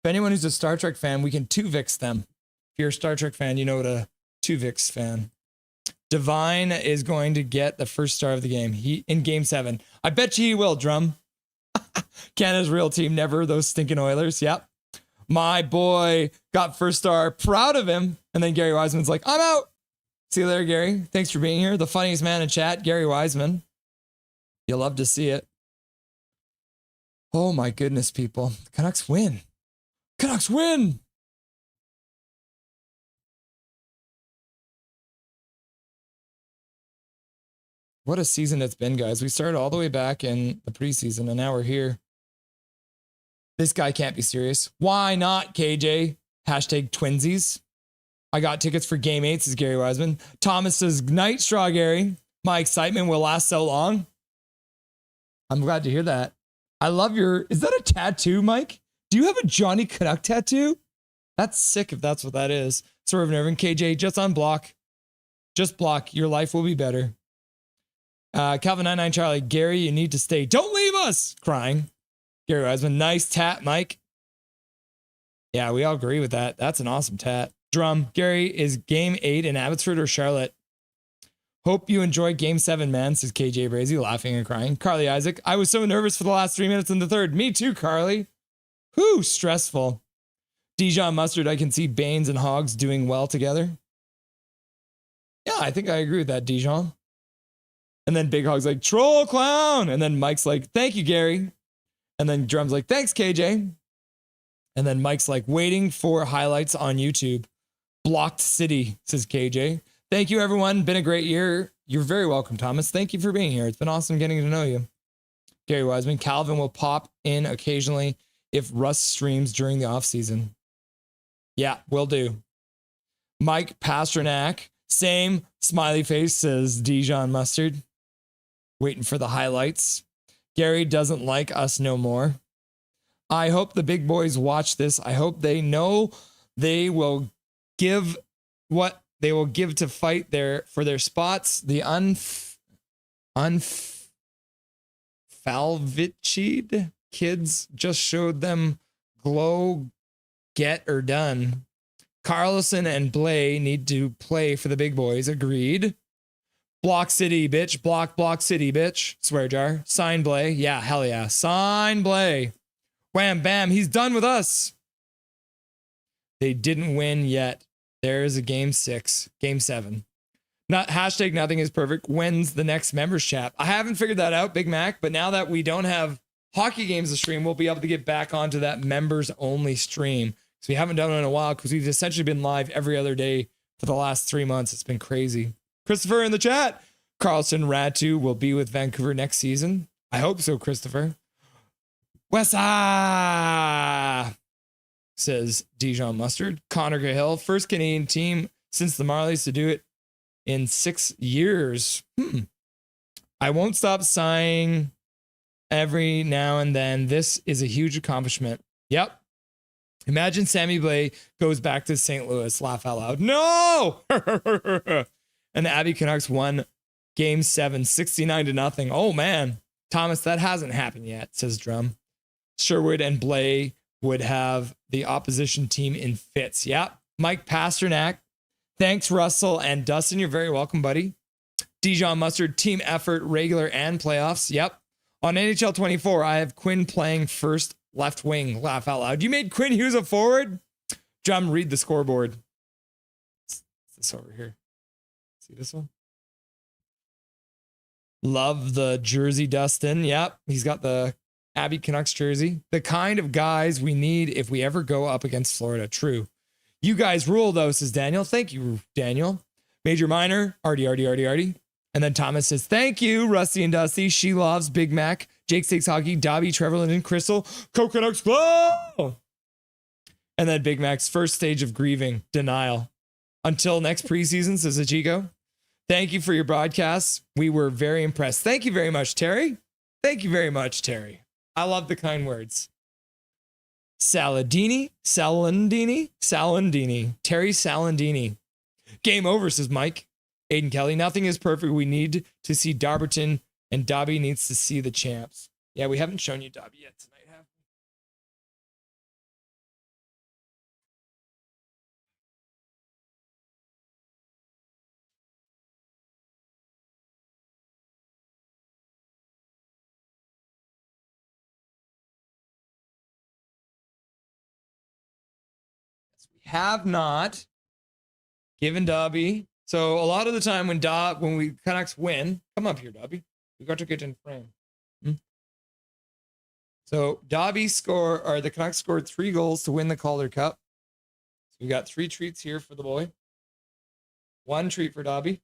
If anyone who's a Star Trek fan, we can 2-Vix them. If you're a Star Trek fan, you know what a 2-Vix fan. Divine is going to get the first star of the game. He in Game 7. I bet you he will, Drum. Canada's real team, never those stinking Oilers. Yep. My boy got first star. Proud of him. And then Gary Wiseman's like, I'm out. See you later, Gary. Thanks for being here. The funniest man in chat, Gary Wiseman. You'll love to see it. Oh my goodness, people. The Canucks win. Canucks win. What a season it's been, guys. We started all the way back in the preseason, and now we're here. This guy can't be serious. Why not, KJ? Hashtag twinsies. I got tickets for Game 8, says Gary Wiseman. Thomas says, night straw, Gary. My excitement will last so long. I'm glad to hear that. I love your... Is that a tattoo, Mike? Do you have a Johnny Canuck tattoo? That's sick if that's what that is. Sort of Irvin, KJ, just unblock. Just block. Your life will be better. Calvin 99 Charlie, Gary, you need to stay. Don't leave us! Crying. Gary Wiseman, nice tat, Mike. Yeah, we all agree with that. That's an awesome tat. Drum, Gary, is Game 8 in Abbotsford or Charlotte? Hope you enjoy Game 7, man, says KJ Brazy, laughing and crying. Carly Isaac, I was so nervous for the last 3 minutes in the third. Me too, Carly. Whew, stressful. Dijon Mustard, I can see Baines and Hogs doing well together. Yeah, I think I agree with that, Dijon. And then Big Hog's like, troll clown. And then Mike's like, thank you, Gary. And then Drum's like, thanks, KJ. And then Mike's like, waiting for highlights on YouTube. Blocked City, says KJ. Thank you, everyone. Been a great year. You're very welcome, Thomas. Thank you for being here. It's been awesome getting to know you. Gary Wiseman. Calvin will pop in occasionally if Russ streams during the off season. Yeah, will do. Mike Pasternak. Same smiley face, says Dijon Mustard. Waiting for the highlights. Gary doesn't like us no more. I hope the big boys watch this. I hope they know they will give what they will give to fight for their spots. The unfalvicied kids just showed them glow, get or done. Carlson and Blay need to play for the big boys. Agreed. Block City, bitch. Block City, bitch. Swear jar. Sign Blay. Yeah, hell yeah. Sign Blay. Wham, bam. He's done with us. They didn't win yet. There's a game 6. Game 7. Hashtag nothing is perfect. When's the next members chat? I haven't figured that out, Big Mac, but now that we don't have hockey games to stream, we'll be able to get back onto that members only stream. So we haven't done it in a while because we've essentially been live every other day for the last 3 months. It's been crazy. Christopher in the chat. Carlson Ratu will be with Vancouver next season. I hope so, Christopher. Wessa, says Dijon Mustard. Connor Cahill, first Canadian team since the Marlies to do it in 6 years. I won't stop sighing every now and then. This is a huge accomplishment. Yep. Imagine Sammy Blay goes back to St. Louis. Laugh out loud. No! And the Abbey Canucks won game 7, 69-0. Oh, man. Thomas, that hasn't happened yet, says Drum. Sherwood and Blay would have the opposition team in fits. Yep. Mike Pasternak. Thanks, Russell and Dustin. You're very welcome, buddy. Dijon Mustard, team effort, regular and playoffs. Yep. On NHL 24, I have Quinn playing first left wing. Laugh out loud. You made Quinn Hughes a forward? Drum, read the scoreboard. What's this over here? See this one? Love the jersey, Dustin. Yep. He's got the Abbey Canucks jersey. The kind of guys we need if we ever go up against Florida. True. You guys rule, though, says Daniel. Thank you, Daniel. Major Minor, Artie. And then Thomas says, thank you, Rusty and Dusty. She loves Big Mac, Jake Stakes Hockey, Dobby, Trevor Linden, Crystal, Coconuts Glow. And then Big Mac's first stage of grieving, denial. Until next preseason, says Ichigo. Thank you for your broadcasts. We were very impressed. Thank you very much, Terry. Thank you very much, Terry. I love the kind words. Salandini. Terry Salandini. Game over, says Mike. Aiden Kelly. Nothing is perfect. We need to see Darberton, and Dobby needs to see the champs. Yeah, we haven't shown you Dobby yet tonight, have we? Have not given Dobby. So a lot of the time when we Canucks win, come up here, Dobby. We got to get in frame. So the Canucks scored 3 goals to win the Calder Cup. So we got 3 treats here for the boy. 1 treat for Dobby.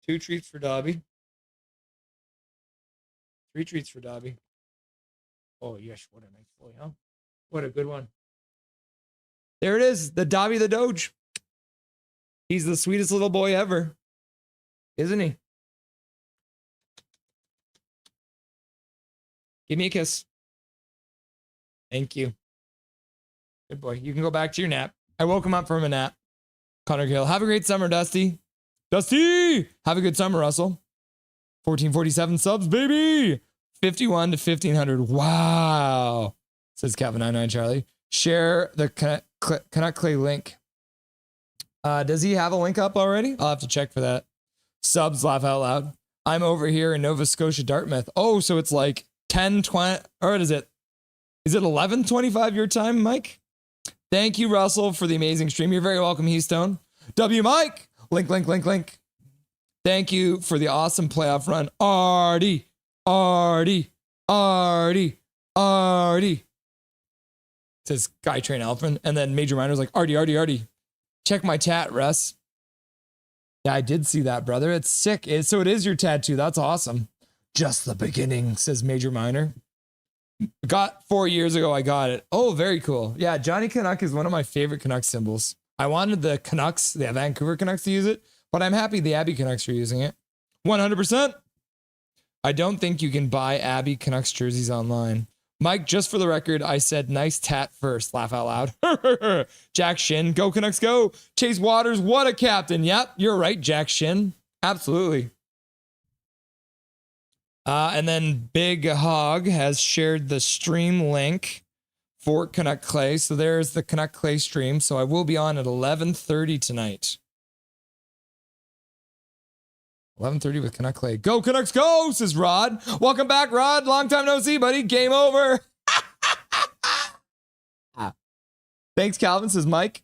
2 treats for Dobby. 3 treats for Dobby. Oh yes, what a nice boy, huh? What a good one. There it is, the Dobby the Doge. He's the sweetest little boy ever, isn't he? Give me a kiss. Thank you. Good boy. You can go back to your nap. I woke him up from a nap. Connor Gill. Have a great summer, Dusty. Dusty! Have a good summer, Russell. 1447 subs, baby! 51 to 1500. Wow. Says Calvin99 Charlie. Share the Canuck Clay link. Does he have a link up already? I'll have to check for that. Subs, laugh out loud. I'm over here in Nova Scotia, Dartmouth. Oh, so it's like 10:20, or what is it? Is it 11:25 your time, Mike? Thank you, Russell, for the amazing stream. You're very welcome, Heystone. W Mike. Link, link, link, link. Thank you for the awesome playoff run. Artie. Says Guy Train Alphen. And then Major Minor's like, Artie. Check my chat, Russ. Yeah, I did see that, brother. It's sick. So it is your tattoo. That's awesome. Just the beginning, says Major Minor. Got 4 years ago, I got it. Oh, very cool. Yeah, Johnny Canuck is one of my favorite Canucks symbols. I wanted the Canucks, the Vancouver Canucks to use it, but I'm happy the Abbey Canucks are using it. 100%. I don't think you can buy Abbey Canucks jerseys online. Mike, just for the record, I said nice tat first. Laugh out loud. Jack Shin, go Canucks, go. Chase Waters, what a captain. Yep, you're right, Jack Shin. Absolutely. And then Big Hog has shared the stream link for Canuck Clay. So there's the Canuck Clay stream. So I will be on at 11:30 tonight. 11:30 with Canuck Clay. Go Canucks, go, says Rod. Welcome back, Rod. Long time no see, buddy. Game over. Thanks, Calvin, says Mike.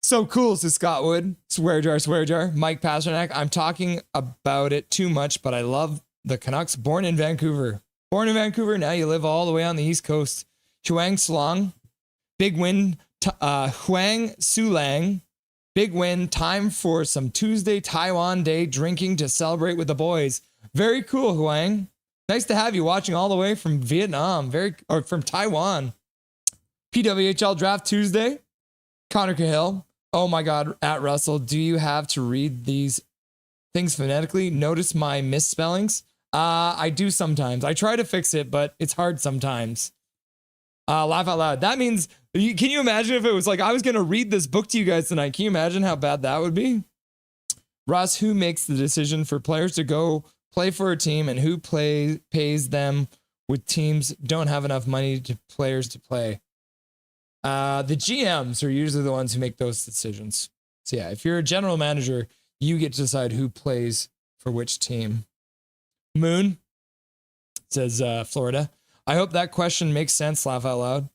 So cool, says Scott Wood. Swear jar. Mike Pasternak. I'm talking about it too much, but I love the Canucks. Born in Vancouver. Now you live all the way on the East Coast. Huang Slong. Big win. Huang Sulang. Big win. Time for some Tuesday Taiwan Day drinking to celebrate with the boys. Very cool, Huang. Nice to have you watching all the way from Vietnam. Or from Taiwan. PWHL Draft Tuesday. Connor Cahill. Oh my God, at Russell, do you have to read these things phonetically? Notice my misspellings? I do sometimes. I try to fix it, but it's hard sometimes. Laugh out loud. That means, can you imagine if it was like I was going to read this book to you guys tonight? Can you imagine how bad that would be? Russ, who makes the decision for players to go play for a team and who pays them with teams don't have enough money to players to play? The GMs are usually the ones who make those decisions. So yeah, if you're a general manager, you get to decide who plays for which team. Moon says Florida. I hope that question makes sense. Laugh out loud.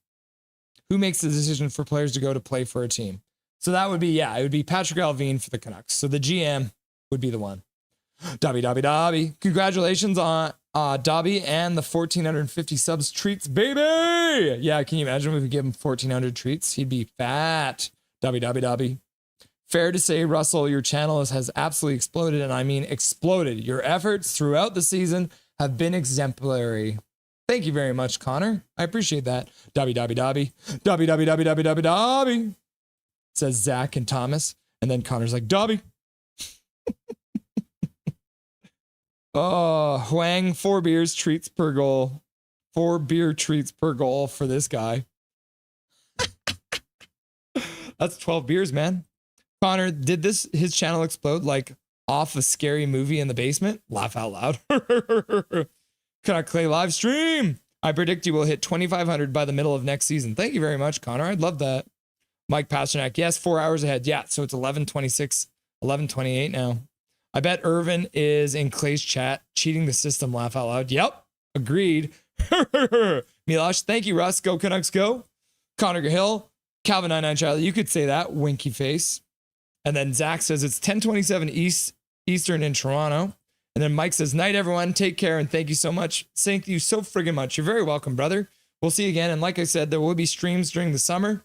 Who makes the decision for players to go to play for a team? So that would be, it would be Patrick Alvin for the Canucks. So the GM would be the one. Dobby. Congratulations on Dobby and the 1,450 subs treats, baby. Yeah, can you imagine if we give him 1,400 treats? He'd be fat. Dobby. Fair to say, Russell, your channel has absolutely exploded, and I mean exploded. Your efforts throughout the season have been exemplary. Thank you very much, Connor. I appreciate that. Dobby. Says Zach and Thomas. And then Connor's like, Dobby. Oh, Huang, 4 beers, treats per goal. 4 beer treats per goal for this guy. That's 12 beers, man. Connor, did his channel explode like off a scary movie in the basement? Laugh out loud. Canuck Clay live stream. I predict you will hit 2,500 by the middle of next season. Thank you very much, Connor. I'd love that. Mike Pasternak. Yes, 4 hours ahead. Yeah, so it's 11:26, 11:28 now. I bet Irvin is in Clay's chat, cheating the system. Laugh out loud. Yep, agreed. Milosh, thank you, Russ. Go Canucks, go. Connor Cahill, Calvin 99 Charlie. You could say that. Winky face. And then Zach says it's 10:27 Eastern in Toronto. And then Mike says, night, everyone. Take care. And thank you so much. Thank you so friggin' much. You're very welcome, brother. We'll see you again. And like I said, there will be streams during the summer.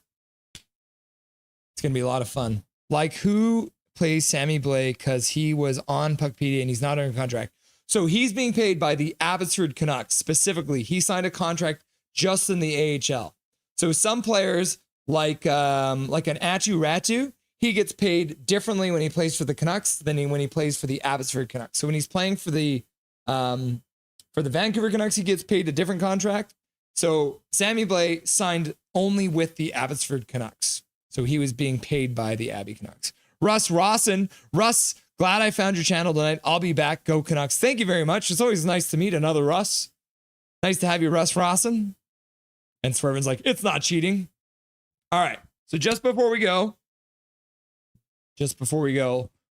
It's going to be a lot of fun. Like who plays Sammy Blais because he was on Puckpedia and he's not under contract. So he's being paid by the Abbotsford Canucks. Specifically, he signed a contract just in the AHL. So some players like an Atu Ratu, he gets paid differently when he plays for the Canucks than when he plays for the Abbotsford Canucks. So when he's playing for the Vancouver Canucks, he gets paid a different contract. So Sammy Blais signed only with the Abbotsford Canucks. So he was being paid by the Abbey Canucks. Russ Rawson. Russ, glad I found your channel tonight. I'll be back. Go Canucks. Thank you very much. It's always nice to meet another Russ. Nice to have you, Russ Rawson. And Swervin's like, it's not cheating. All right. So just before we go,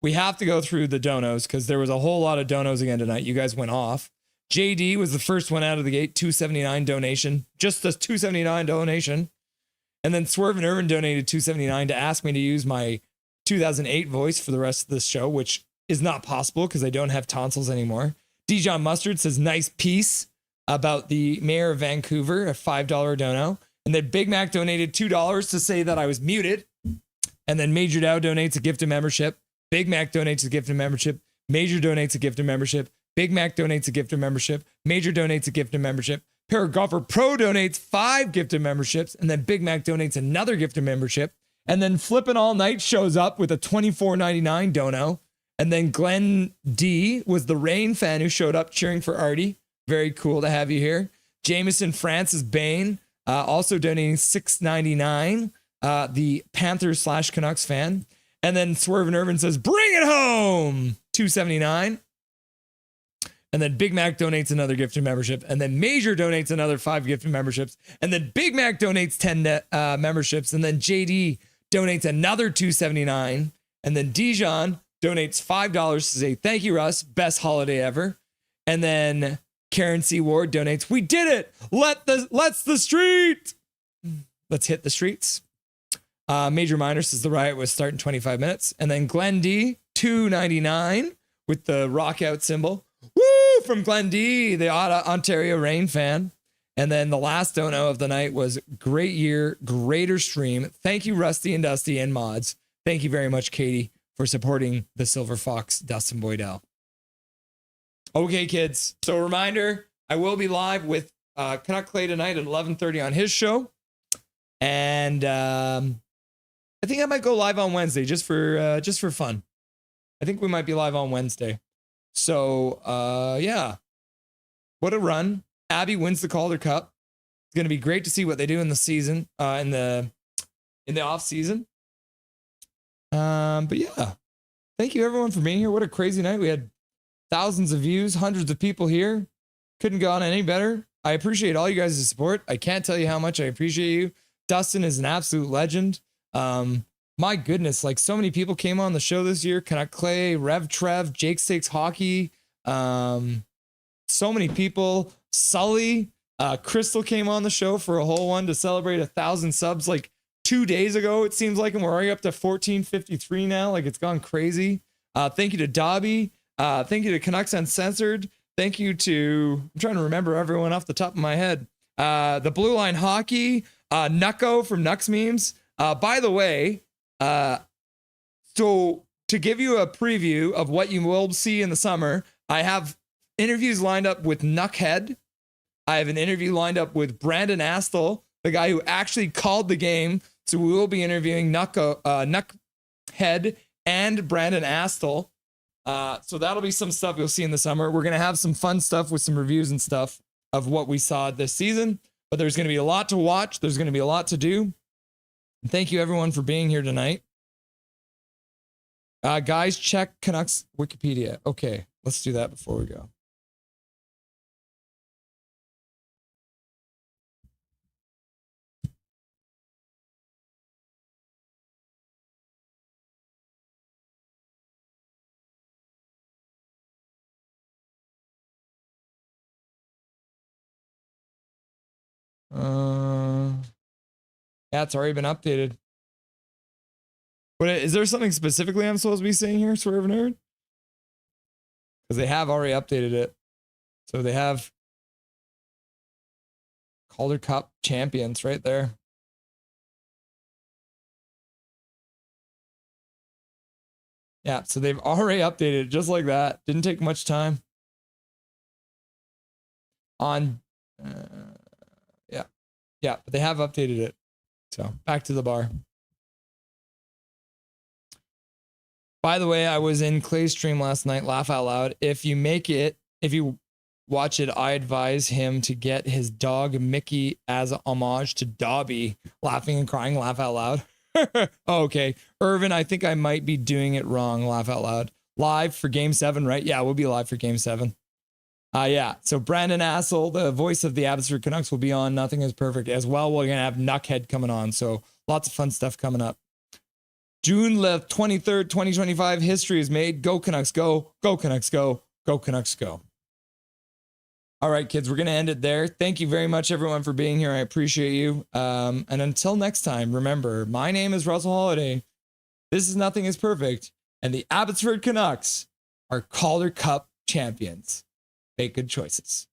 we have to go through the donos because there was a whole lot of donos again tonight. You guys went off. JD was the first one out of the gate, $279 donation. Just the $279 donation. And then Swerve and Irvin donated $279 to ask me to use my 2008 voice for the rest of this show, which is not possible because I don't have tonsils anymore. Dijon Mustard says, nice piece about the Mayor of Vancouver, a $5 dono. And then Big Mac donated $2 to say that I was muted. And then Major Dow donates a gift of membership. Big Mac donates a gift of membership. Major donates a gift of membership. Big Mac donates a gift of membership. Major donates a gift of membership. Paragolfer Pro donates 5 gift of memberships. And then Big Mac donates another gift of membership. And then Flippin' All Night shows up with a $24.99 dono. And then Glenn D was the Rain fan who showed up cheering for Artie. Very cool to have you here. Jameson Francis Bain also donating $6.99. The Panthers / Canucks fan. And then Swerve and Irvin says, bring it home, $2.79. And then Big Mac donates another gift of membership. And then Major donates another 5 gift of memberships. And then Big Mac donates 10 memberships. And then JD donates another $2.79. And then Dijon donates $5 to say, thank you, Russ. Best holiday ever. And then Karen C. Ward donates, we did it. Let's the street. Let's hit the streets. Major Minor says the riot was starting 25 minutes. And then Glenn D, $2.99 with the rock out symbol. Woo! From Glenn D, the Ontario Reign fan. And then the last dono of the night was great year, greater stream. Thank you, Rusty and Dusty and mods. Thank you very much, Katie, for supporting the Silver Fox, Dustin Boydell. Okay, kids. So reminder, I will be live with Canuck Clay tonight at 11:30 on his show. And I think I might go live on Wednesday just for fun. I think we might be live on Wednesday. So yeah, what a run! Abby wins the Calder Cup. It's going to be great to see what they do in the season, in the off season. But yeah, thank you everyone for being here. What a crazy night! We had thousands of views, hundreds of people here. Couldn't go on any better. I appreciate all you guys' support. I can't tell you how much I appreciate you. Dustin is an absolute legend. My goodness, like so many people came on the show this year. Canuck Clay, Rev Trev, Jake Stakes Hockey. So many people. Sully, Crystal came on the show for a whole one to celebrate 1,000 subs like 2 days ago. It seems like, and we're already up to 1453 now. Like it's gone crazy. Thank you to Dobby. Thank you to Canucks Uncensored. Thank you to, I'm trying to remember everyone off the top of my head. The Blue Line Hockey, Nucko from Nux Memes. By the way, so to give you a preview of what you will see in the summer, I have interviews lined up with Nuckhead. I have an interview lined up with Brandon Astle, the guy who actually called the game. So we will be interviewing Nuckhead and Brandon Astle. So that'll be some stuff you'll see in the summer. We're going to have some fun stuff with some reviews and stuff of what we saw this season, but there's going to be a lot to watch. There's going to be a lot to do. Thank you everyone for being here tonight. Guys, check Canucks Wikipedia. Okay, let's do that before we go. Yeah, it's already been updated. But is there something specifically I'm supposed to be saying here, Swerve Nerd? Because they have already updated it. So they have Calder Cup champions right there. Yeah, so they've already updated it just like that. Didn't take much time. On, yeah, but they have updated it. So back to the bar. By the way, I was in Clay's stream last night, laugh out loud. If you watch it, I advise him to get his dog Mickey as a homage to Dobby, laughing and crying, laugh out loud. Oh, okay. Irvin, I think I might be doing it wrong, laugh out loud. Live for game 7, right? Yeah, we'll be live for game 7. Yeah, so Brandon Astle, the voice of the Abbotsford Canucks, will be on Nothing is Perfect as well. We're going to have Nuckhead coming on, so lots of fun stuff coming up. June 23rd, 2025, history is made. Go Canucks, go. Go Canucks, go. Go Canucks, go. All right, kids, we're going to end it there. Thank you very much, everyone, for being here. I appreciate you. And until next time, remember, my name is Russell Holiday. This Is Nothing is Perfect, and the Abbotsford Canucks are Calder Cup champions. Make good choices.